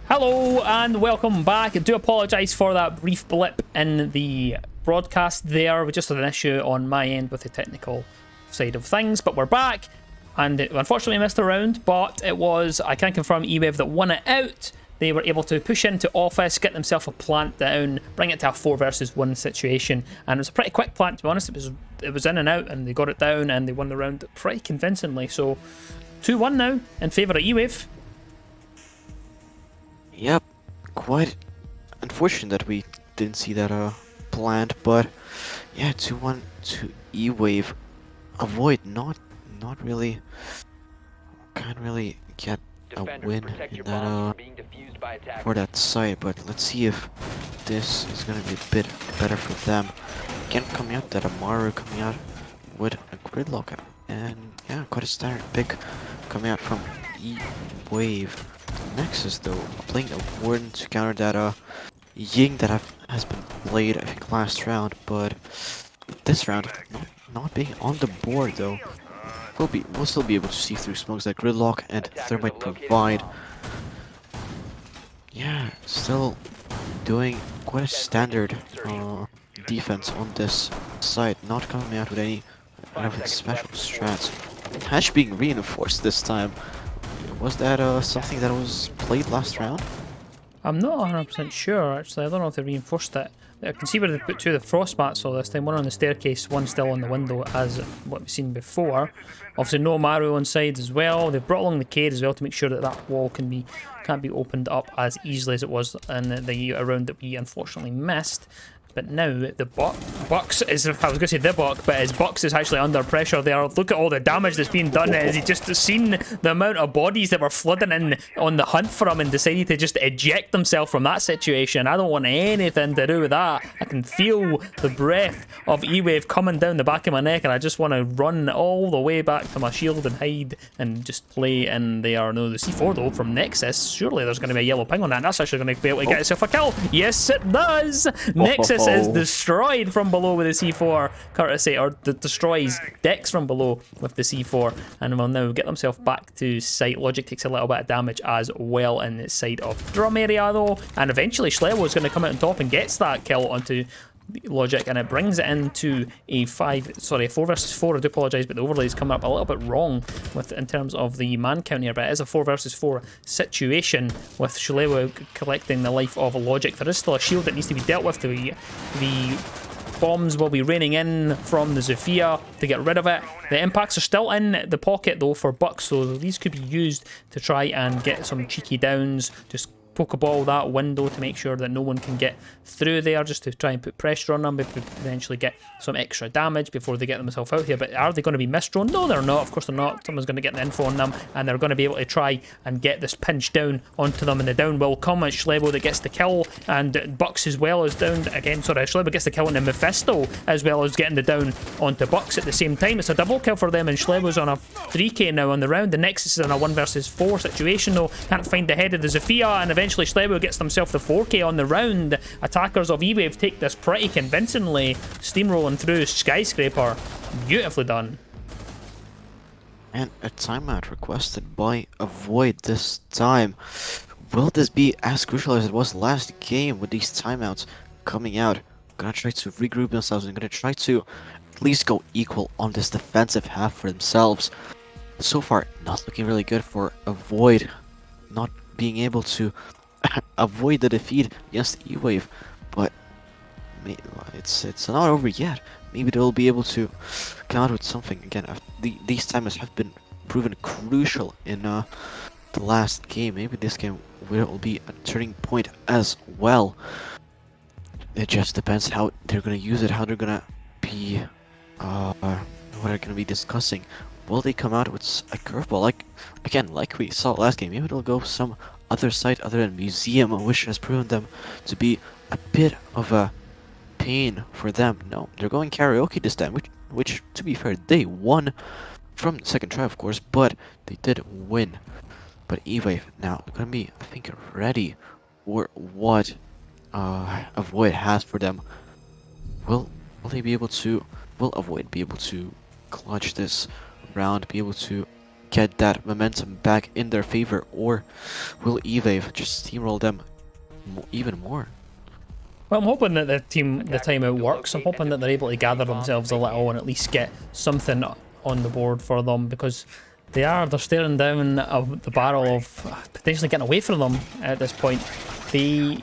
Hello and welcome back. I do apologise for that brief blip in the broadcast there. We just had an issue on my end with the technical side of things, but we're back, and it unfortunately missed a round, but it was, I can confirm, E-Wave that won it out. They were able to push into office, get themselves a plant down, bring it to a 4 versus 1 situation, and it was a pretty quick plant, to be honest. It was in and out, and they got it down, and they won the round pretty convincingly. So 2-1 now in favour of E-Wave. Yep, quite unfortunate that we didn't see that plant, but yeah, 2-1 to E-Wave. Avoid not really, can't really get a win in that for that site, but let's see if this is gonna be a bit better for them. Again, coming out, that Amaru coming out with a gridlock, and yeah, quite a standard pick coming out from E-Wave. Nexus though, playing a Warden to counter that Ying that has been played, I think, last round, but this round not being on the board though. We'll still be able to see through smokes that Gridlock and Thermite provide. Yeah, still doing quite a standard defense on this site, not coming out with any of its special strats. Hash being reinforced this time. Was that something that was played last round? I'm not 100% sure, actually. I don't know if they reinforced it. I can see where they put 2 of the frost mats all this time. 1 on the staircase, 1 still on the window, as what we've seen before. Obviously no Maru on side as well. They've brought along the Cade as well to make sure that that wall can't be opened up as easily as it was in the round that we unfortunately missed. But now the Bucks is, I was going to say the Buck, but his Bucks is actually under pressure there. Look at all the damage that's being done. Has he just seen the amount of bodies that were flooding in on the hunt for him and decided to just eject himself from that situation? I don't want anything to do with that. I can feel the breath of E-Wave coming down the back of my neck, and I just want to run all the way back to my shield and hide and just play in there. No, the C4 though from Nexus, surely there's going to be a yellow ping on that. That's actually going to be able to get itself a kill. Yes, it does. Nexus is destroyed from below with the C4, courtesy, or destroys Dex from below with the C4, and will now get themselves back to site. Logic takes a little bit of damage as well in the side of drum area though, and eventually Schlewo is going to come out on top and gets that kill onto logic, and it brings it into a 4 versus 4. I do apologise, but the overlay is coming up a little bit wrong in terms of the man count here, but it is a 4 versus 4 situation with Shalewa collecting the life of a logic. There is still a shield that needs to be dealt with. The bombs will be raining in from the Zofia to get rid of it. The impacts are still in the pocket though for Bucks, so these could be used to try and get some cheeky downs. Just Pokeball that window to make sure that no one can get through there, just to try and put pressure on them, but potentially get some extra damage before they get themselves out here. But are they going to be misdrawn? No, they're not. Of course they're not. Someone's going to get the info on them, and they're going to be able to try and get this pinch down onto them, and the down will come. It's Schlebo that gets the kill, and Bucks as well is down again. Sorry, Schlebo gets the kill on Mephisto as well as getting the down onto Bucks at the same time. It's a double kill for them, and Schlebo's on a 3k now on the round. The Nexus is in a 1 versus 4 situation though. Can't find the head of the Zofia, and eventually Schlebo gets himself the 4k on the round. Attackers of E-Wave take this pretty convincingly, steamrolling through Skyscraper. Beautifully done. And a timeout requested by Avoid this time. Will this be as crucial as it was last game with these timeouts coming out? Gonna try to regroup themselves and gonna try to at least go equal on this defensive half for themselves. So far, not looking really good for Avoid, not being able to avoid the defeat against E-Wave, but it's not over yet. Maybe they'll be able to come out with something again. These times have been proven crucial in the last game. Maybe this game will be a turning point as well. It just depends how they're gonna use it, how they're gonna be, what they're gonna be discussing. Will they come out with a curveball like we saw last game? Maybe they'll go some other side other than Museum, which has proven them to be a bit of a pain for them. No, they're going karaoke this time, which to be fair, they won from the second try, of course, but they did win. But E-Wave now gonna be, I think, ready for what Avoid has for them. Will they be able to? Will Avoid be able to clutch this round? Be able to get that momentum back in their favor, or will E-Wave just steamroll them even more? Well, I'm hoping that the timeout works. I'm hoping that they're able to gather themselves a little and at least get something on the board for them, because they're staring down the barrel of potentially getting away from them at this point. The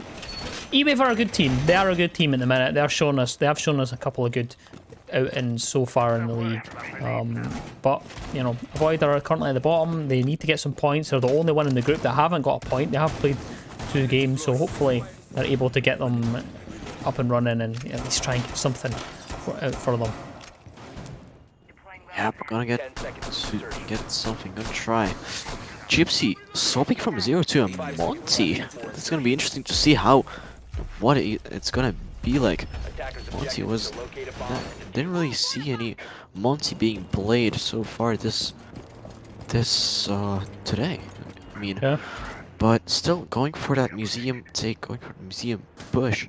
E-Wave are a good team. They are a good team at the minute. They have shown us a couple of good outings so far in the league. But you know, Avoid are currently at the bottom. They need to get some points. They're the only one in the group that haven't got a point. They have played 2 games, so hopefully they're able to get them up and running and at least try and get something out for them. Yeah, we're gonna get something. Gonna try. Gypsy swapping from 0 to a Monty. It's gonna be interesting to see what it's gonna be like. Monty didn't really see any Monty being played so far this today. I mean, Yeah. But still going for that museum take, going for the museum push.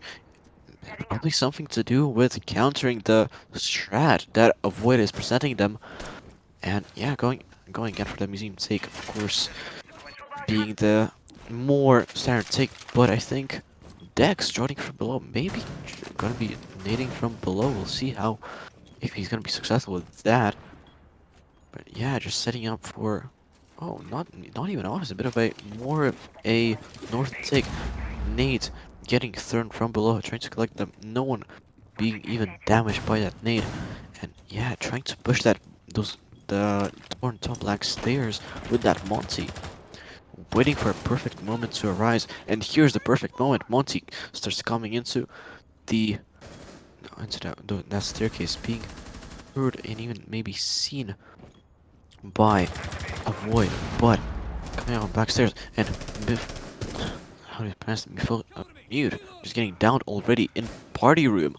Probably something to do with countering the strat that Avoid is presenting them. And yeah, going again for the museum take, of course, being the more standard take. But I think Dex joining from below, maybe gonna be nading from below. We'll see if he's gonna be successful with that. But yeah, just setting up for, oh, not even off. It's a bit of more of a north take. Nade getting thrown from below, trying to collect them. No one being even damaged by that nade. And yeah, trying to push the torn top black stairs with that Monty. Waiting for a perfect moment to arise, and here's the perfect moment. Monty starts coming into that staircase, being heard and even maybe seen by Avoid, but coming out backstairs and how do you pronounce it? Mute, just getting down already in party room.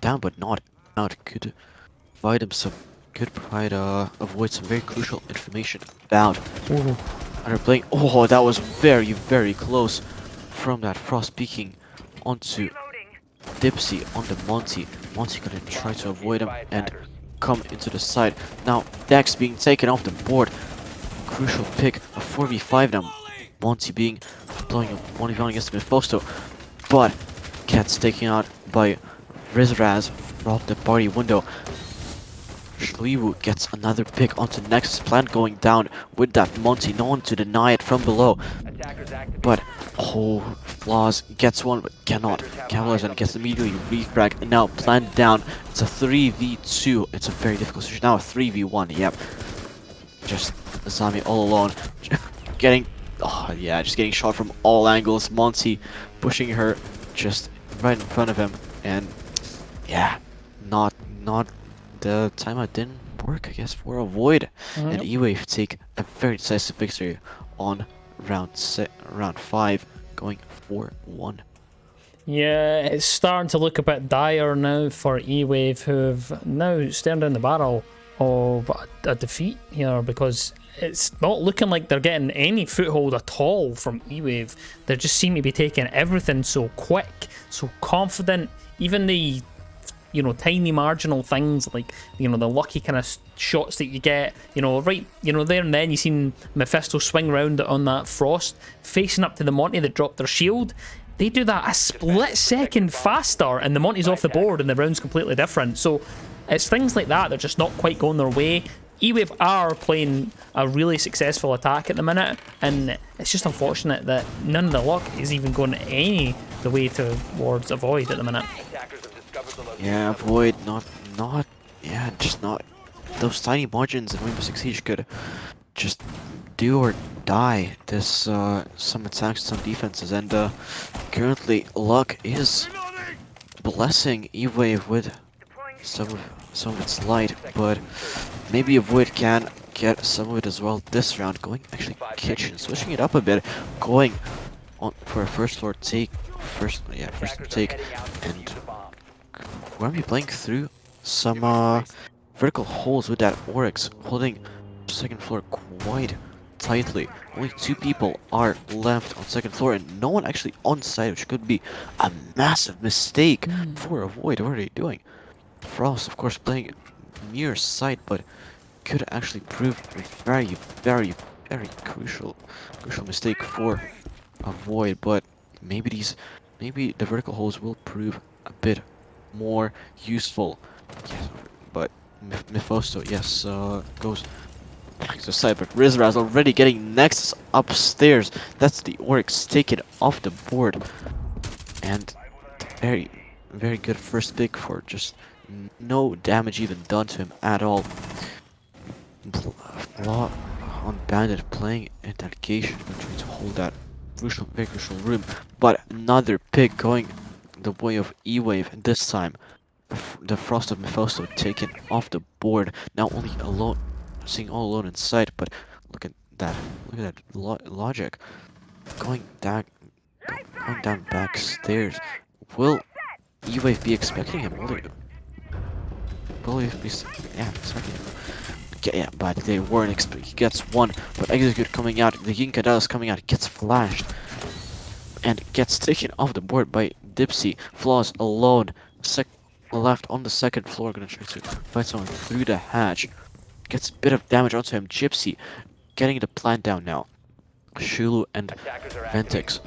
Down but not out. Could provide him some, Avoid some very crucial information about underplaying. Oh, that was very, very close from that Frost peeking onto Dipsy on the Monty. Monty gonna try to avoid him and come into the side. Now Dex being taken off the board. Crucial pick, a 4v5 now. Monty blowing up 1v1 against Mephisto, but gets taken out by Rizraz from the party window. Shliwu gets another pick onto Nexus plant going down with that Monty. No one to deny it from below. But, oh, Flaws gets one but cannot capitalize and gets immediately refrag. And now plant down. It's a 3v2. It's a very difficult situation. Now a 3v1, yep. Just Zami all alone. Getting, oh yeah, just getting shot from all angles. Monty pushing her just right in front of him. And yeah, not the timeout didn't work, I guess, for a Void. And E-Wave take a very decisive victory on round 5, going 4-1. Yeah, it's starting to look a bit dire now for E-Wave, who have now stared down the barrel of a defeat here, because it's not looking like they're getting any foothold at all from E-Wave. They just seem to be taking everything so quick, so confident. Even the tiny marginal things like, the lucky kind of shots that you get, right, there and then you seen Mephisto swing around on that Frost, facing up to the Monty that dropped their shield. They do that a split second faster and the Monty's off the board and the round's completely different. So it's things like that, they're just not quite going their way. E-Wave are playing a really successful attack at the minute, and it's just unfortunate that none of the luck is even going any the way towards a Void at the minute. Yeah, Void, just not. Those tiny margins in Rainbow Six Siege could just do or die this some attacks, some defenses, and currently luck is blessing E-Wave with some of its light, but maybe a Void can get some of it as well this round. Going actually kitchen, switching it up a bit, going on for a first floor take, first take, and we're gonna be playing through some vertical holes with that Oryx, holding second floor quite tightly. Only 2 people are left on second floor and no one actually on site, which could be a massive mistake for a Void. What are they doing? Frost, of course, playing near site, but could actually prove a very, very, very crucial mistake for a Void. But maybe the vertical holes will prove a bit more useful. Yes, but Mephisto, yes, goes back to side, but Rizraz already getting Nexus upstairs. That's the Oryx taken off the board, and very, very good first pick for just no damage even done to him at all. Flaw on Bandit playing in that gauge, trying to hold that very crucial room, but another pick going the way of E-Wave, and this time the Frost of Mephisto taken off the board. Now only alone, seeing all alone in sight, but look at that logic. Going down backstairs. Will E-Wave be expecting him? Will he be expecting him? Yeah, but they weren't expecting. He gets one, but Execute coming out. The Yinkadala's coming out, gets flashed, and gets taken off the board by Dipsy. Flaws alone, left on the second floor, gonna try to fight someone through the hatch. Gets a bit of damage onto him. Gypsy getting the plant down now. Shulu and Ventix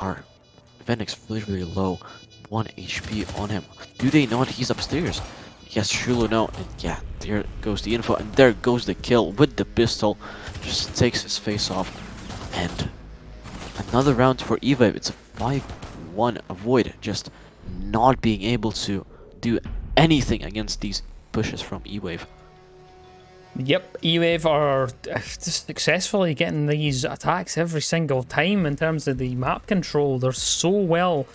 are really low. 1 HP on him. Do they know that he's upstairs? Yes, Shulu know, and yeah, there goes the info, and there goes the kill with the pistol. Just takes his face off, and another round for E-Wave. It's a 5-1 avoid, just not being able to do anything against these pushes from E-Wave. Yep, E-Wave are just successfully getting these attacks every single time in terms of the map control. They're so well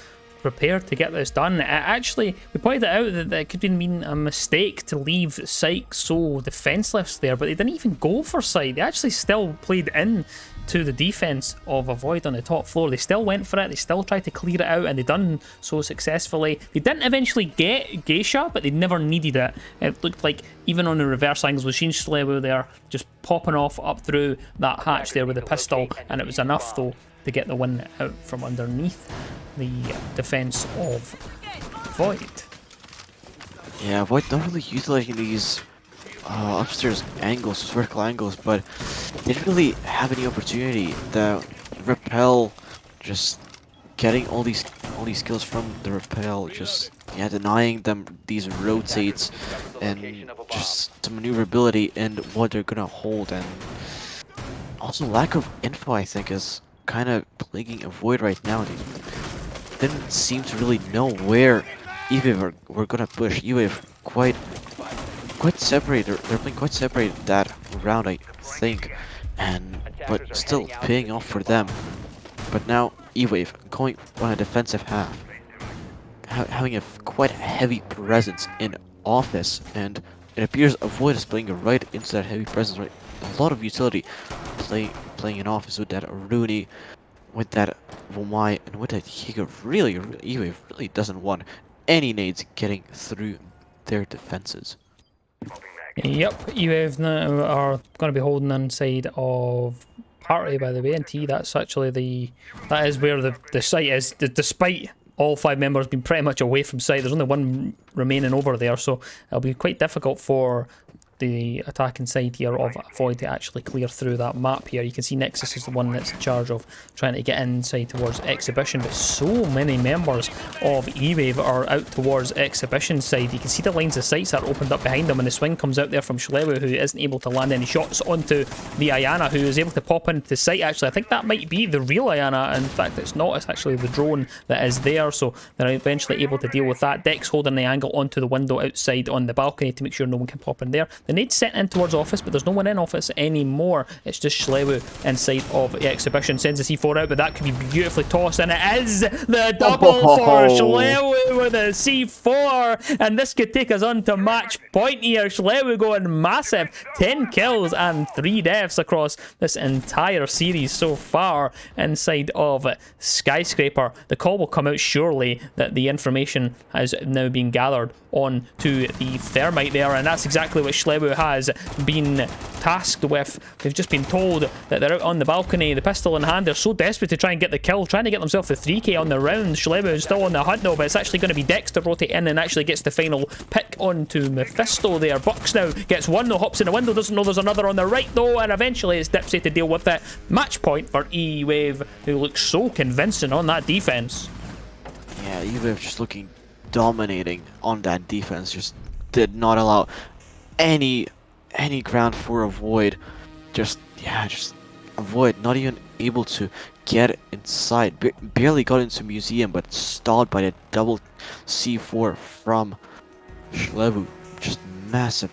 prepared to get this done. Actually, we pointed out that it could have been a mistake to leave Syke so defenseless there, but they didn't even go for Syke. They actually still played in to the defense of a Void on the top floor. They still went for it, they still tried to clear it out, and they done so successfully. They didn't eventually get Geisha, but they never needed it. It looked like even on the reverse angles, we've seen Schlebu there just popping off up through that hatch there with a pistol, and it was enough though to get the win out from underneath the defense of Void. Yeah, Void not really utilizing these upstairs angles, those vertical angles, but they didn't really have any opportunity. The Repel just getting all these only skills from the repel, just denying them these rotates and just some maneuverability and what they're gonna hold, and also lack of info I think is kind of plaguing a Void right now. They didn't seem to really know where EVE were gonna push. EVE quite separated. They're playing quite separated that round, I think, and but still paying off for them. But now E-Wave going on a defensive half, having a quite heavy presence in office, and it appears a Void is playing right into that heavy presence. Right, a lot of utility playing in office with that Rooney, with that Vomai, and with that Higa. Really, E-Wave really doesn't want any nades getting through their defenses. Yep, EWAVE now are going to be holding inside of Party, by the way, and T. That's actually that is where the site is. Despite all 5 members being pretty much away from site, there's only one remaining over there, so it'll be quite difficult for the attacking side here of Void to actually clear through that map here. You can see Nexus is the one that's in charge of trying to get inside towards Exhibition, but so many members of E-Wave are out towards Exhibition side. You can see the lines of sights that are opened up behind them, and the swing comes out there from Schlewu, who isn't able to land any shots onto the Ayana, who is able to pop into sight. Actually, I think that might be the real Ayana. In fact, it's not. It's actually the drone that is there, so they're eventually able to deal with that. Dex holding the angle onto the window outside on the balcony to make sure no one can pop in there. The nade's sent in towards office, but there's no one in office anymore. It's just Schlewu inside of the Exhibition. Sends the C4 out, but that could be beautifully tossed, and it is the double for Schlewu with a C4, and this could take us on to match point here. Schlewu going massive, 10 kills and 3 deaths across this entire series so far inside of Skyscraper. The call will come out surely that the information has now been gathered on to the Thermite there, and that's exactly what Schlewu has been tasked with. They've just been told that they're out on the balcony, the pistol in hand. They're so desperate to try and get the kill, trying to get themselves the 3k on the round. Schlewu is still on the hunt though, but it's actually going to be Dex to rotate in and actually gets the final pick onto Mephisto there. Bucks now gets one though, hops in the window, doesn't know there's another on the right though, and eventually it's Dipsy to deal with it. Match point for E-Wave, who looks so convincing on that defense. Yeah, E-Wave just looking dominating on that defense, just did not allow any ground for a Void. Just a Void not even able to get inside. Barely got into Museum, but stalled by the double C4 from Schlewu. Just massive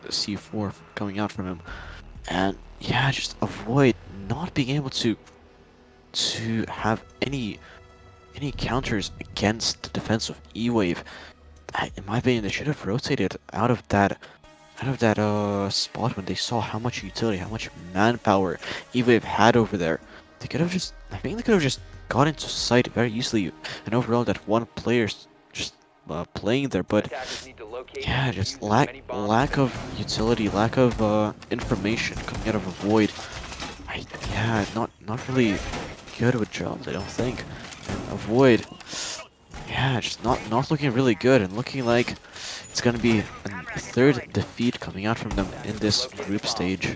C4 coming out from him, and yeah, just a Void not being able to have any counters against the defense of E-Wave. In my opinion, they should have rotated out of that spot when they saw how much utility, how much manpower E-Wave had over there. They could have just, I think they could have just got into sight very easily, and overall that one player's just playing there, but yeah, just lack of utility, lack of information coming out of a Void. Yeah, not really good with jobs, I don't think. And a Void, yeah, just not looking really good, and looking like it's gonna be a third defeat coming out from them in this group stage.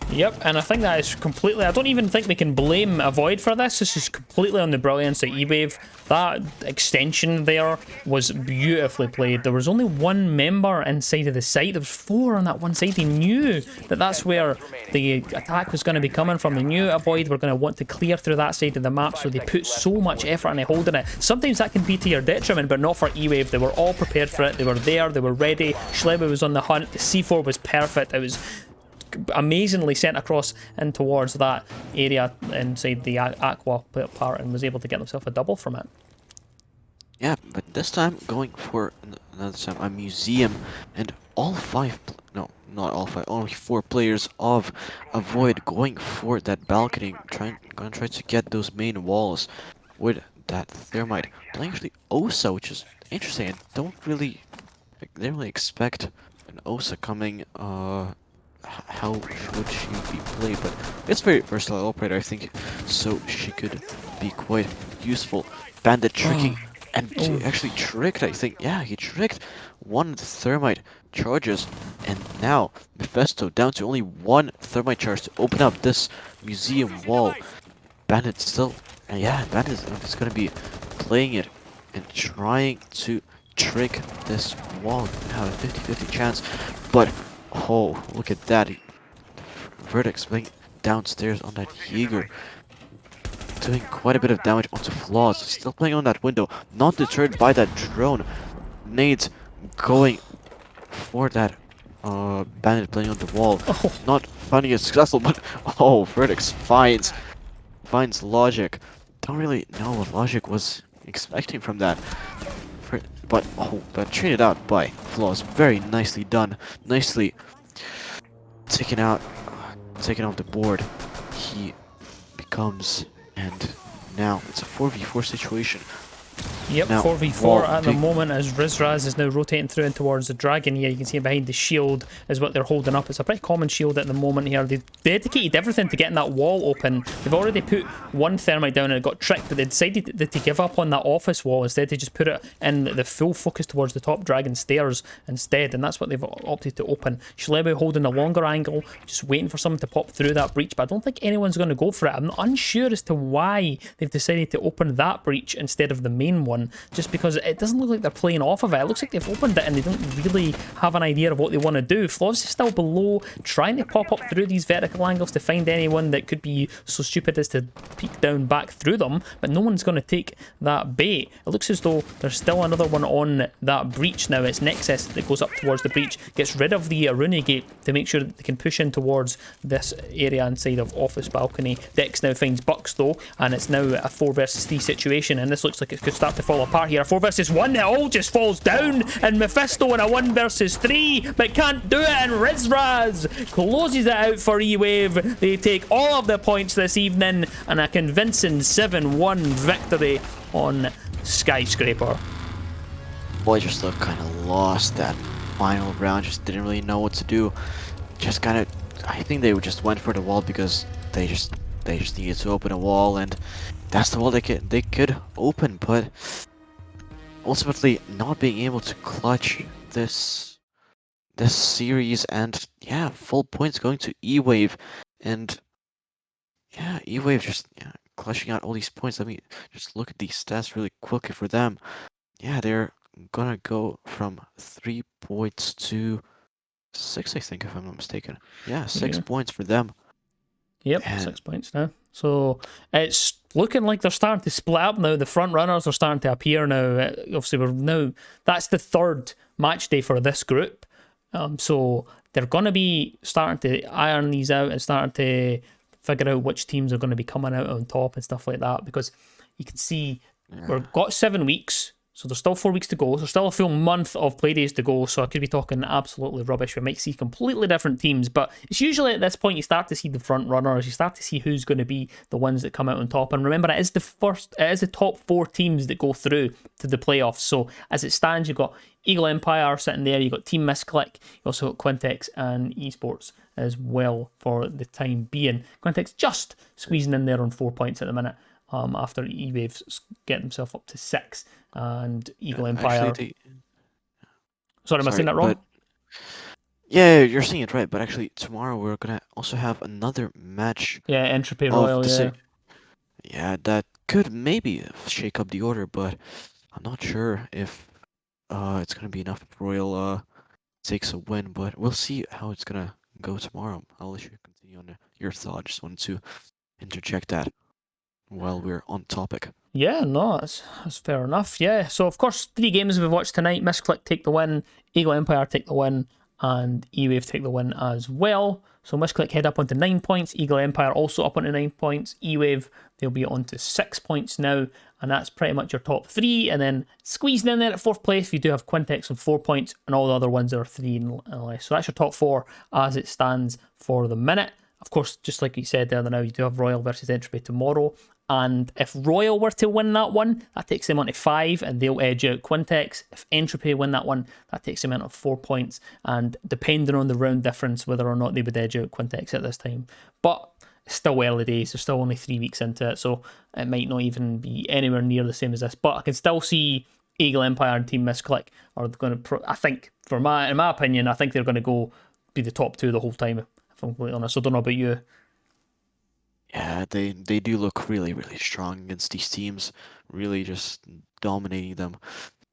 Yep, and I think that is completely... I don't even think we can blame a Void for this. This is completely on the brilliance of E-Wave. That extension there was beautifully played. There was only one member inside of the site. There was 4 on that one side. He knew that that's where the attack was going to be coming from. They knew a Void were going to want to clear through that side of the map, so they put so much effort into holding it. Sometimes that can be to your detriment, but not for E-Wave. They were all prepared for it. They were there. They were ready. Schlewu was on the hunt. The C4 was perfect. It was amazingly sent across in towards that area inside the aqua part, and was able to get himself a double from it. Yeah, but this time going for another time a Museum, and all 5, no, not all 5, only 4 players of a Void going for that balcony, gonna try to get those main walls with that Thermite. Playing actually Osa, which is interesting. I didn't really expect an Osa coming. How should she be played? But it's very versatile operator, I think, so she could be quite useful. Bandit tricking, and he actually tricked, I think. Yeah, he tricked one of the Thermite charges, and now Mephisto down to only 1 Thermite charge to open up this Museum wall. Bandit still And yeah, that is going to be playing it and trying to trick this wall. Have a 50-50 chance. But, oh, look at that. Verdict's playing downstairs on that Jaeger. Doing quite a bit of damage onto Flaws. Still playing on that window. Not deterred by that drone. Nades going for that bandit playing on the wall. Oh. Not finding it successful, but oh, Verdicts finds logic. Don't really know what logic was expecting from that. But traded out by Flaws. Very nicely done. Nicely taken off the board. He becomes, and now it's a 4v4 situation. Yep, Now, 4v4 at the moment as Rizraz is now rotating through and towards the dragon here. You can see behind the shield is what they're holding up. It's a pretty common shield at the moment here. They've dedicated everything to getting that wall open. They've already put one thermite down and it got tricked, but they decided to give up on that office wall. Instead, they just put it in the full focus towards the top dragon stairs instead, and that's what they've opted to open. Shalebu holding a longer angle, just waiting for someone to pop through that breach, but I don't think anyone's going to go for it. I'm unsure as to why they've decided to open that breach instead of the main one, just because it doesn't look like they're playing off of it. It looks like they've opened it and they don't really have an idea of what they want to do. Flaws is still below, trying to pop up through these vertical angles to find anyone that could be so stupid as to peek down back through them, but no one's going to take that bait. It looks as though there's still another one on that breach now. It's Nexus that goes up towards the breach, gets rid of the Aruna gate to make sure that they can push in towards this area inside of office balcony. Dex now finds Bucks though, and it's now a 4 versus 3 situation, and this looks like it could start to fall apart here. A 4 versus 1, it all just falls down, and Mephisto in a 1 versus 3, but can't do it, and Rizraz closes it out for E-Wave. They take all of the points this evening, and a convincing 7-1 victory on Skyscraper. Boys just looked kind of lost that final round, just didn't really know what to do. Just kind of, I think they just went for the wall because they just needed to open a wall, and that's the wall they could open, but ultimately not being able to clutch this series, and yeah, full points going to E-Wave, and yeah, E-Wave just clutching out all these points. Let me just look at these stats really quickly for them. Yeah, they're gonna go from 3 points to 6, I think, if I'm not mistaken. Yeah, 6 points for them. Yep, and 6 points now. So it's looking like they're starting to split up now. The front runners are starting to appear now. Obviously, that's the third match day for this group. So they're going to be starting to iron these out and starting to figure out which teams are going to be coming out on top and stuff like that. Because you can see we've got 7 weeks. So there's still 4 weeks to go. So there's still a full month of play days to go. So I could be talking absolutely rubbish. We might see completely different teams. But it's usually at this point you start to see the front runners. You start to see who's going to be the ones that come out on top. And remember, it is the top 4 teams that go through to the playoffs. So as it stands, you've got Eagle Empire sitting there. You've got Team Misclick. You also got Quintex and Esports as well for the time being. Quintex just squeezing in there on 4 points at the minute. After E-Wave's getting himself up to 6, and Eagle Empire. Actually, Sorry, am I saying that wrong? Yeah, you're saying it right, but actually tomorrow we're gonna also have another match. Yeah, Entropy Royal, yeah. Yeah, that could maybe shake up the order, but I'm not sure if it's gonna be enough if Royal takes a win, but we'll see how it's gonna go tomorrow. I'll let you continue on your thought. Just wanted to interject that while we're on topic. Yeah, no, that's fair enough. Yeah, so of course, 3 games we've watched tonight. Misclick take the win, Eagle Empire take the win, and E-Wave take the win as well. So Misclick head up onto 9 points, Eagle Empire also up onto 9 points, E-Wave, they'll be onto 6 points now, and that's pretty much your top 3. And then squeezing in there at 4th place, you do have Quintex on 4 points, and all the other ones are 3 and less. So that's your top 4 as it stands for the minute. Of course, just like you said there now, you do have Royal versus Entropy tomorrow. And if Royal were to win that one, that takes them on to 5 and they'll edge out Quintex. If Entropy win that one, that takes them out of 4 points. And depending on the round difference, whether or not they would edge out Quintex at this time. But it's still early days. They're still only 3 weeks into it. So it might not even be anywhere near the same as this. But I can still see Eagle Empire and Team Misclick are going to, I think, in my opinion, I think they're going to go be the top 2 the whole time, if I'm completely honest. So I don't know about you. Yeah, they do look really, really strong against these teams, really just dominating them.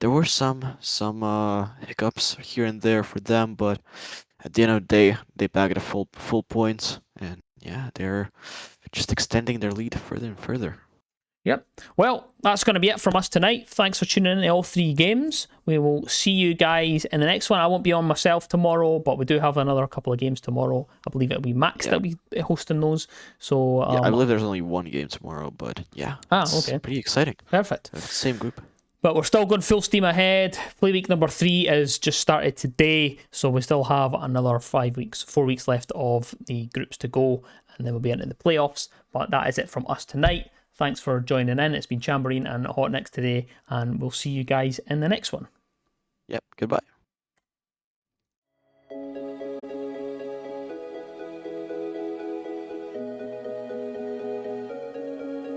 There were some hiccups here and there for them, but at the end of the day, they bagged a full points, and yeah, they're just extending their lead further and further. Yep. Well, that's going to be it from us tonight. Thanks for tuning in to all 3 games. We will see you guys in the next one. I won't be on myself tomorrow, but we do have another couple of games tomorrow. I believe it'll be Max Yeah, that'll be hosting those. So, yeah, I believe there's only one game tomorrow, but yeah, it's okay. pretty exciting. Perfect. Same group. But we're still going full steam ahead. Play week number 3 is just started today, so we still have another 4 weeks left of the groups to go, and then we'll be into the playoffs. But that is it from us tonight. Thanks for joining in. It's been Chamberlain and Hot Next today, and we'll see you guys in the next one. Yep, goodbye.